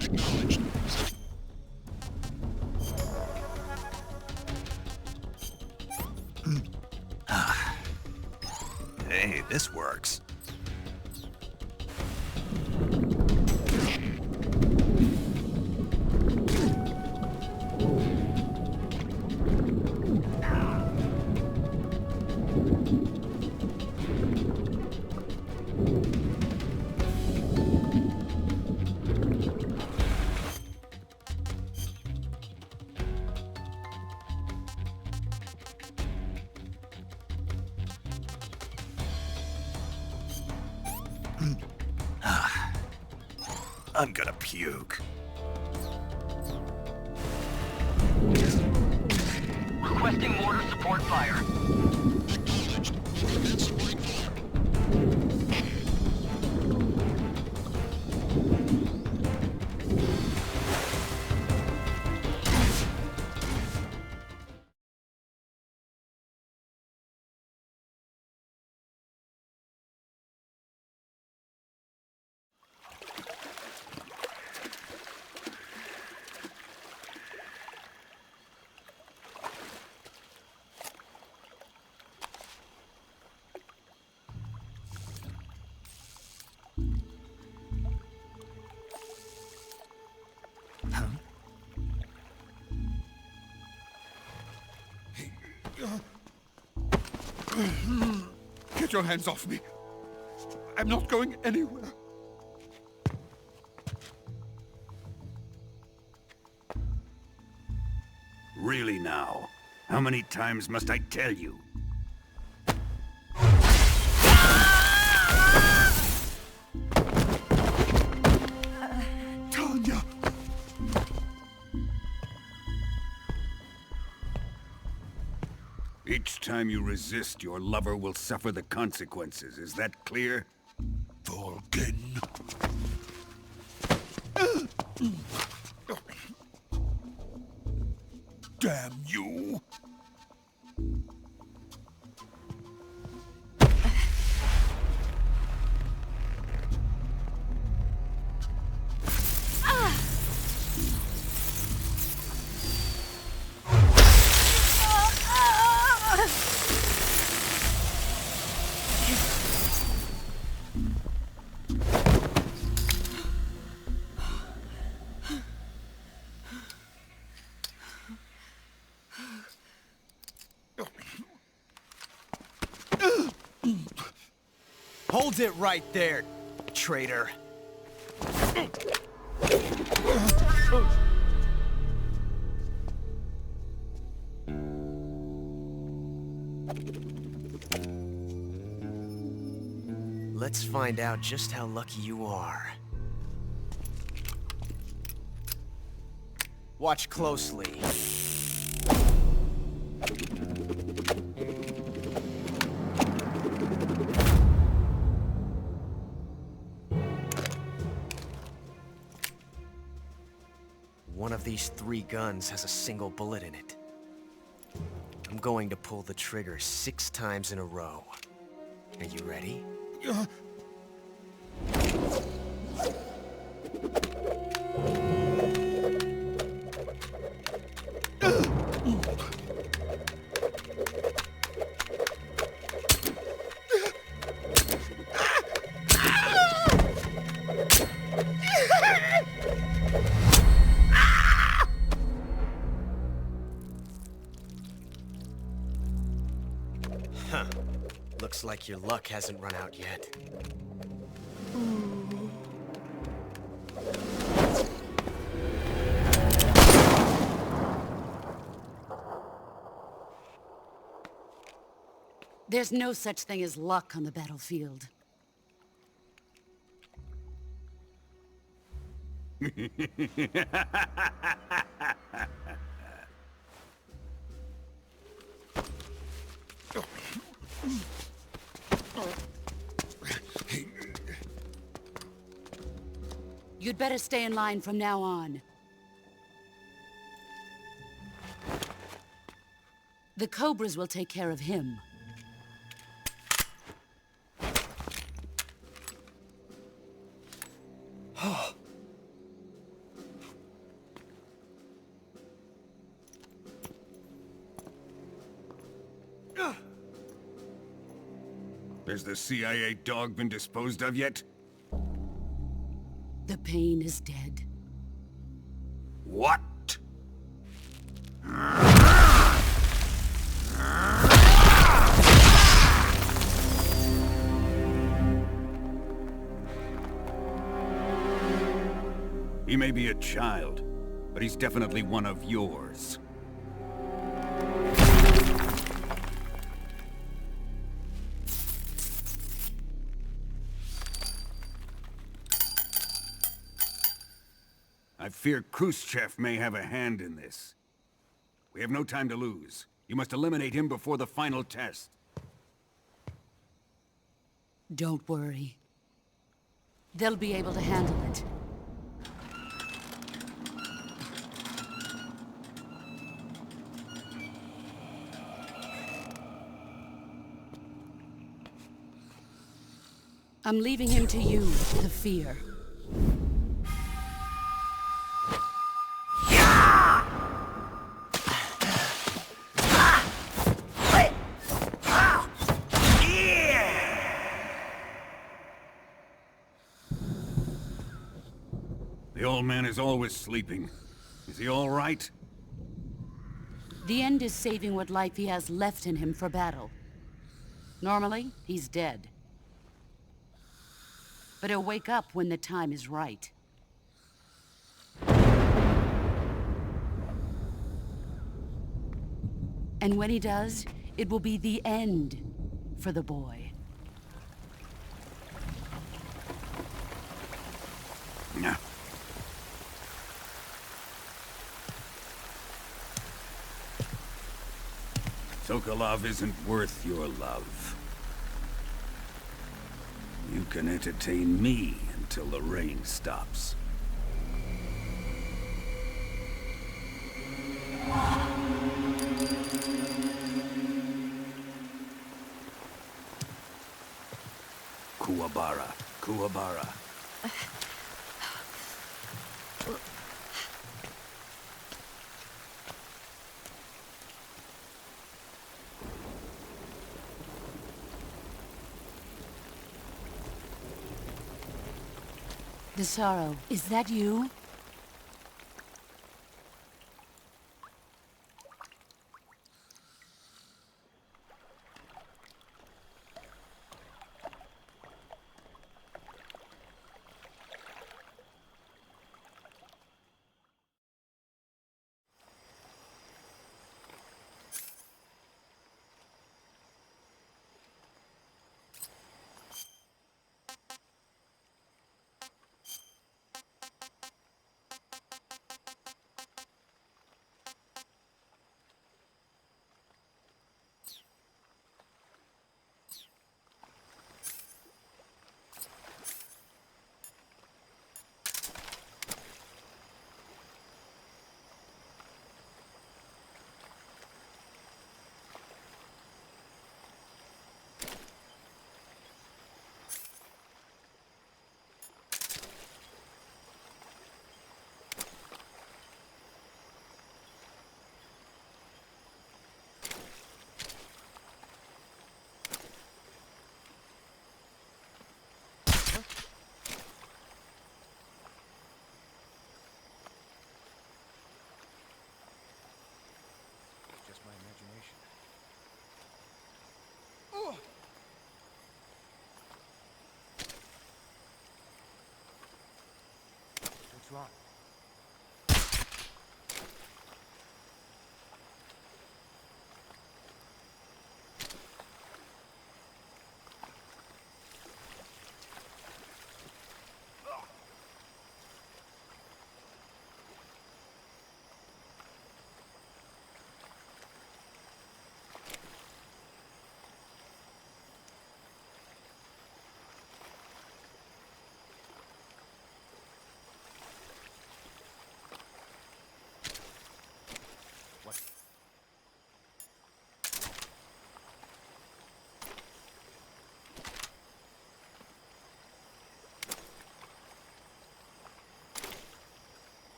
Acknowledged. Hey, this works. I'm gonna puke. Requesting mortar support fire. Acknowledged. Commence break fire. Get your hands off me. I'm not going anywhere. Really now? How many times must I tell you? Tanya! Each time you resist, your lover will suffer the consequences. Is that clear? Vulcan. Damn you! Hold it right there, traitor. Let's find out just how lucky you are. Watch closely. One of these 3 guns has a single bullet in it. I'm going to pull the trigger 6 times in a row. Are you ready? Huh. Looks like your luck hasn't run out yet. There's no such thing as luck on the battlefield. You'd better stay in line from now on. The Cobras will take care of him. Has the CIA dog been disposed of yet? The pain is dead. What? He may be a child, but he's definitely one of yours. I fear Khrushchev may have a hand in this. We have no time to lose. You must eliminate him before the final test. Don't worry. They'll be able to handle it. I'm leaving him to you, the fear. The old man is always sleeping. Is he all right? The end is saving what life he has left in him for battle. Normally, he's dead. But he'll wake up when the time is right. And when he does, it will be the end for the boy. No. Sokolov isn't worth your love. You can entertain me until the rain stops. Kuwabara, Kuwabara. The sorrow, is that you? Just my imagination. What's wrong?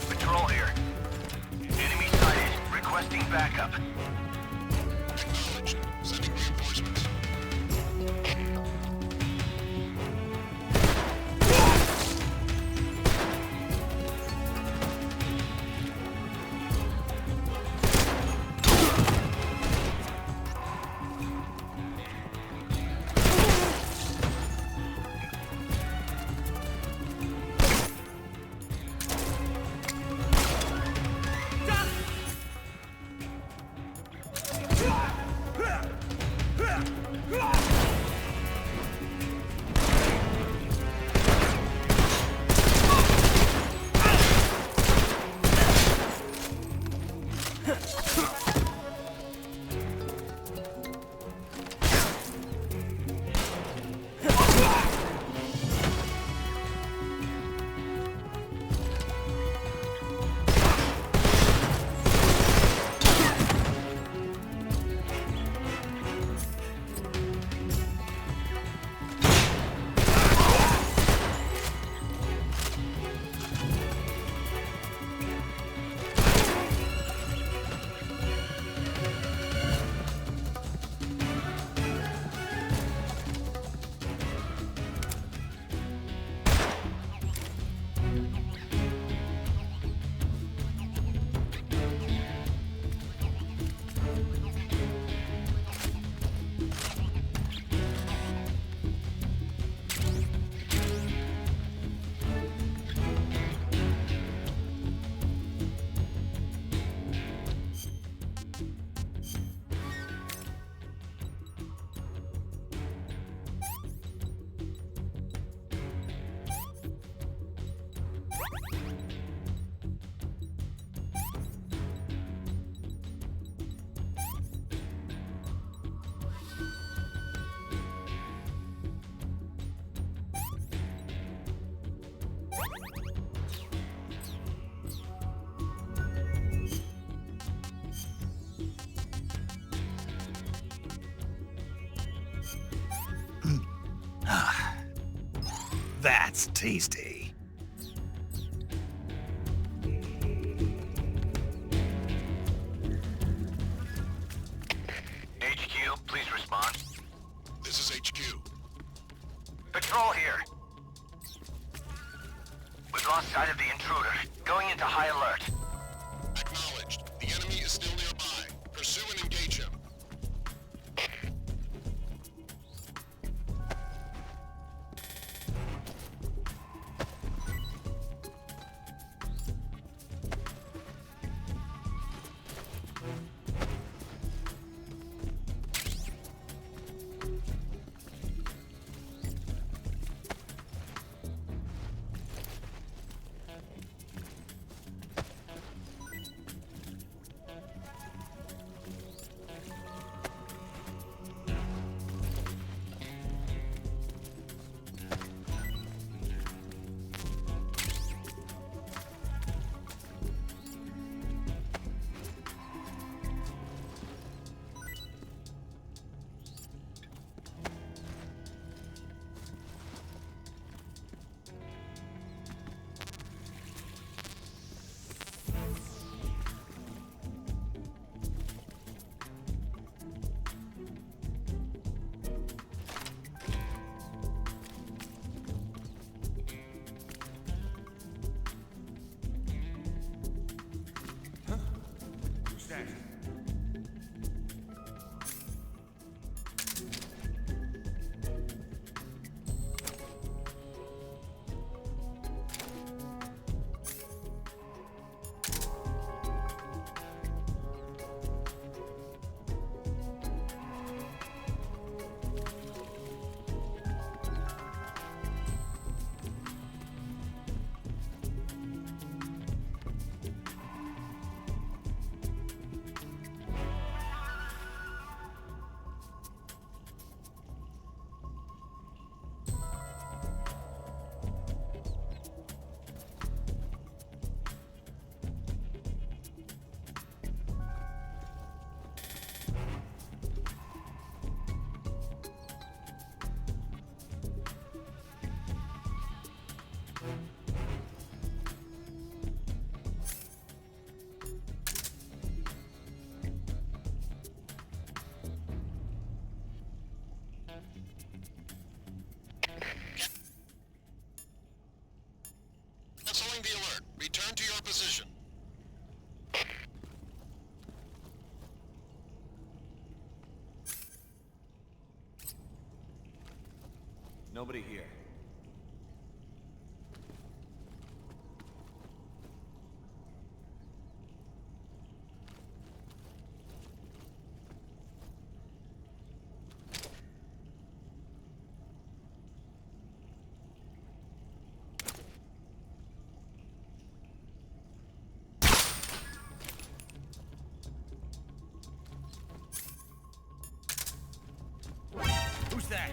Patrol here. Enemy sighted. Requesting backup. Acknowledged. Sending reinforcements. That's tasty. HQ, please respond. This is HQ. Patrol here. We've lost sight of the intruder. Going into high alert. Acknowledged. The enemy is still nearby. Pursue and engage him. to your position. Nobody here. Who's that?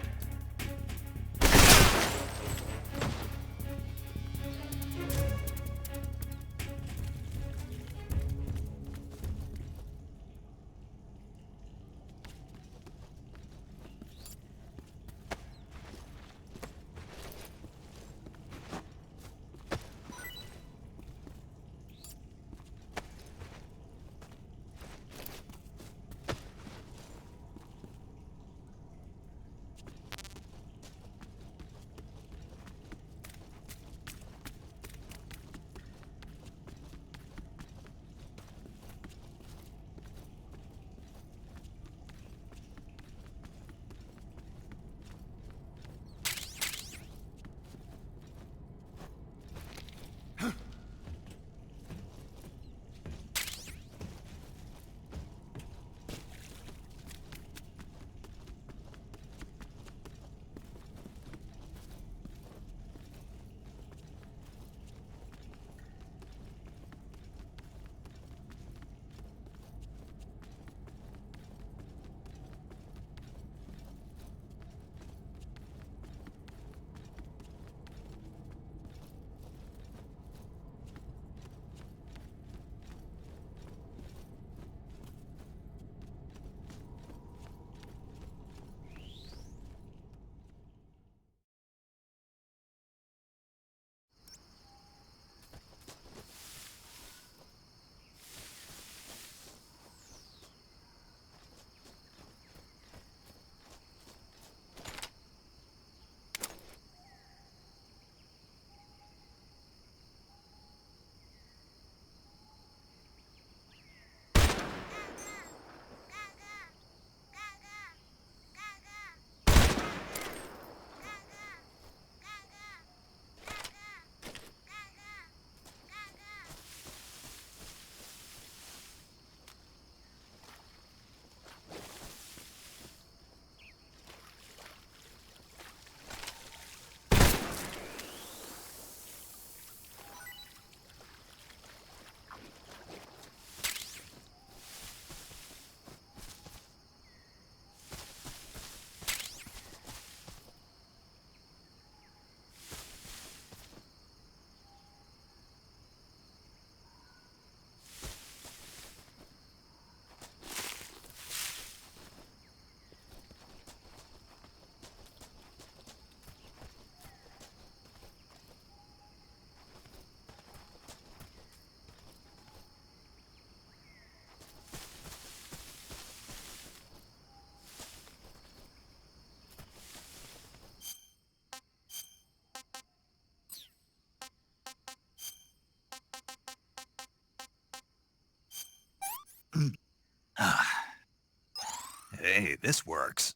Hey, this works.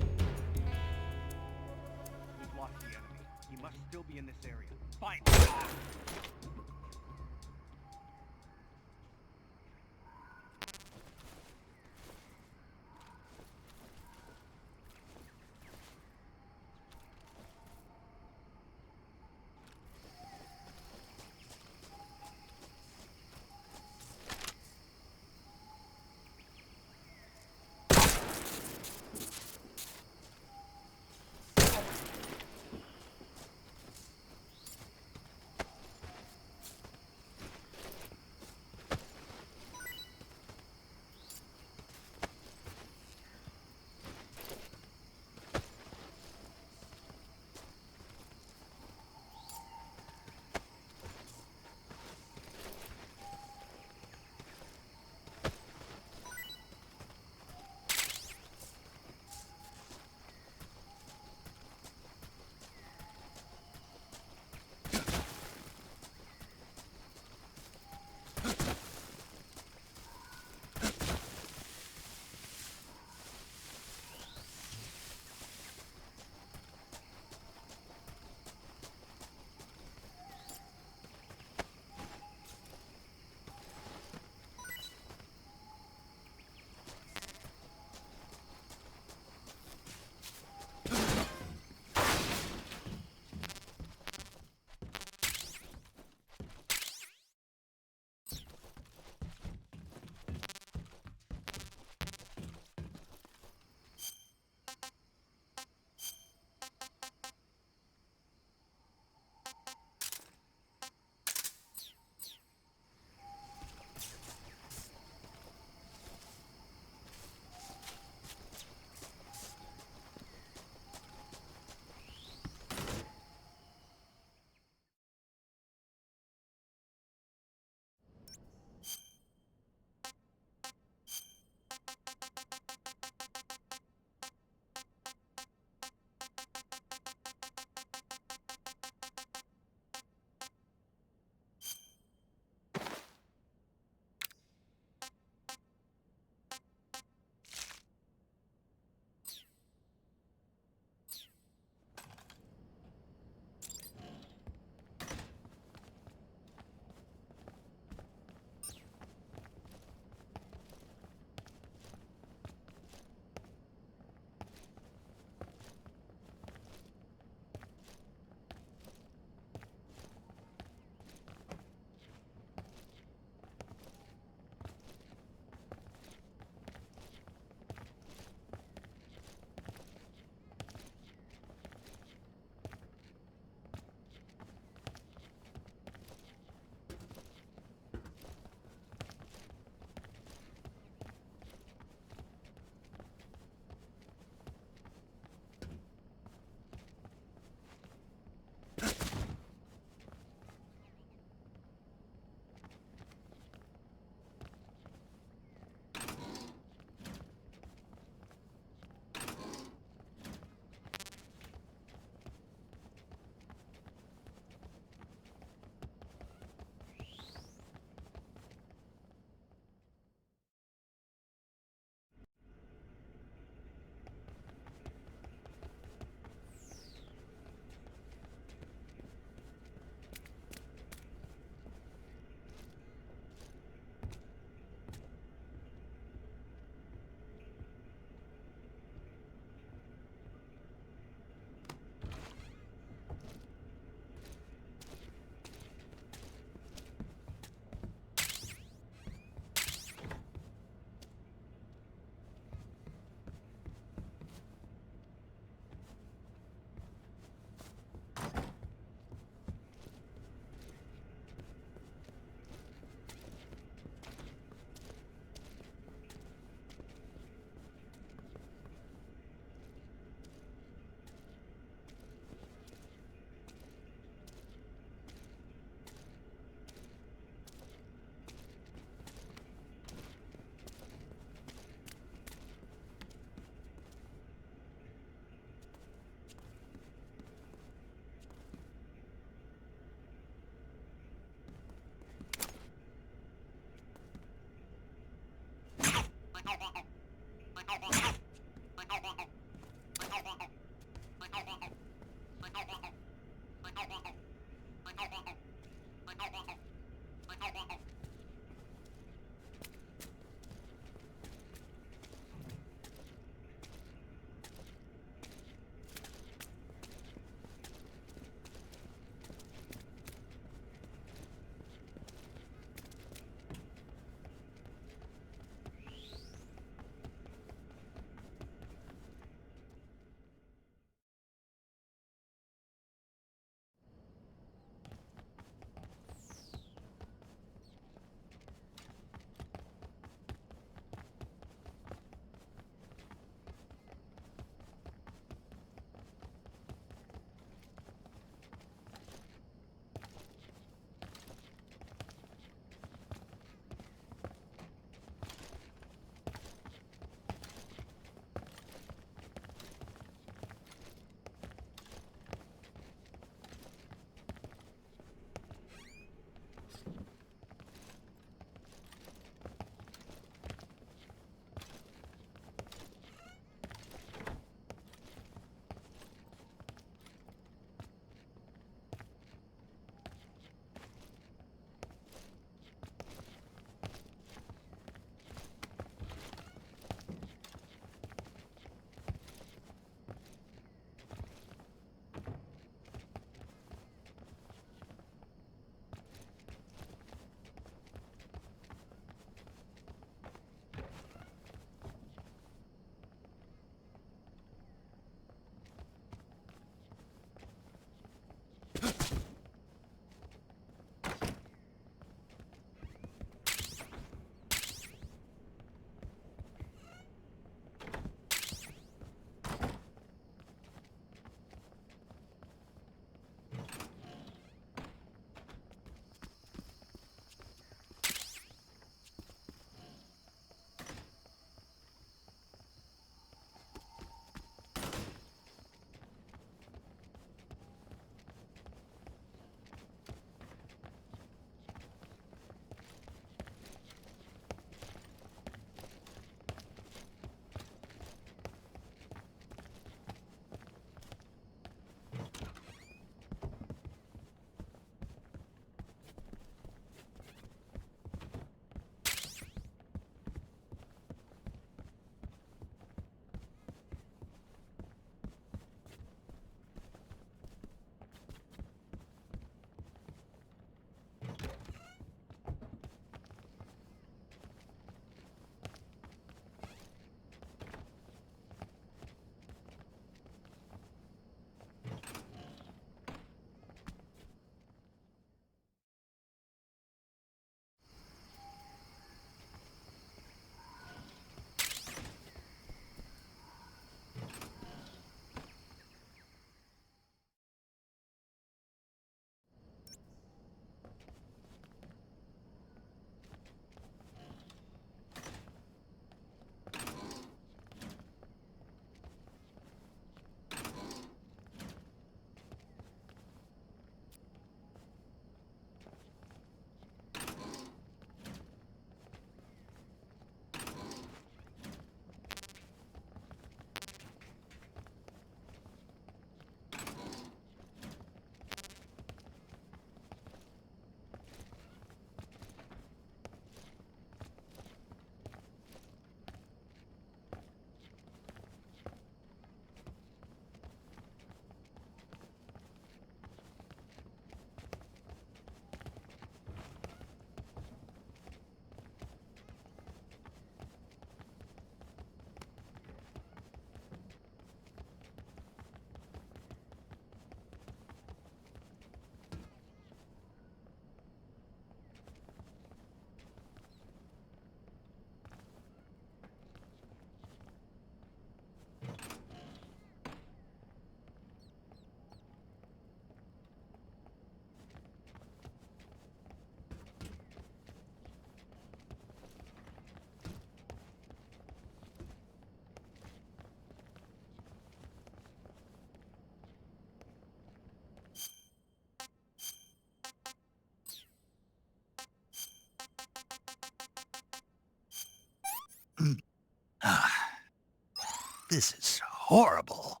This is horrible.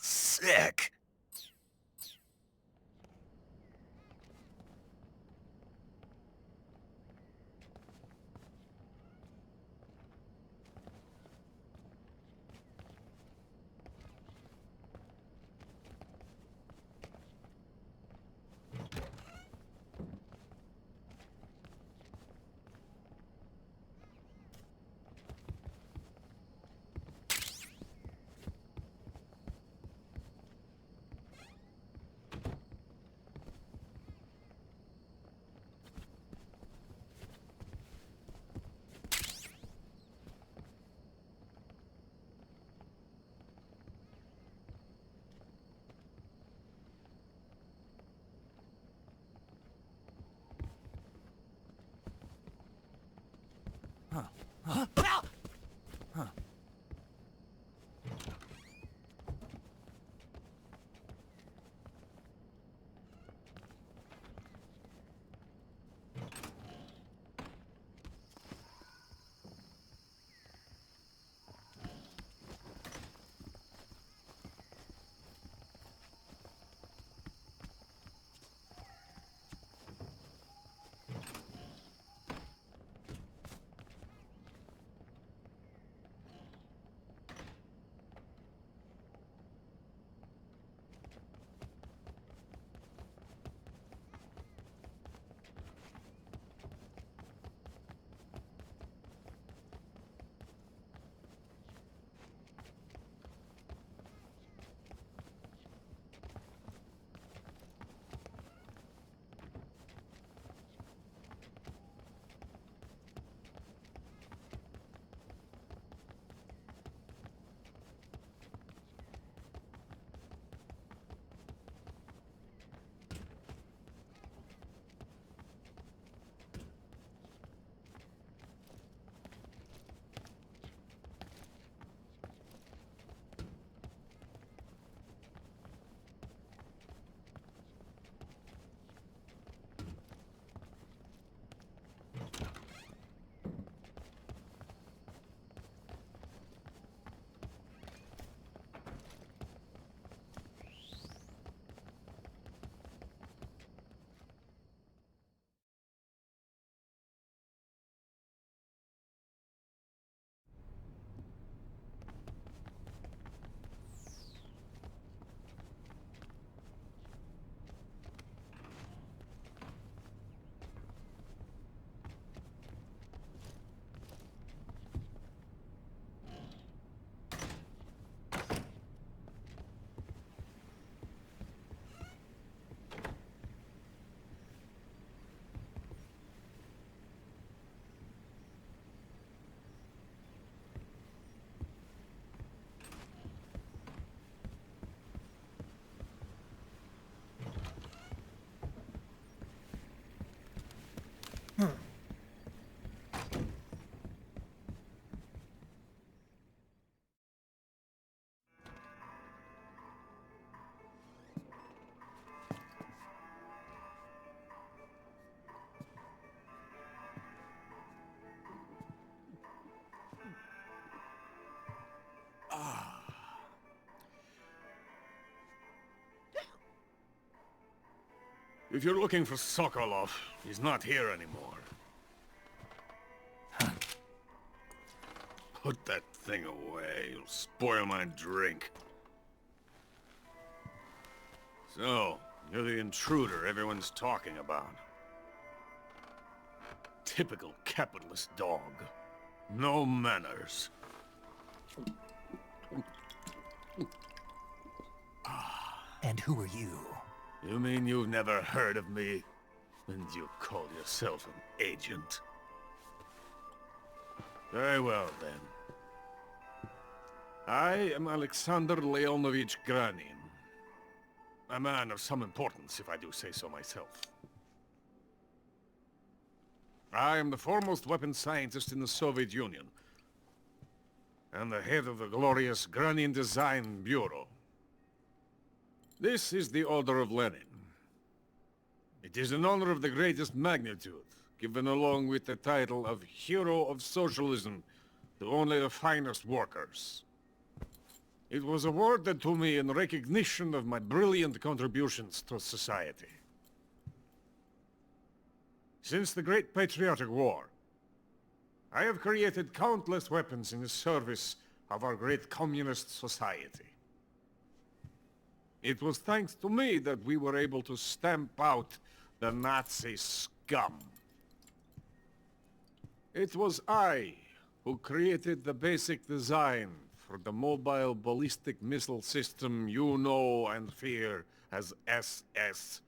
Sick. If you're looking for Sokolov, he's not here anymore. Put that thing away. You'll spoil my drink. So, you're the intruder everyone's talking about. Typical capitalist dog. No manners. And who are you? You mean you've never heard of me? And you call yourself an agent? Very well, then. I am Alexander Leonovich Granin. A man of some importance, if I do say so myself. I am the foremost weapons scientist in the Soviet Union, and the head of the glorious Granin Design Bureau. This is the Order of Lenin. It is an honor of the greatest magnitude, given along with the title of Hero of Socialism to only the finest workers. It was awarded to me in recognition of my brilliant contributions to society. Since the Great Patriotic War, I have created countless weapons in the service of our great communist society. It was thanks to me that we were able to stamp out the Nazi scum. It was I who created the basic design for the mobile ballistic missile system you know and fear as SS-1C.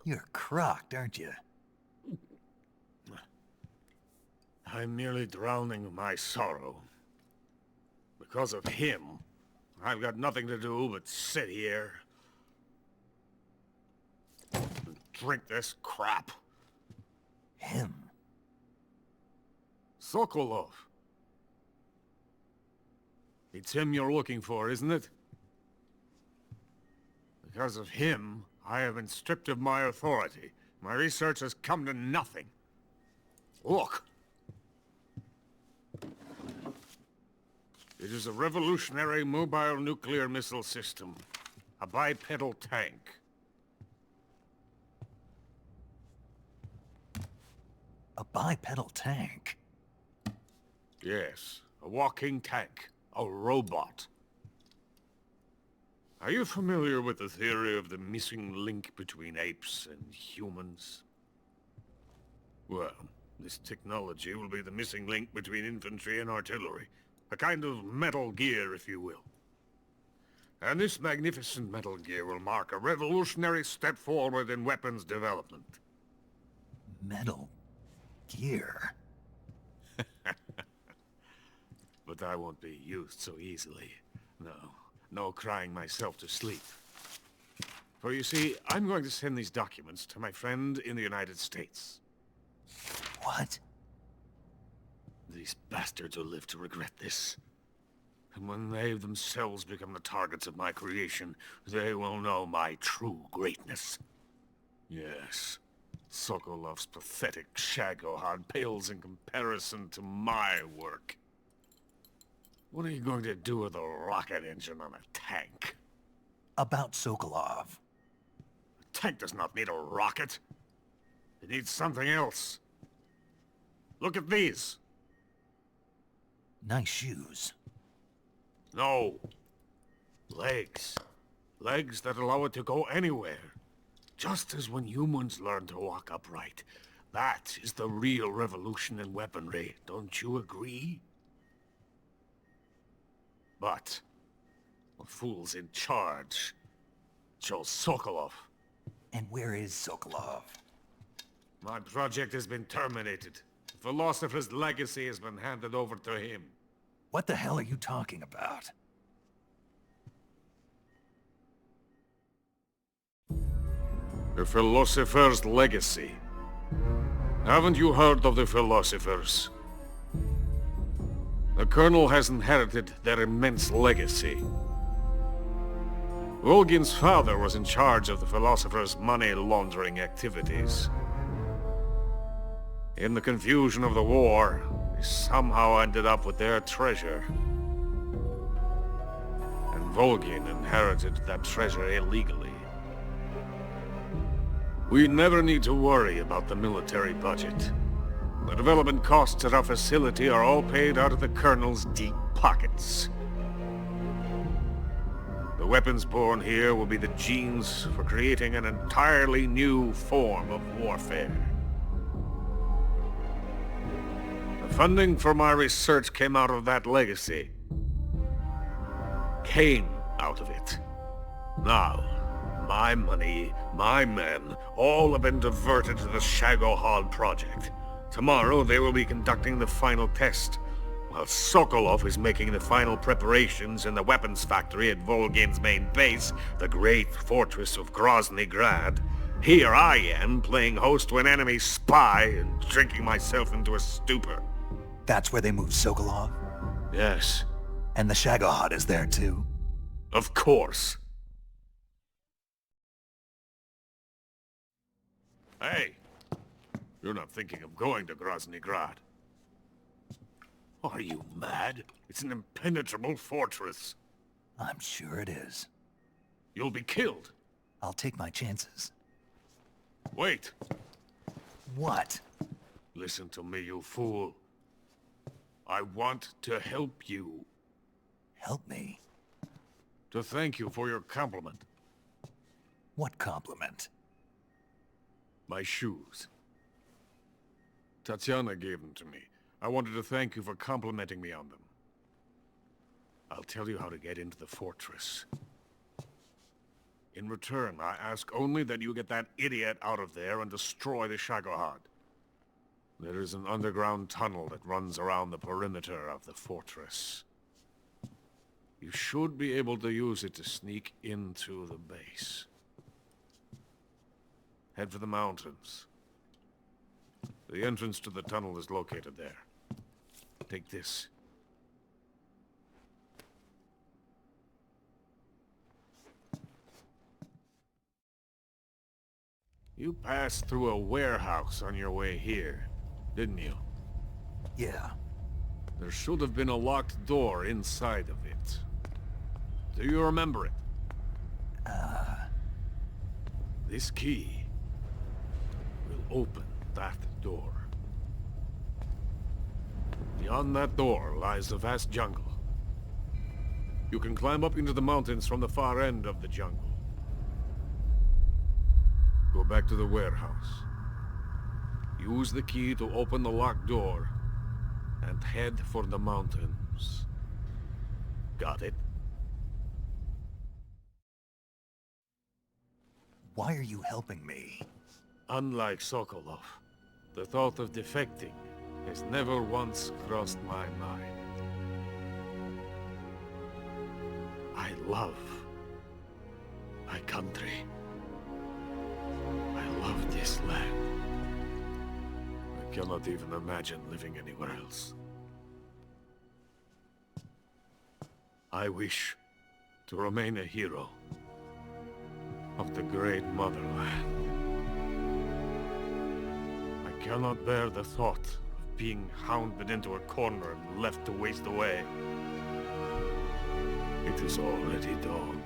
You're crocked, aren't you? I'm merely drowning my sorrow. Because of him, I've got nothing to do but sit here and drink this crap. Him? Sokolov. It's him you're looking for, isn't it? Because of him, I have been stripped of my authority. My research has come to nothing. Look. It is a revolutionary mobile nuclear missile system. A bipedal tank. A bipedal tank? Yes, a walking tank. A robot. Are you familiar with the theory of the missing link between apes and humans? Well, this technology will be the missing link between infantry and artillery. A kind of Metal Gear, if you will. And this magnificent Metal Gear will mark a revolutionary step forward in weapons development. Metal Gear? But I won't be used so easily. No crying myself to sleep. For you see, I'm going to send these documents to my friend in the United States. What? These bastards will live to regret this. And when they themselves become the targets of my creation, they will know my true greatness. Yes, Sokolov's pathetic Shagohod pales in comparison to my work. What are you going to do with a rocket engine on a tank? About Sokolov. A tank does not need a rocket. It needs something else. Look at these. Nice shoes. No. Legs. Legs that allow it to go anywhere. Just as when humans learn to walk upright. That is the real revolution in weaponry. Don't you agree? But the fool's in charge. Chose Sokolov. And where is Sokolov? My project has been terminated. The philosopher's legacy has been handed over to him. What the hell are you talking about? The philosopher's legacy. Haven't you heard of the philosophers? The Colonel has inherited their immense legacy. Volgin's father was in charge of the philosophers' money laundering activities. In the confusion of the war, they somehow ended up with their treasure. And Volgin inherited that treasure illegally. We never need to worry about the military budget. The development costs at our facility are all paid out of the Colonel's deep pockets. The weapons born here will be the genes for creating an entirely new form of warfare. The funding for my research came out of that legacy. Came out of it. Now, my money, my men, all have been diverted to the Shagohod project. Tomorrow they will be conducting the final test, while Sokolov is making the final preparations in the weapons factory at Volgin's main base, the great fortress of Grozny Grad. Here I am, playing host to an enemy spy and drinking myself into a stupor. That's where they moved Sokolov? Yes. And the Shagohod is there too? Of course. Hey! You're not thinking of going to Grozny Grad. Are you mad? It's an impenetrable fortress. I'm sure it is. You'll be killed. I'll take my chances. Wait. What? Listen to me, you fool. I want to help you. Help me? To thank you for your compliment. What compliment? My shoes. Tatiana gave them to me. I wanted to thank you for complimenting me on them. I'll tell you how to get into the fortress. In return, I ask only that you get that idiot out of there and destroy the Shagohod. There is an underground tunnel that runs around the perimeter of the fortress. You should be able to use it to sneak into the base. Head for the mountains. The entrance to the tunnel is located there. Take this. You passed through a warehouse on your way here, didn't you? Yeah. There should have been a locked door inside of it. Do you remember it? This key will open that door. Beyond that door lies a vast jungle. You can climb up into the mountains from the far end of the jungle. Go back to the warehouse. Use the key to open the locked door and head for the mountains. Got it? Why are you helping me? Unlike Sokolov, the thought of defecting has never once crossed my mind. I love my country. I love this land. I cannot even imagine living anywhere else. I wish to remain a hero of the great motherland. I cannot bear the thought of being hounded into a corner and left to waste away. It is already dawn.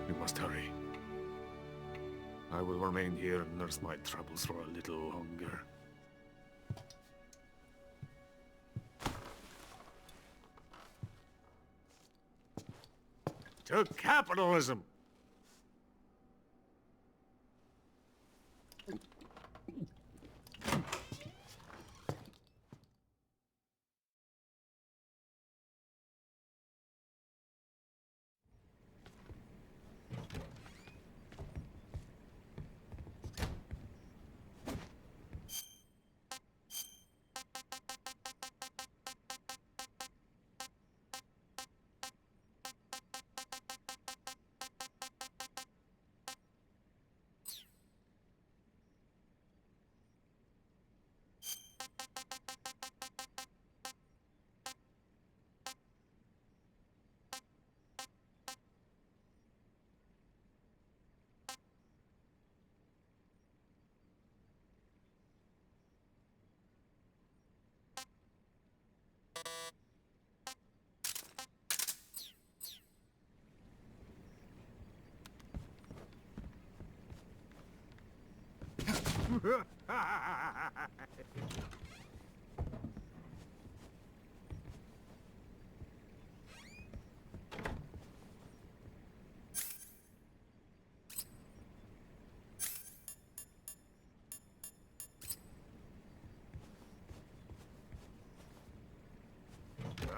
We must hurry. I will remain here and nurse my troubles for a little longer. To capitalism!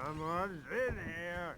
Someone's in here.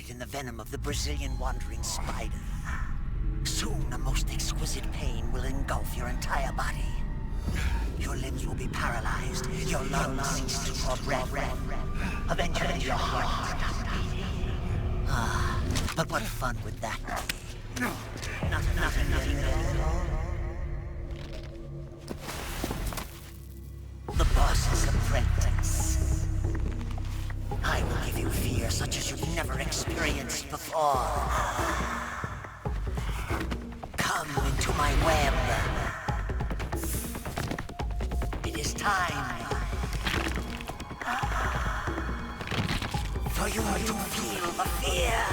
In the venom of the Brazilian wandering spider. Soon a most exquisite pain will engulf your entire body. Your limbs will be paralyzed, your lungs cease to draw breath. Eventually your heart will stop beating. Ah, but what fun would that be? Nothing. The boss's apprentice. I will give you fear such as you've never experienced before. Come into my web. It is time for you to feel the fear.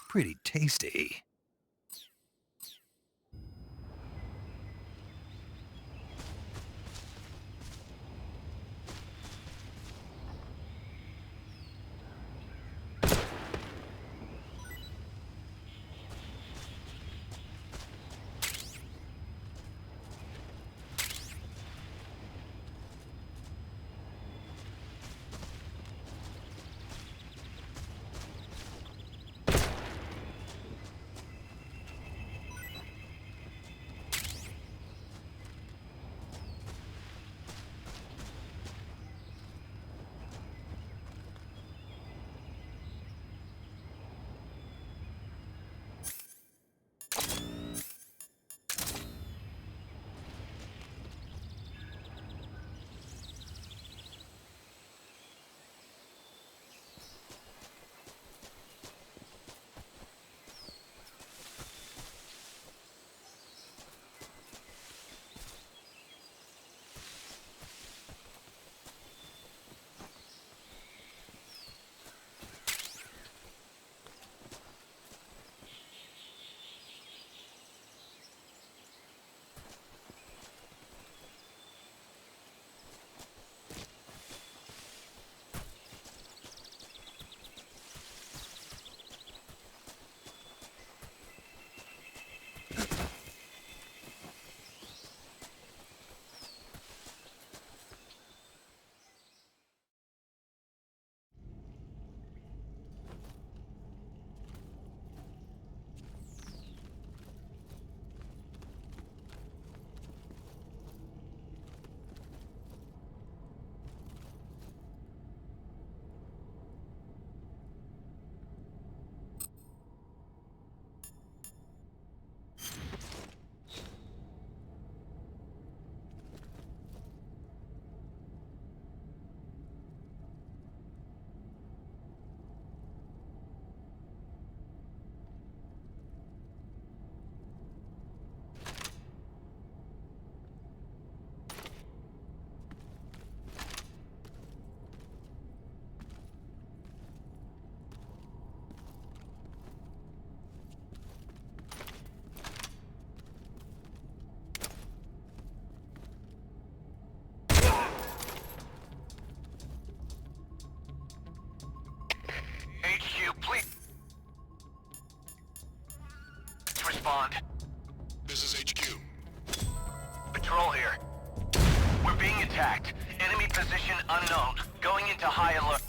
Pretty tasty. Respond. This is HQ. Patrol here. We're being attacked. Enemy position unknown. Going into high alert.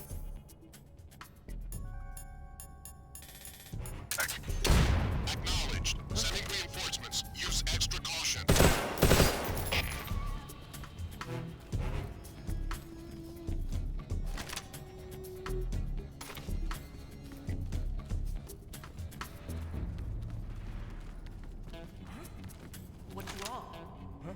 Acknowledged. Sending reinforcements. Use extra caution. What's wrong? Huh?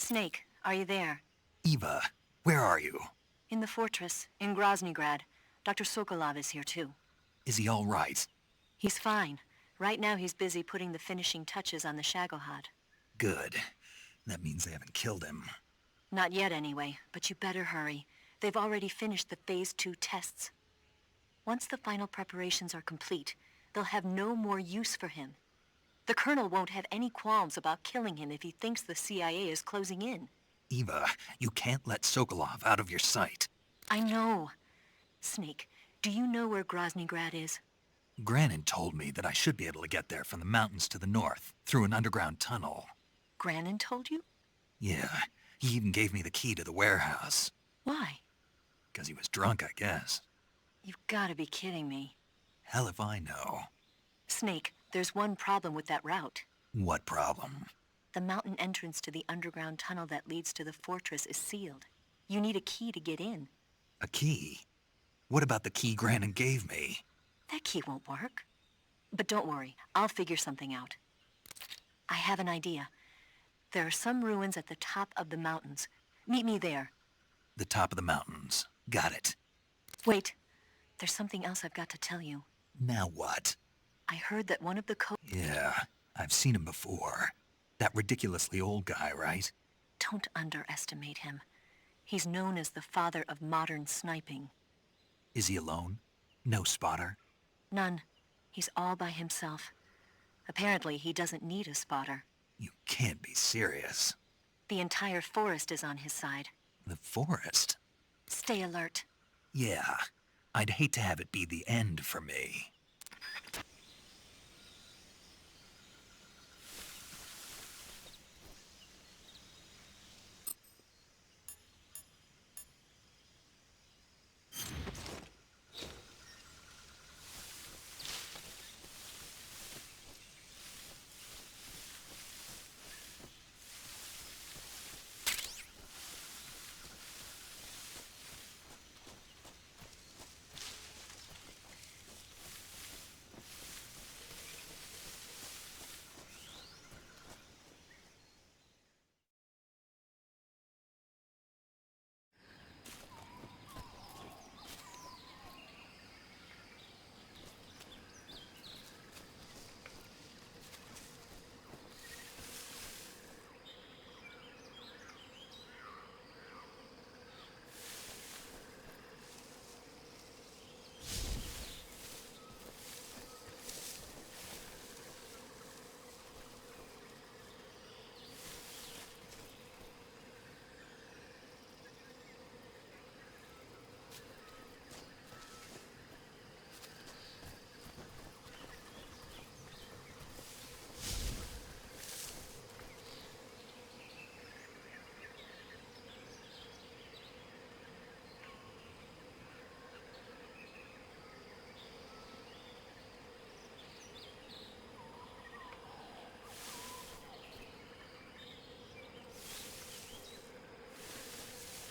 Snake, are you there? Eva, where are you? In the fortress, in Groznygrad. Dr. Sokolov is here too. Is he all right? He's fine. Right now he's busy putting the finishing touches on the Shagohod. Good. That means they haven't killed him. Not yet anyway, but you better hurry. They've already finished the Phase 2 tests. Once the final preparations are complete, they'll have no more use for him. The Colonel won't have any qualms about killing him if he thinks the CIA is closing in. Eva, you can't let Sokolov out of your sight. I know. Snake, do you know where Groznygrad is? Granin told me that I should be able to get there from the mountains to the north, through an underground tunnel. Granin told you? Yeah, he even gave me the key to the warehouse. Why? Because he was drunk, I guess. You've got to be kidding me. Hell if I know. Snake, there's one problem with that route. What problem? The mountain entrance to the underground tunnel that leads to the fortress is sealed. You need a key to get in. A key? What about the key Granin gave me? That key won't work. But don't worry, I'll figure something out. I have an idea. There are some ruins at the top of the mountains. Meet me there. The top of the mountains. Got it. Wait. There's something else I've got to tell you. Now what? I heard that one of the Yeah, I've seen him before. That ridiculously old guy, right? Don't underestimate him. He's known as the father of modern sniping. Is he alone? No spotter? None. He's all by himself. Apparently, he doesn't need a spotter. You can't be serious. The entire forest is on his side. The forest? Stay alert. Yeah. I'd hate to have it be the end for me.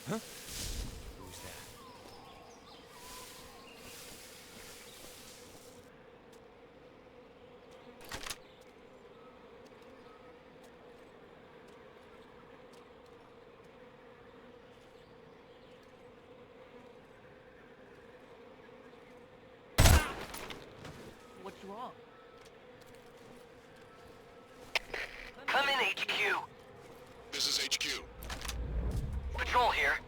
Huh? Who's that? What's wrong? Come in, HQ. This is HQ. Patrol here.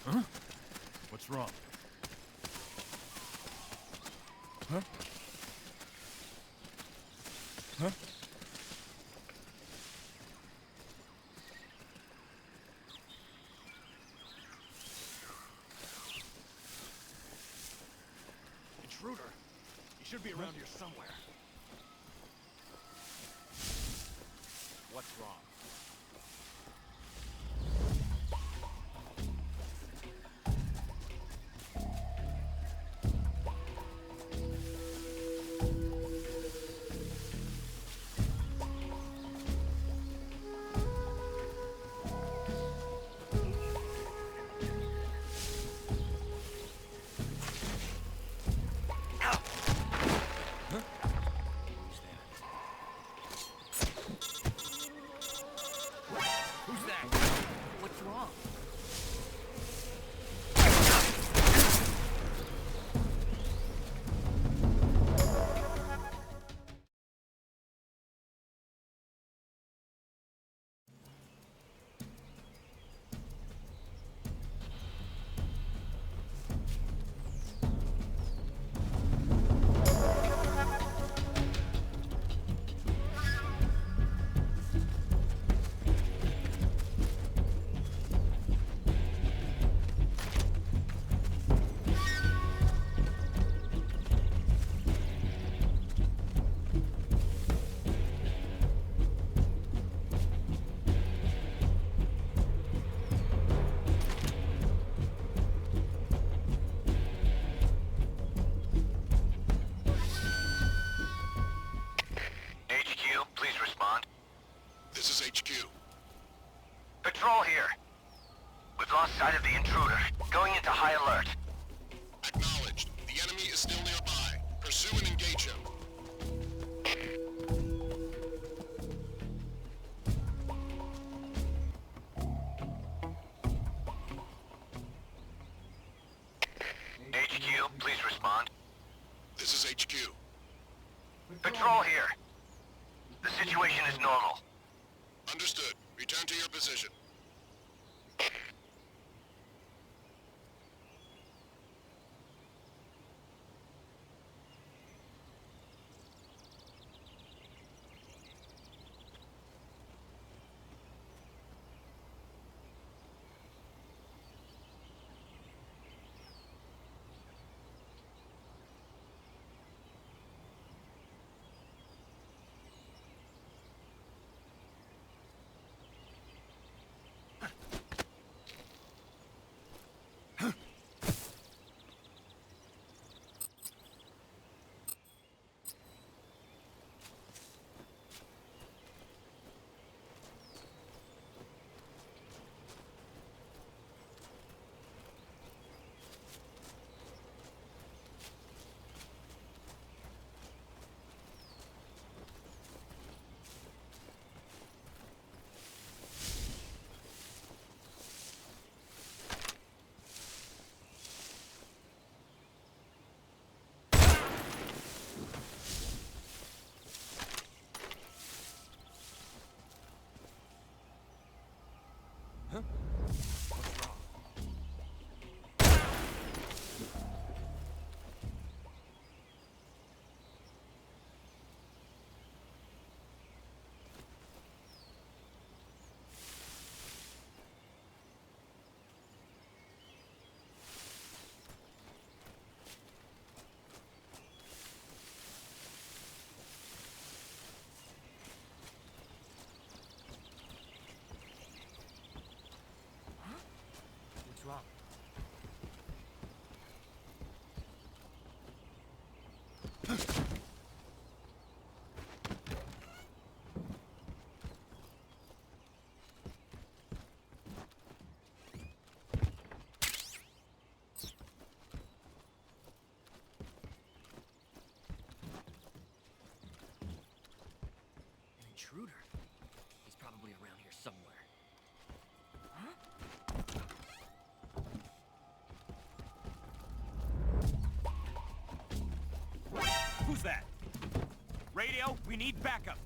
Huh? What's wrong? Huh? Huh? Intruder! You should be around here somewhere. What's wrong? Patrol here. We've lost sight of the intruder. Going into high alert. Acknowledged. The enemy is still nearby. Pursue and engage him. HQ, please respond. This is HQ. Patrol here. The situation is normal. Understood. Return to your position. Wrong. An intruder? He's probably around here somewhere. Who's that? Radio, we need backup.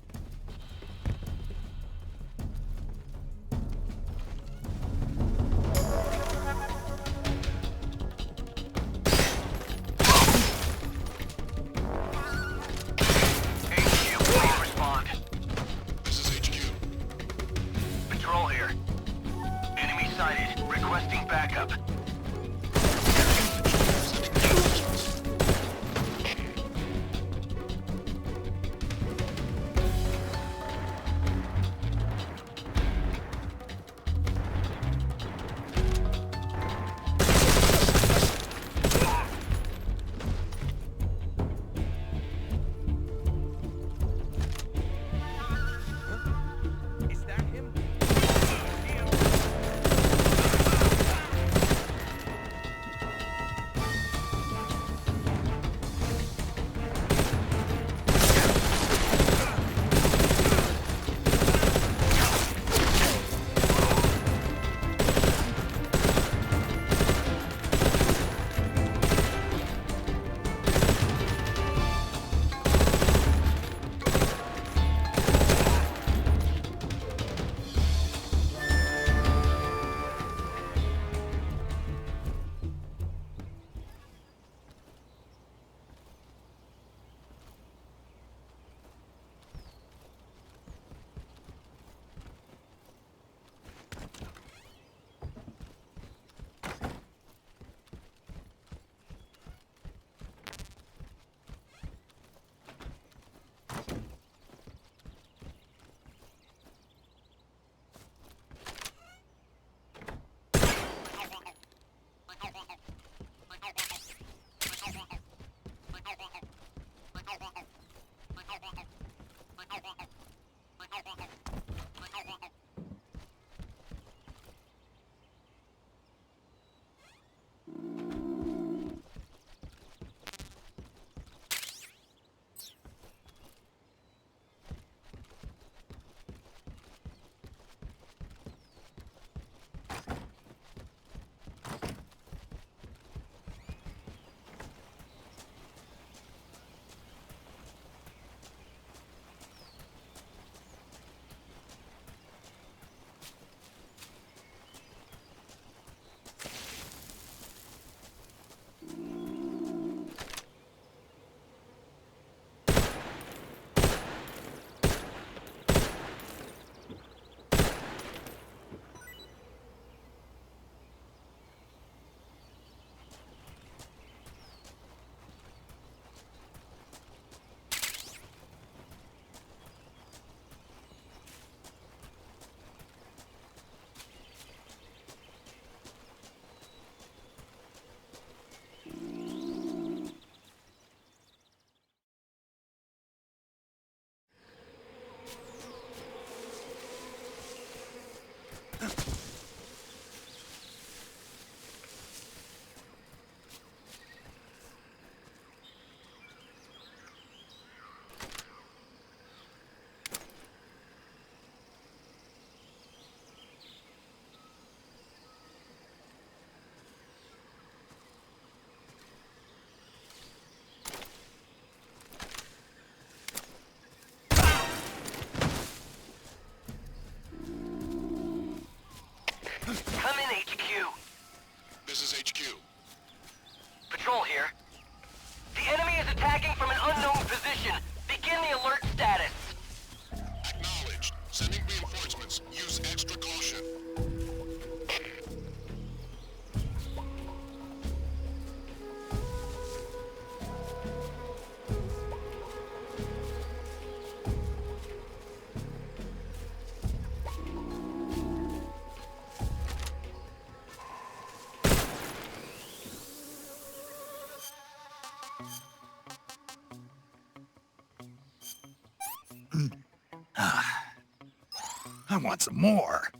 I want some more.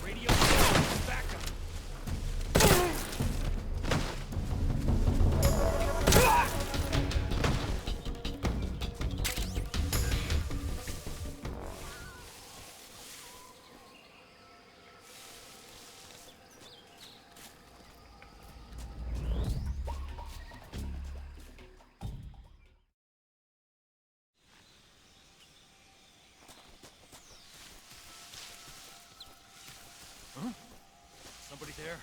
Radio backup. Huh? Somebody there?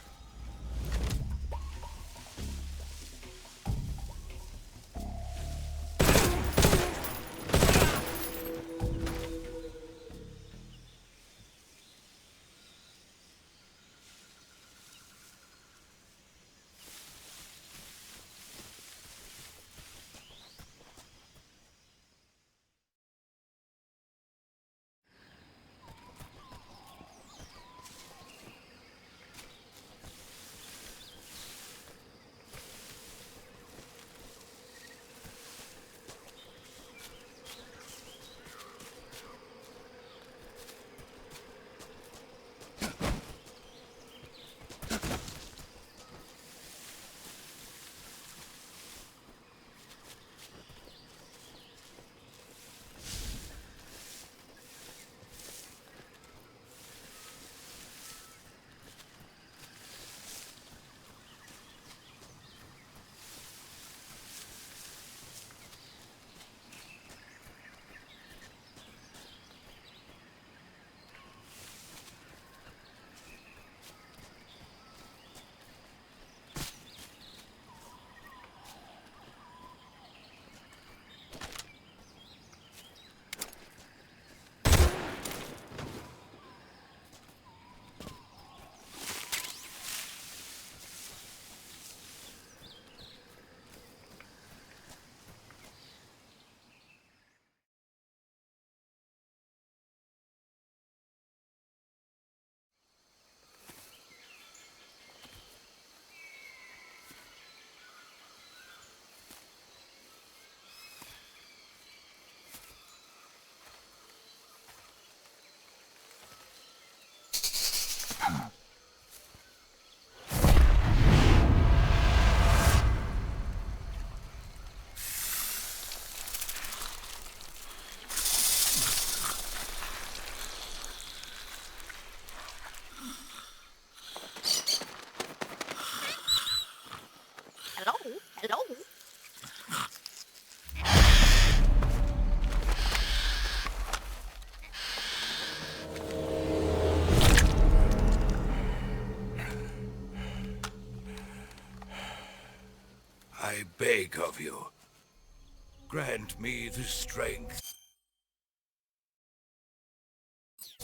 Hello? Hello? I beg of you, grant me the strength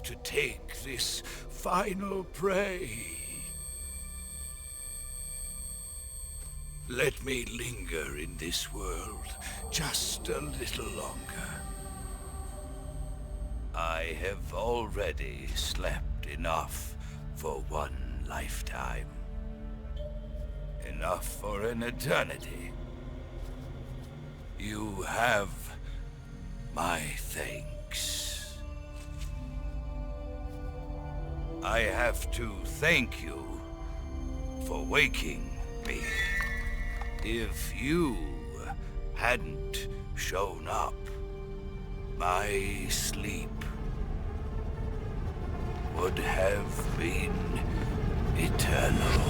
to take this final prey. Let me linger in this world just a little longer. I have already slept enough for one lifetime. Enough for an eternity. You have my thanks. I have to thank you for waking me. If you hadn't shown up, my sleep would have been eternal.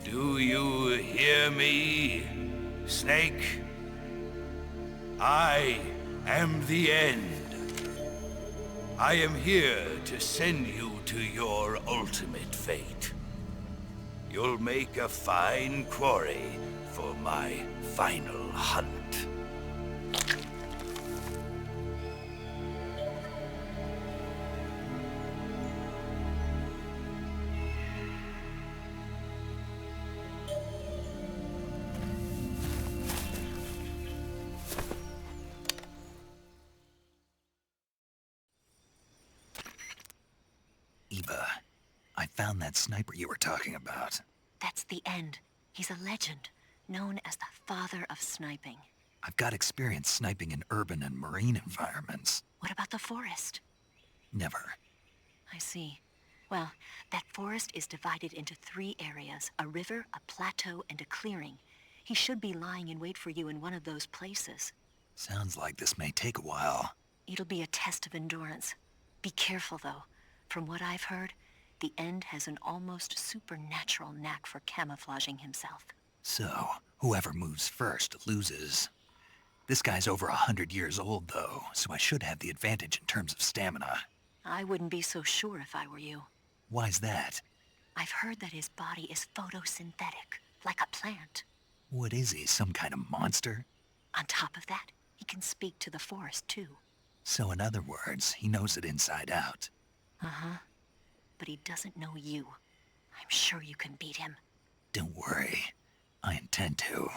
Do you hear me, Snake? I am the end. I am here to send you to your ultimate fate. You'll make a fine quarry for my final hunt. found that sniper you were talking about? That's the end. He's a legend, known as the father of sniping. I've got experience sniping in urban and marine environments. What about the forest? Never. I see. Well, that forest is divided into 3 areas, a river, a plateau, and a clearing. He should be lying in wait for you in one of those places. Sounds like this may take a while. It'll be a test of endurance. Be careful, though. From what I've heard, the End has an almost supernatural knack for camouflaging himself. So, whoever moves first loses. This guy's over 100 years old, though, so I should have the advantage in terms of stamina. I wouldn't be so sure if I were you. Why's that? I've heard that his body is photosynthetic, like a plant. What is he, some kind of monster? On top of that, he can speak to the forest, too. So in other words, he knows it inside out. Uh-huh. But he doesn't know you. I'm sure you can beat him. Don't worry. I intend to.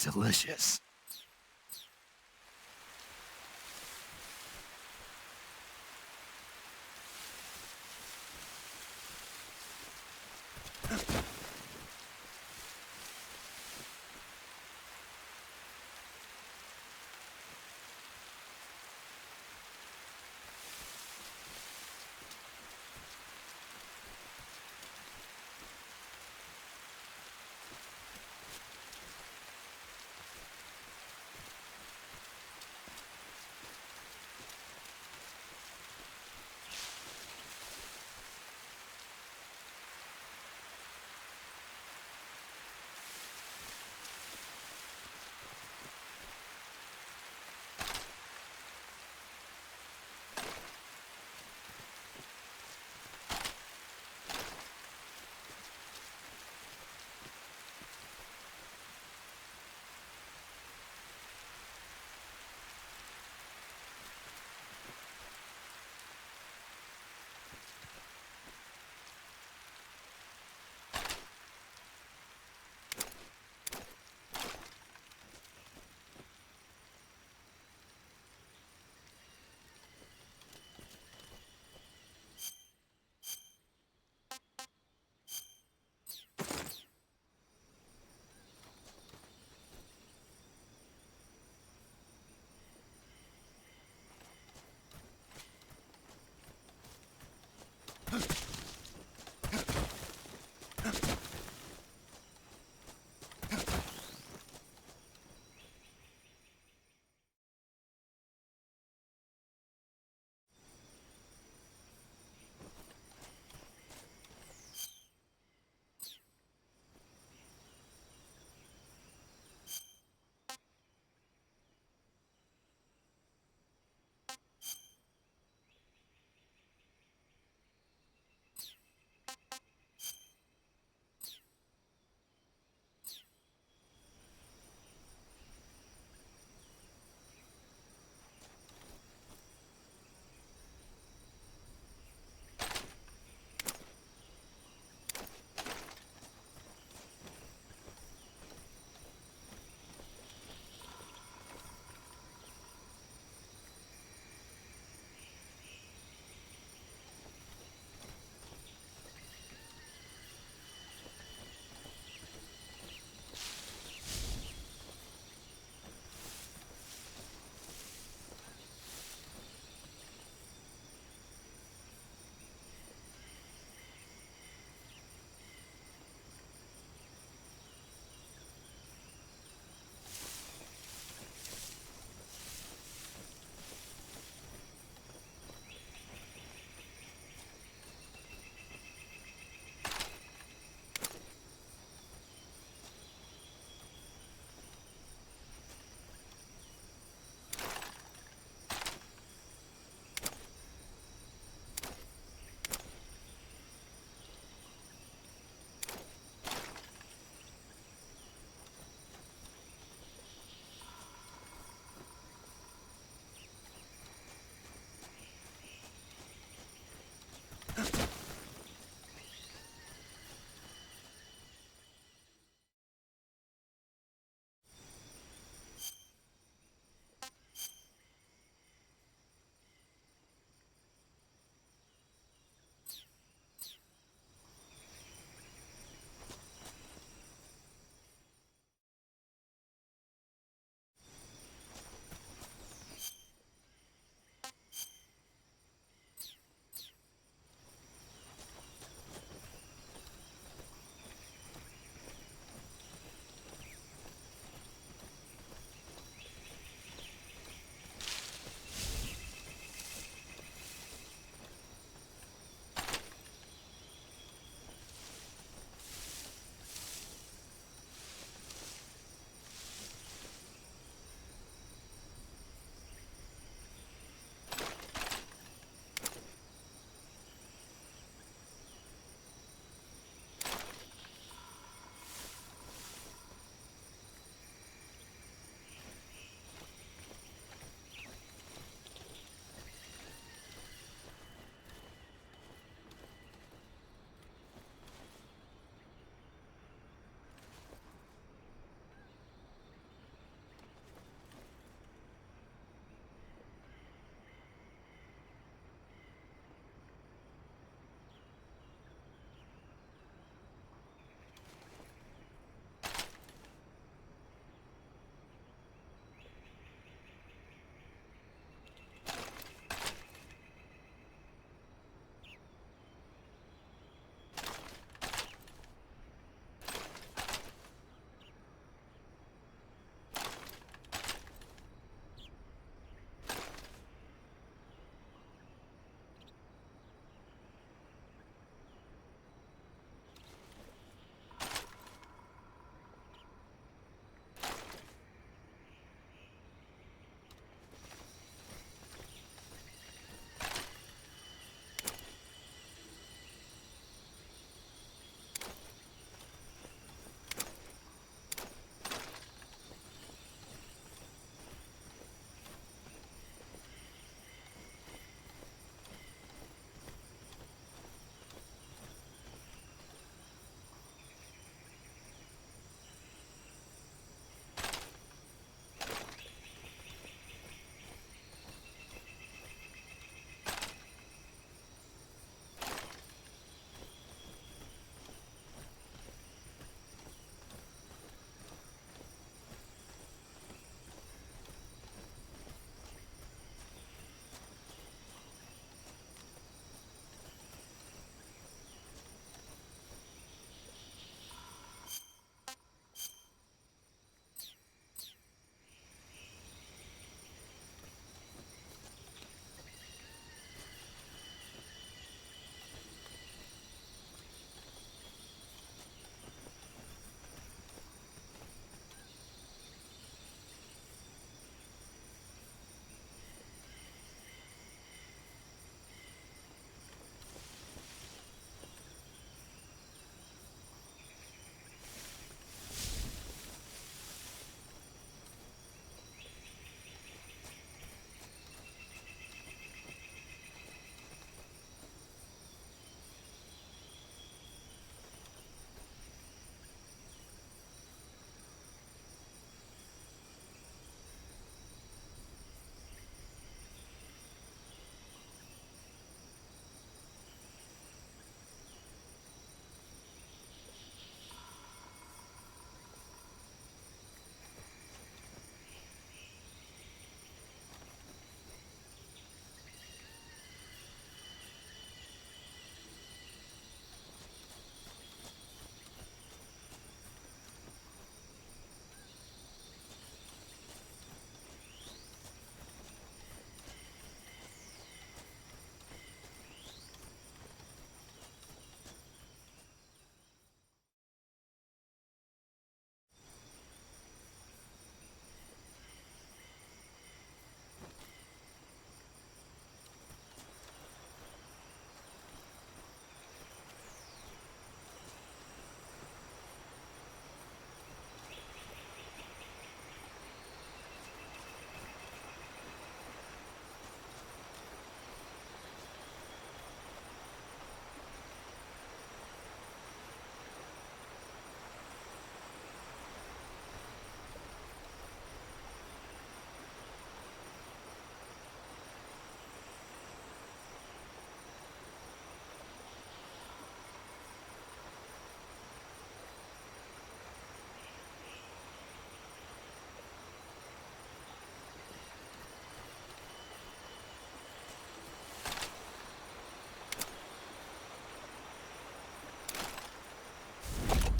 Delicious.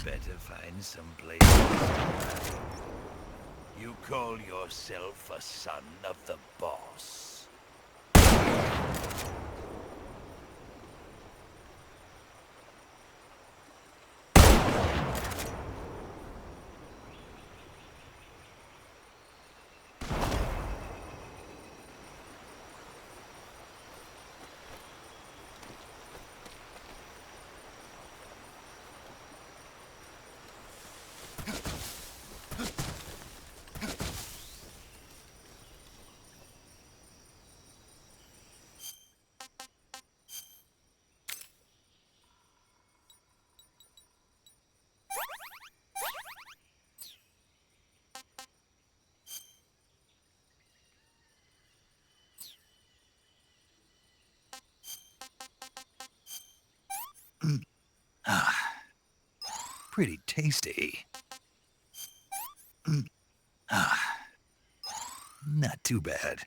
better find some place. You call yourself a son of the boss? Pretty tasty. Not too bad.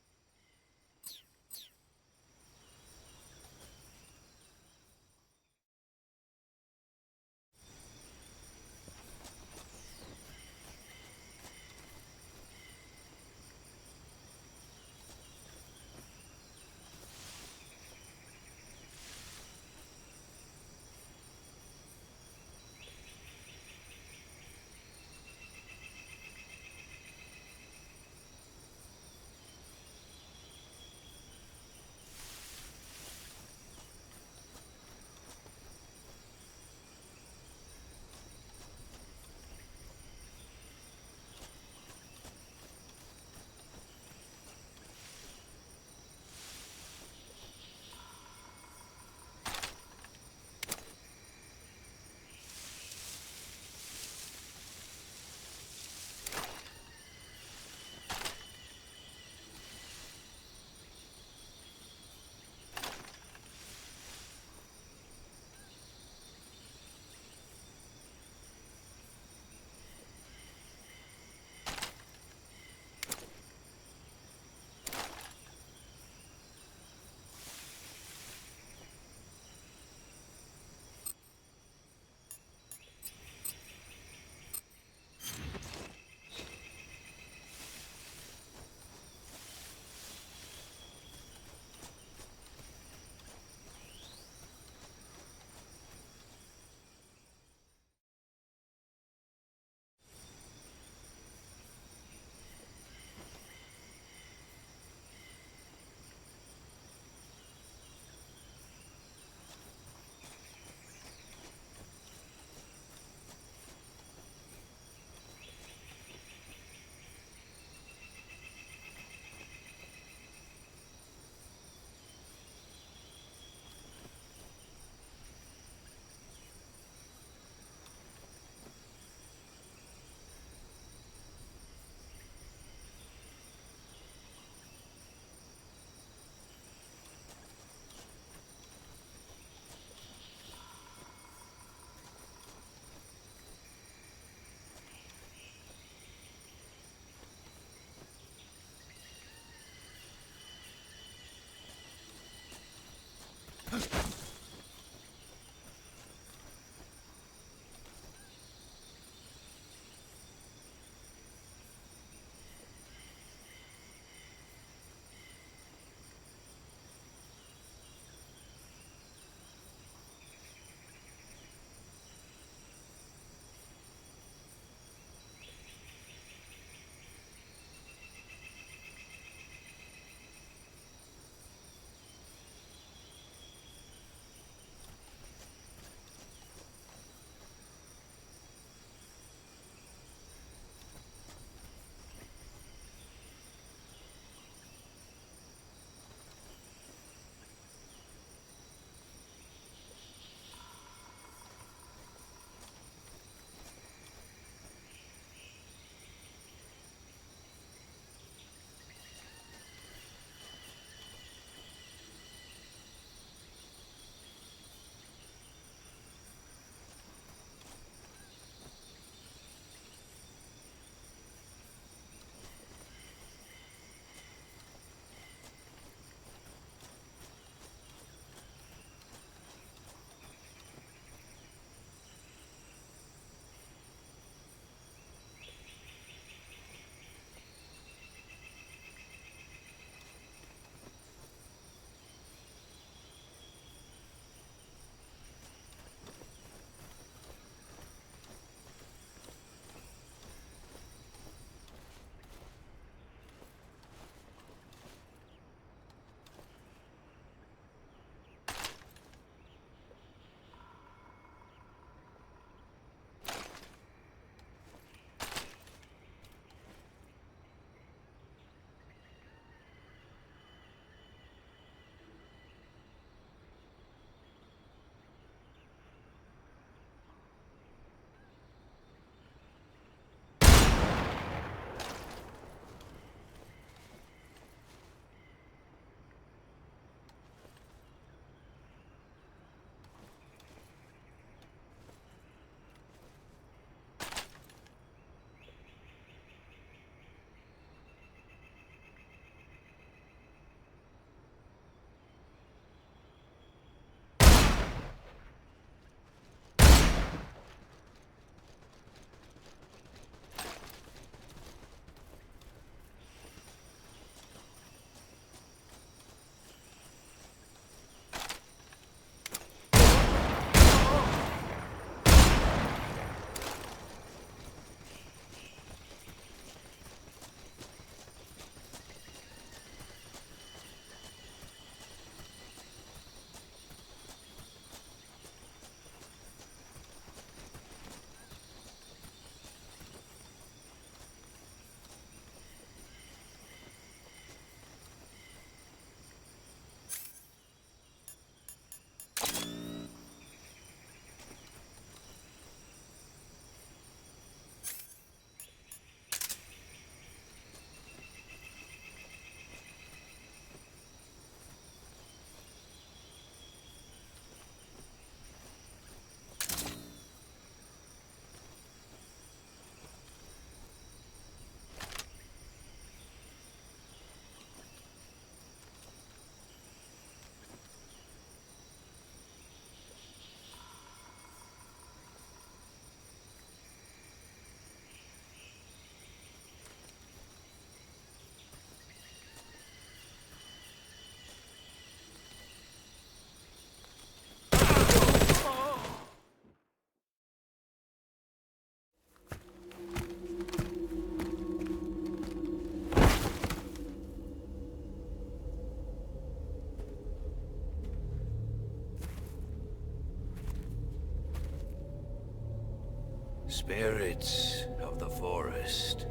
Spirits of the forest,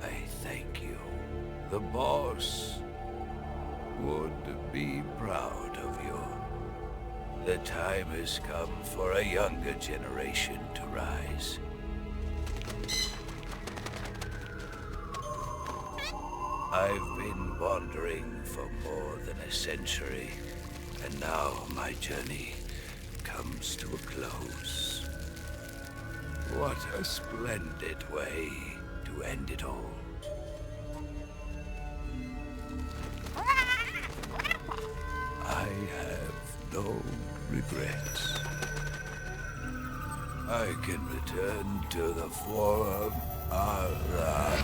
I thank you. The boss would be proud of you. The time has come for a younger generation to rise. I've been wandering for more than a century, and now my journey comes to a close. What a splendid way to end it all. I have no regrets. I can return to the Forum Ara.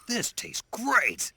This tastes great!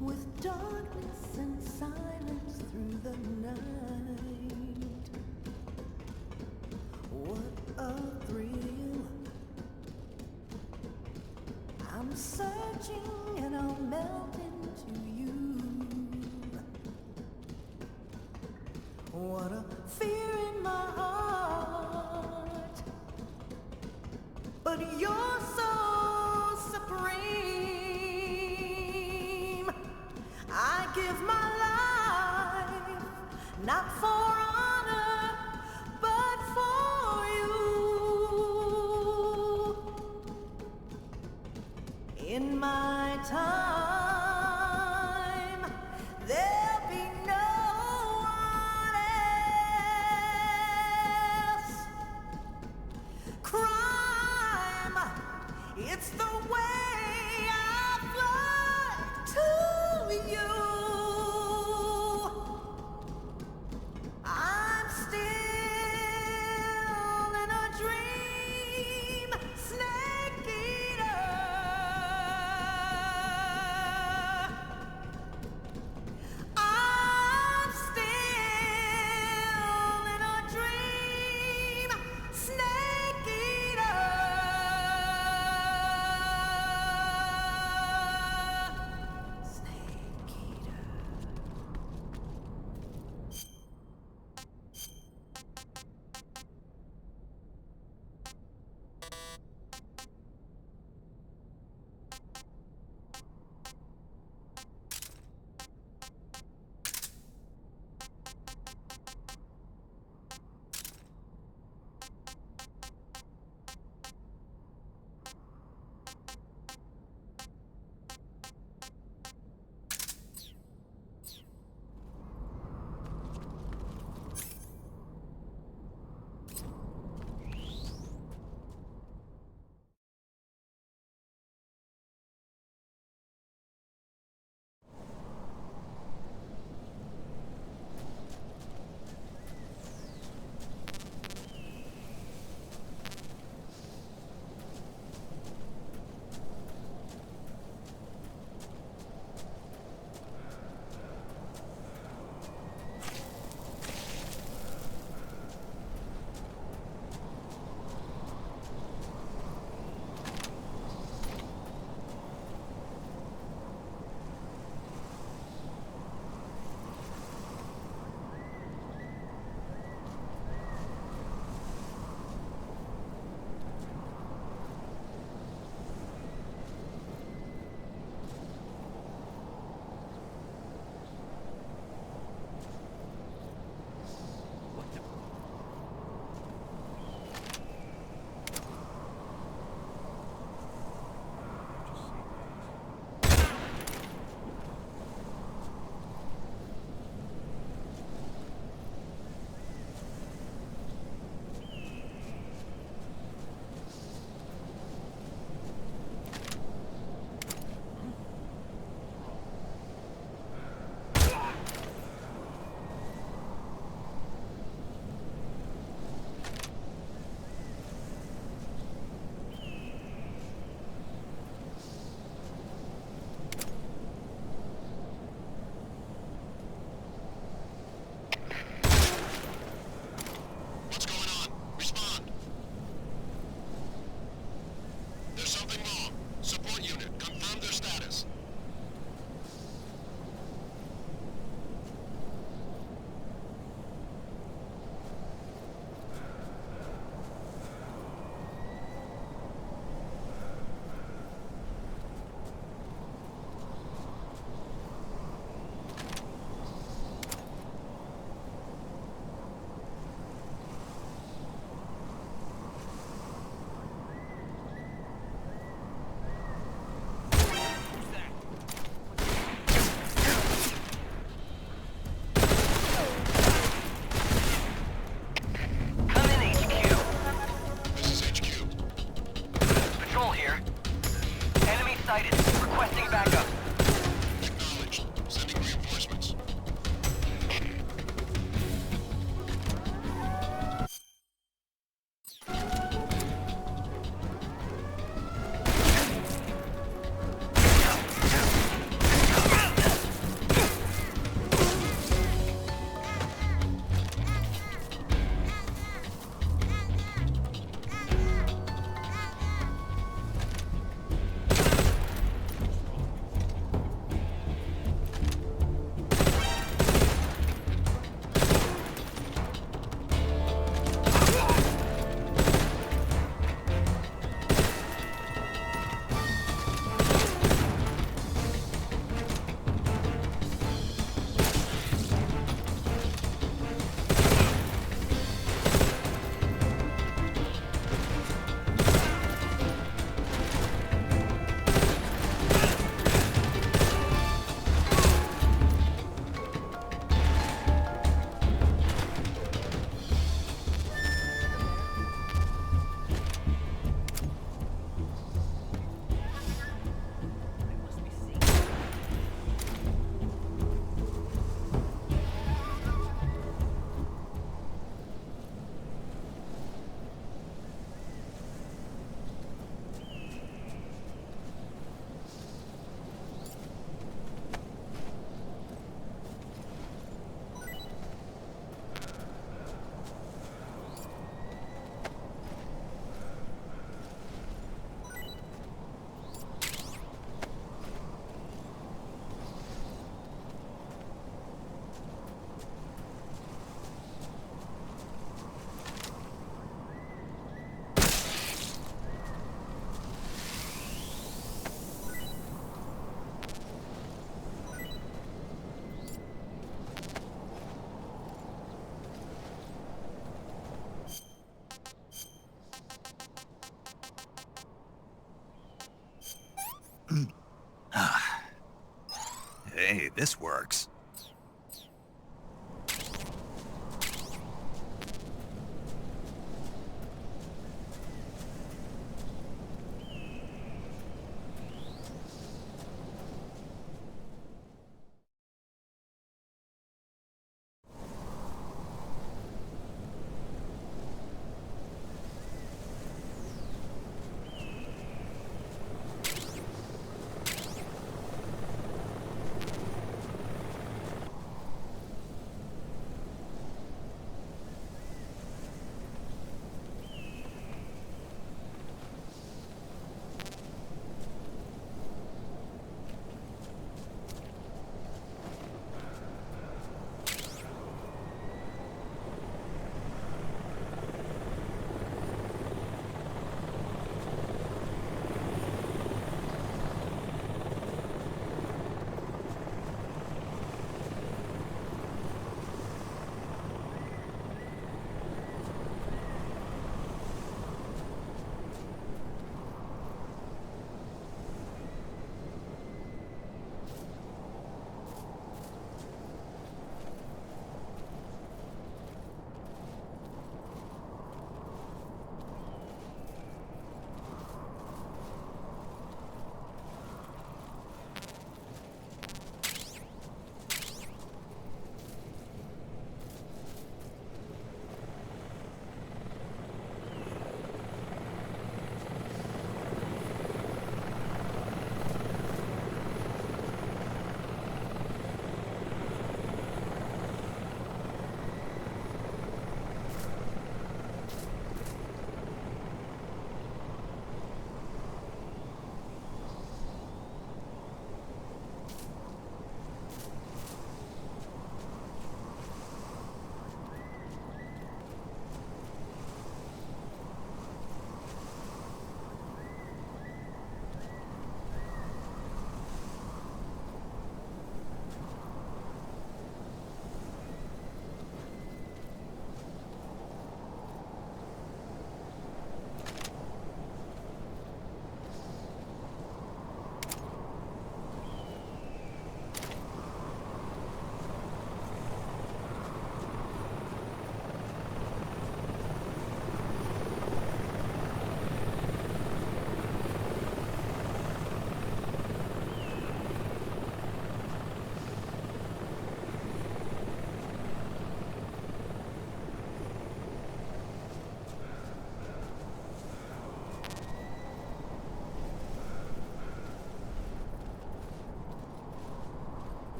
With darkness and silence through the night, what a thrill. I'm searching and I'll melt into you. What a fear in my heart, but you're so supreme. I give my life, not for honor, but for you. time, there'll be no one else. Crime, it's the way I fly to you. I'm still in a dream, snake eater. I'm still in a dream, snake eater. Hey, this works.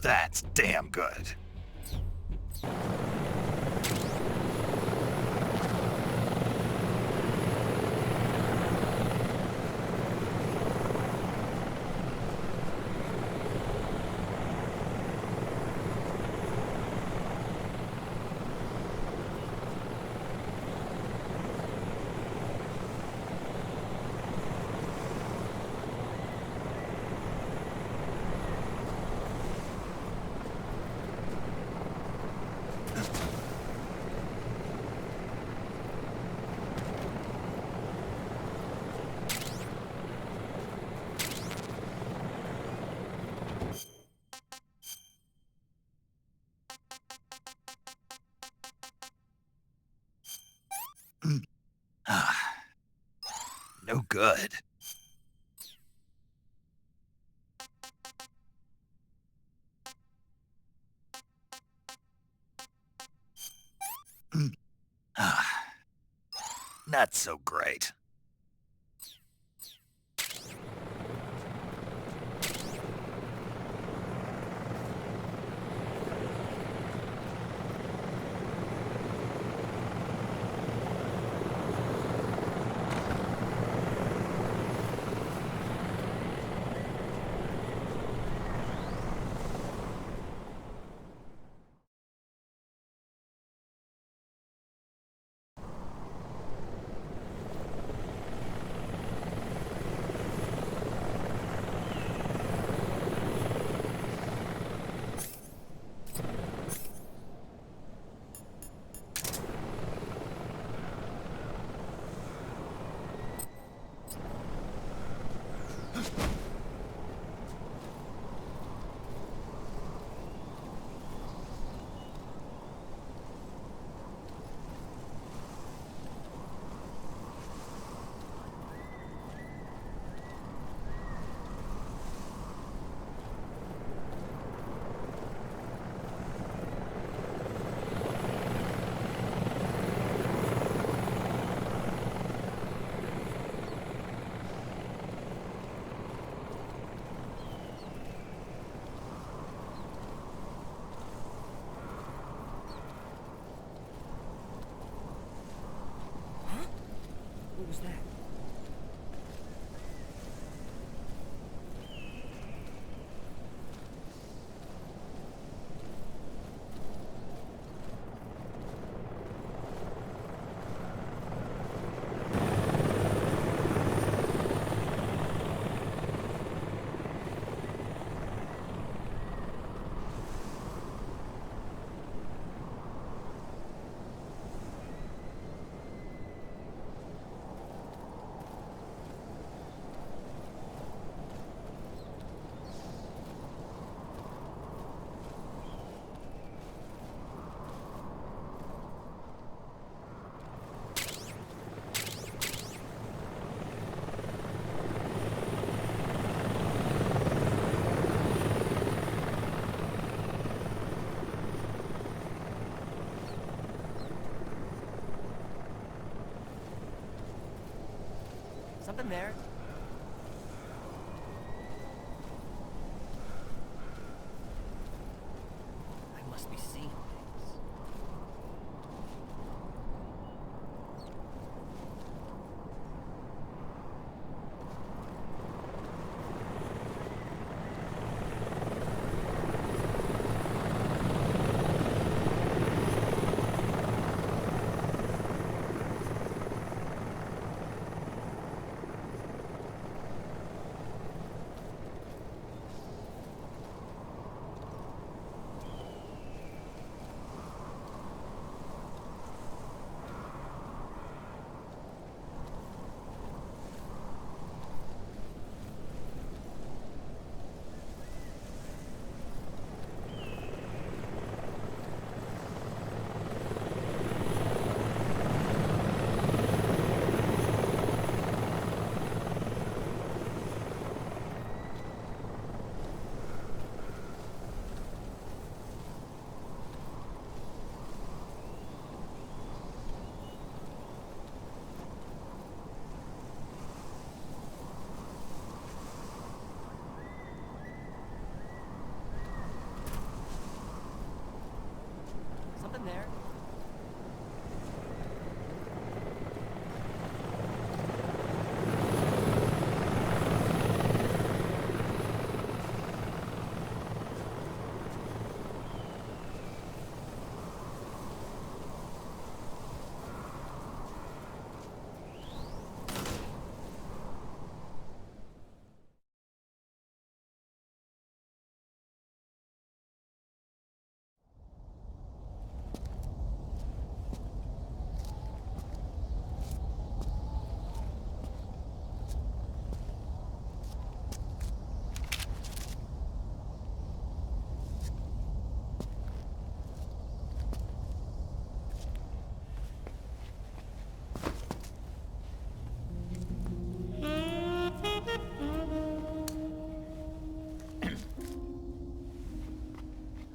That's damn good. No good. Not so great. What was that? Something there. I must be seeing things. there.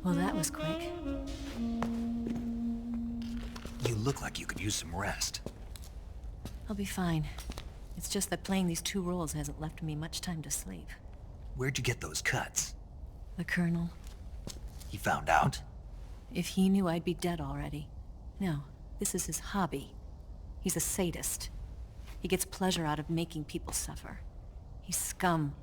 Well, that was quick. You look like you could use some rest. I'll be fine. It's just that playing these 2 roles hasn't left me much time to sleep. Where'd you get those cuts? The Colonel. He found out? If he knew, I'd be dead already. No, this is his hobby. He's a sadist. He gets pleasure out of making people suffer. He's scum.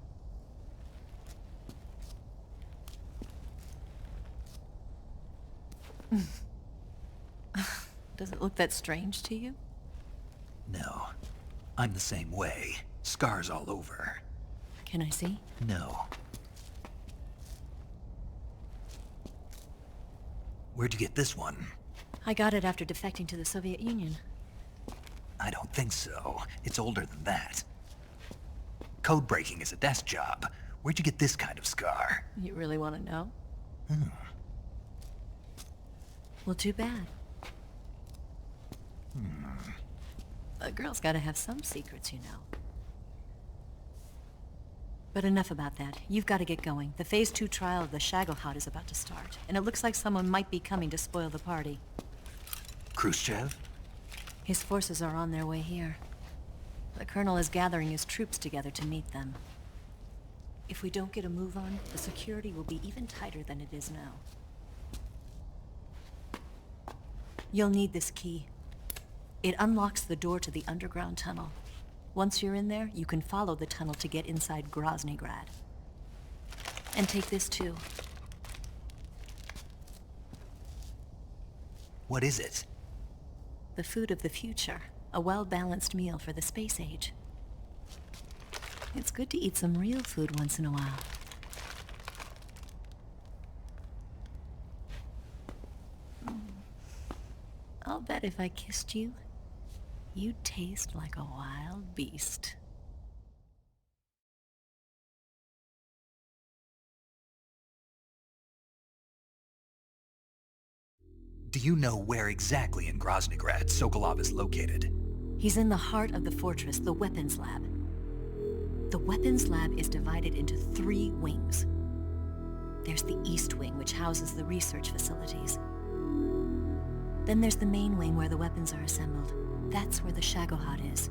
Does it look that strange to you? No. I'm the same way. Scars all over. Can I see? No. Where'd you get this one? I got it after defecting to the Soviet Union. I don't think so. It's older than that. Code breaking is a desk job. Where'd you get this kind of scar? You really want to know? Hmm. Well, too bad. A girl's gotta have some secrets, you know. But enough about that. You've got to get going. The Phase 2 trial of the Shagohod is about to start, and it looks like someone might be coming to spoil the party. Khrushchev? His forces are on their way here. The Colonel is gathering his troops together to meet them. If we don't get a move on, the security will be even tighter than it is now. You'll need this key. It unlocks the door to the underground tunnel. Once you're in there, you can follow the tunnel to get inside Groznygrad. And take this too. What is it? The food of the future. A well-balanced meal for the space age. It's good to eat some real food once in a while. I'll bet if I kissed you, you'd taste like a wild beast. Do you know where exactly in Groznygrad Sokolov is located? He's in the heart of the fortress, the weapons lab. The weapons lab is divided into 3 wings. There's the East Wing, which houses the research facilities. Then there's the main wing where the weapons are assembled. That's where the Shagohod is.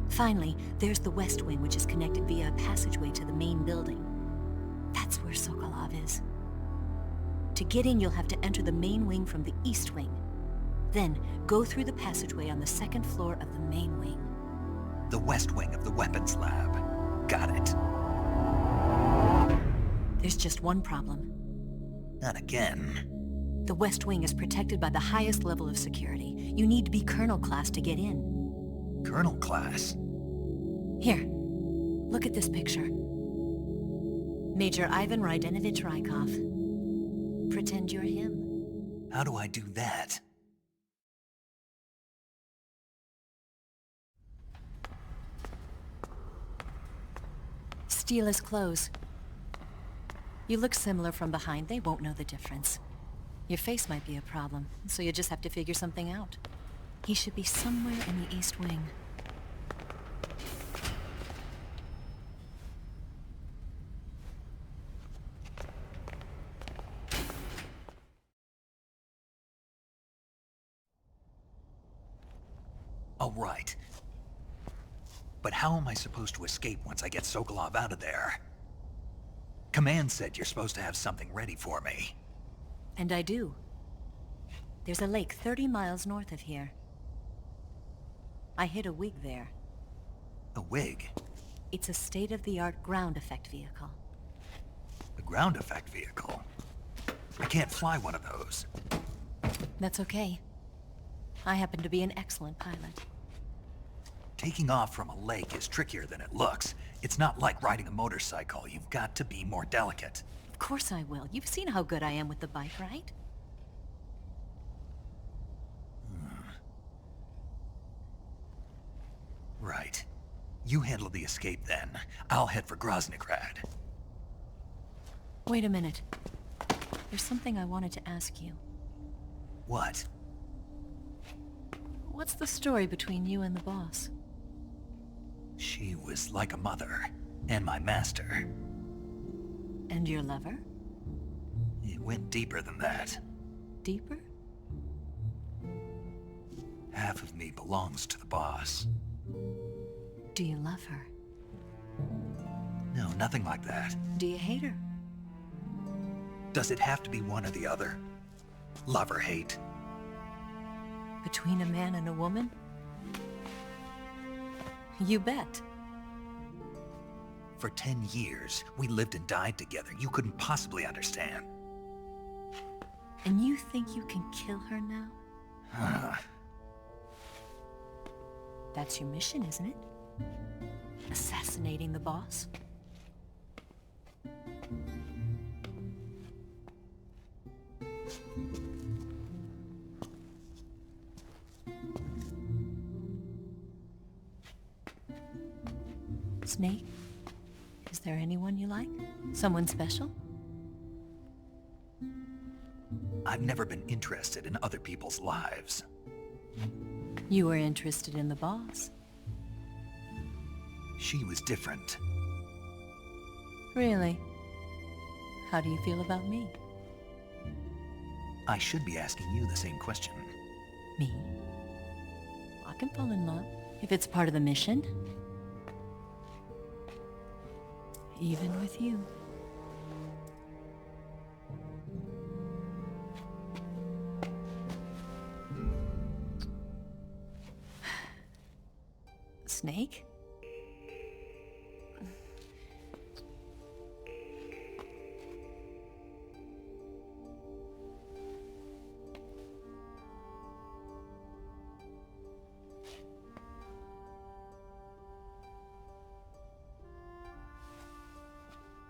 Finally, there's the West Wing, which is connected via a passageway to the main building. That's where Sokolov is. To get in, you'll have to enter the main wing from the East Wing. Then, go through the passageway on the 2nd floor of the main wing. The West Wing of the weapons lab. Got it. There's just one problem. Not again. The West Wing is protected by the highest level of security. You need to be Colonel class to get in. Colonel class? Here, look at this picture. Major Ivan Rydenovich Rykov. Pretend you're him. How do I do that? Steal his clothes. You look similar from behind. They won't know the difference. Your face might be a problem, so you just have to figure something out. He should be somewhere in the East Wing. All right. But how am I supposed to escape once I get Sokolov out of there? Command said you're supposed to have something ready for me. And I do. There's a lake 30 miles north of here. I hid a wig there. A wig? It's a state-of-the-art ground effect vehicle. A ground effect vehicle? I can't fly one of those. That's okay. I happen to be an excellent pilot. Taking off from a lake is trickier than it looks. It's not like riding a motorcycle. You've got to be more delicate. Of course I will. You've seen how good I am with the bike, right? Right. You handle the escape then. I'll head for Groznygrad. Wait a minute. There's something I wanted to ask you. What? What's the story between you and the boss? She was like a mother, and my master. And your lover? It went deeper than that. Deeper? Half of me belongs to the boss. Do you love her? No, nothing like that. Do you hate her? Does it have to be one or the other? Love or hate? Between a man and a woman? You bet. For 10 years, we lived and died together. You couldn't possibly understand. And you think you can kill her now? That's your mission, isn't it? Assassinating the boss? Snake? Is there anyone you like? Someone special? I've never been interested in other people's lives. You were interested in the boss. She was different. Really? How do you feel about me? I should be asking you the same question. Me? I can fall in love if it's part of the mission. Even with you. Snake?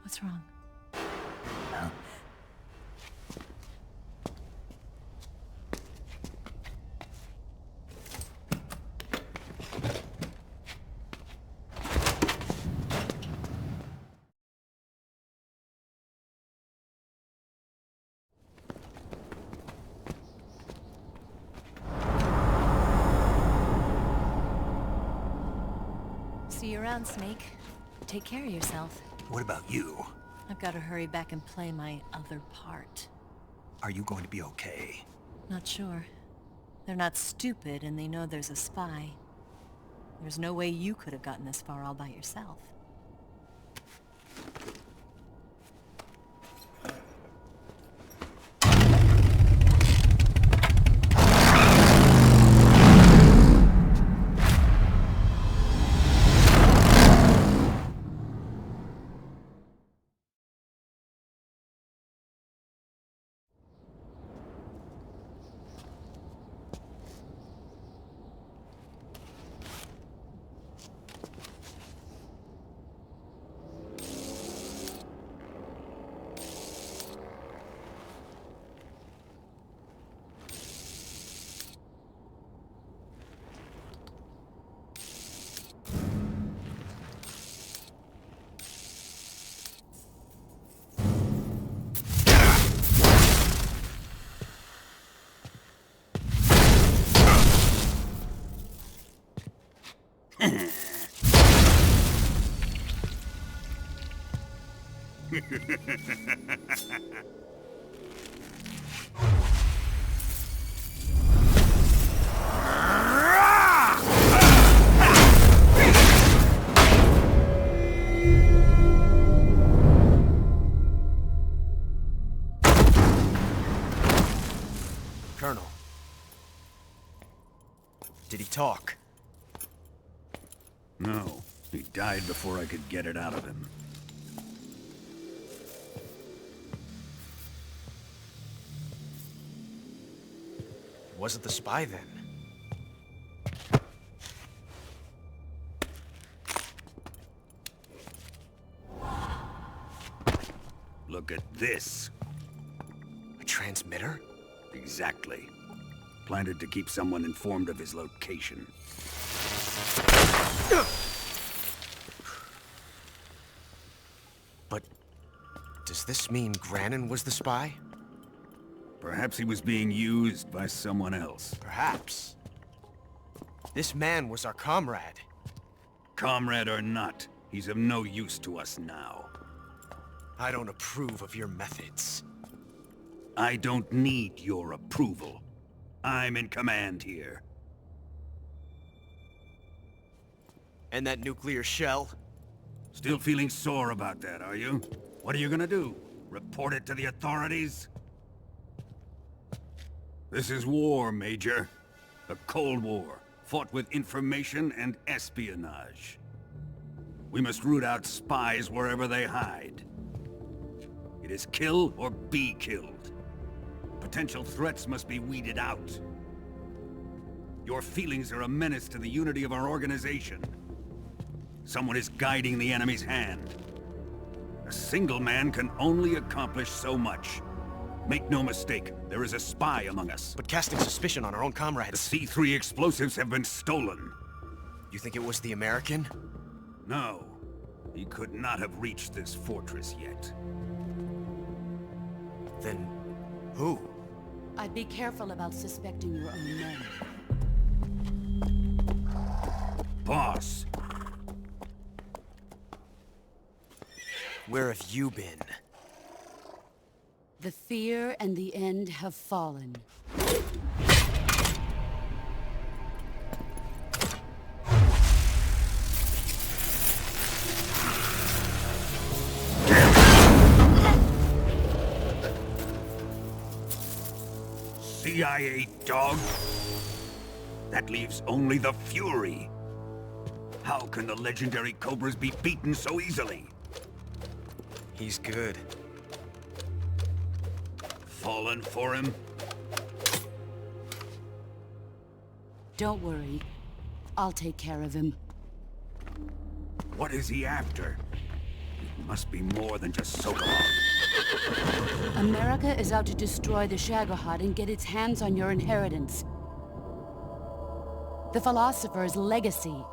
What's wrong? Huh? See you around, Snake. Take care of yourself. What about you? I've got to hurry back and play my other part. Are you going to be okay? Not sure. They're not stupid, and they know there's a spy. There's no way you could have gotten this far all by yourself. Colonel, Did he talk? No. He died before I could get it out of him. Wasn't the spy then? Look at this. A transmitter? Exactly. Planted to keep someone informed of his location. But does this mean Granin was the spy? Perhaps he was being used by someone else. Perhaps. This man was our comrade. Comrade or not, he's of no use to us now. I don't approve of your methods. I don't need your approval. I'm in command here. And that nuclear shell? Still feeling sore about that, are you? What are you gonna do? Report it to the authorities? This is war, Major. A Cold War, fought with information and espionage. We must root out spies wherever they hide. It is kill or be killed. Potential threats must be weeded out. Your feelings are a menace to the unity of our organization. Someone is guiding the enemy's hand. A single man can only accomplish so much. Make no mistake, there is a spy among us. But casting suspicion on our own comrades... The C3 explosives have been stolen. You think it was the American? No. He could not have reached this fortress yet. Then... who? I'd be careful about suspecting your own men. Boss! Where have you been? The fear and the end have fallen. CIA dog? That leaves only the Fury. How can the legendary Cobras be beaten so easily? He's good. Fallen for him? Don't worry. I'll take care of him. What is he after? It must be more than just Sokolov. America is out to destroy the Shagohod and get its hands on your inheritance. The philosopher's legacy.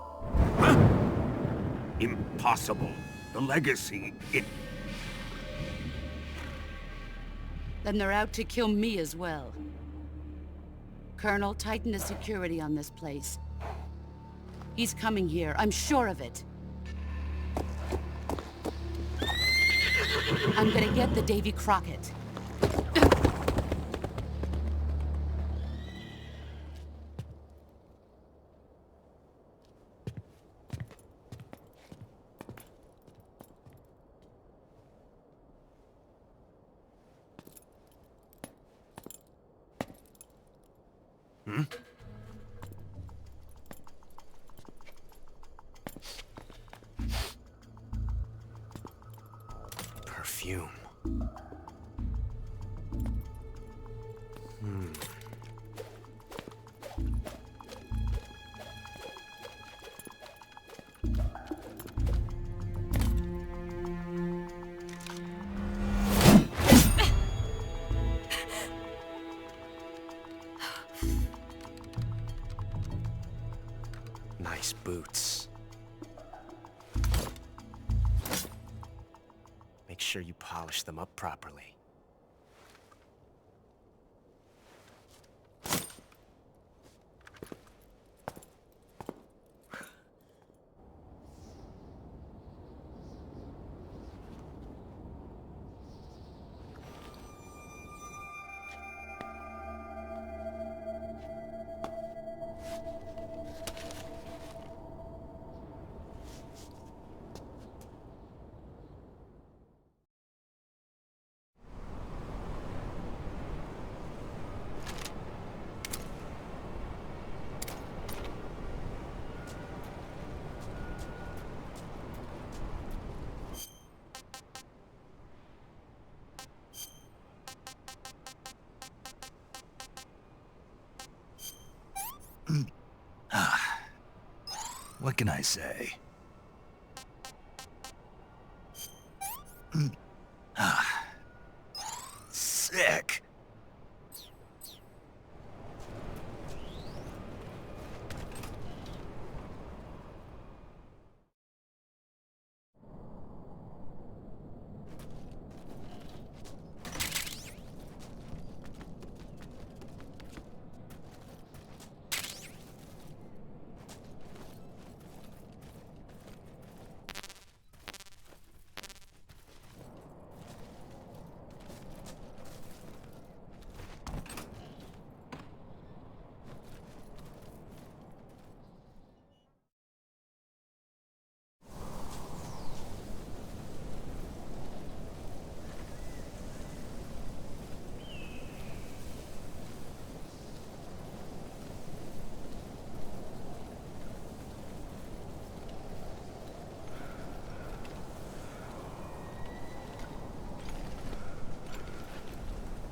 Huh? Impossible. The legacy, Then they're out to kill me as well. Colonel, tighten the security on this place. He's coming here, I'm sure of it. I'm gonna get the Davy Crockett. Hmm? Perfume. Nice boots. Make sure you polish them up properly. What can I say? Sick.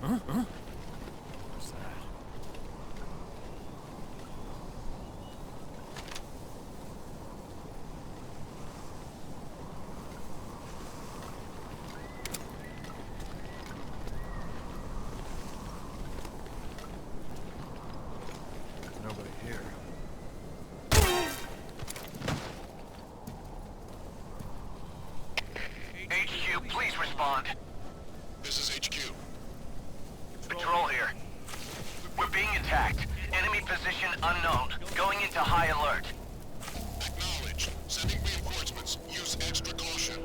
What's that? There's nobody here. HQ, please respond. This is HQ. Patrol here. We're being attacked. Enemy position unknown. Going into high alert. Acknowledged. Sending reinforcements. Use extra caution.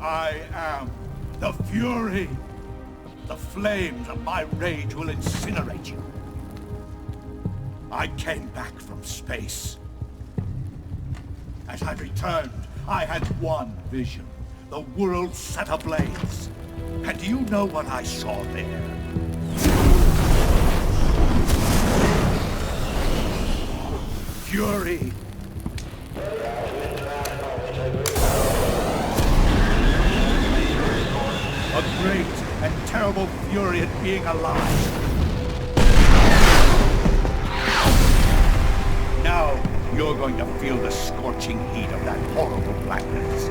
I am the Fury. The flames of my rage will incinerate you. I came back from space. As I returned, I had one vision. The world set ablaze. And do you know what I saw there? Fury. A great and terrible fury at being alive. Now, you're going to feel the scorching heat of that horrible blackness.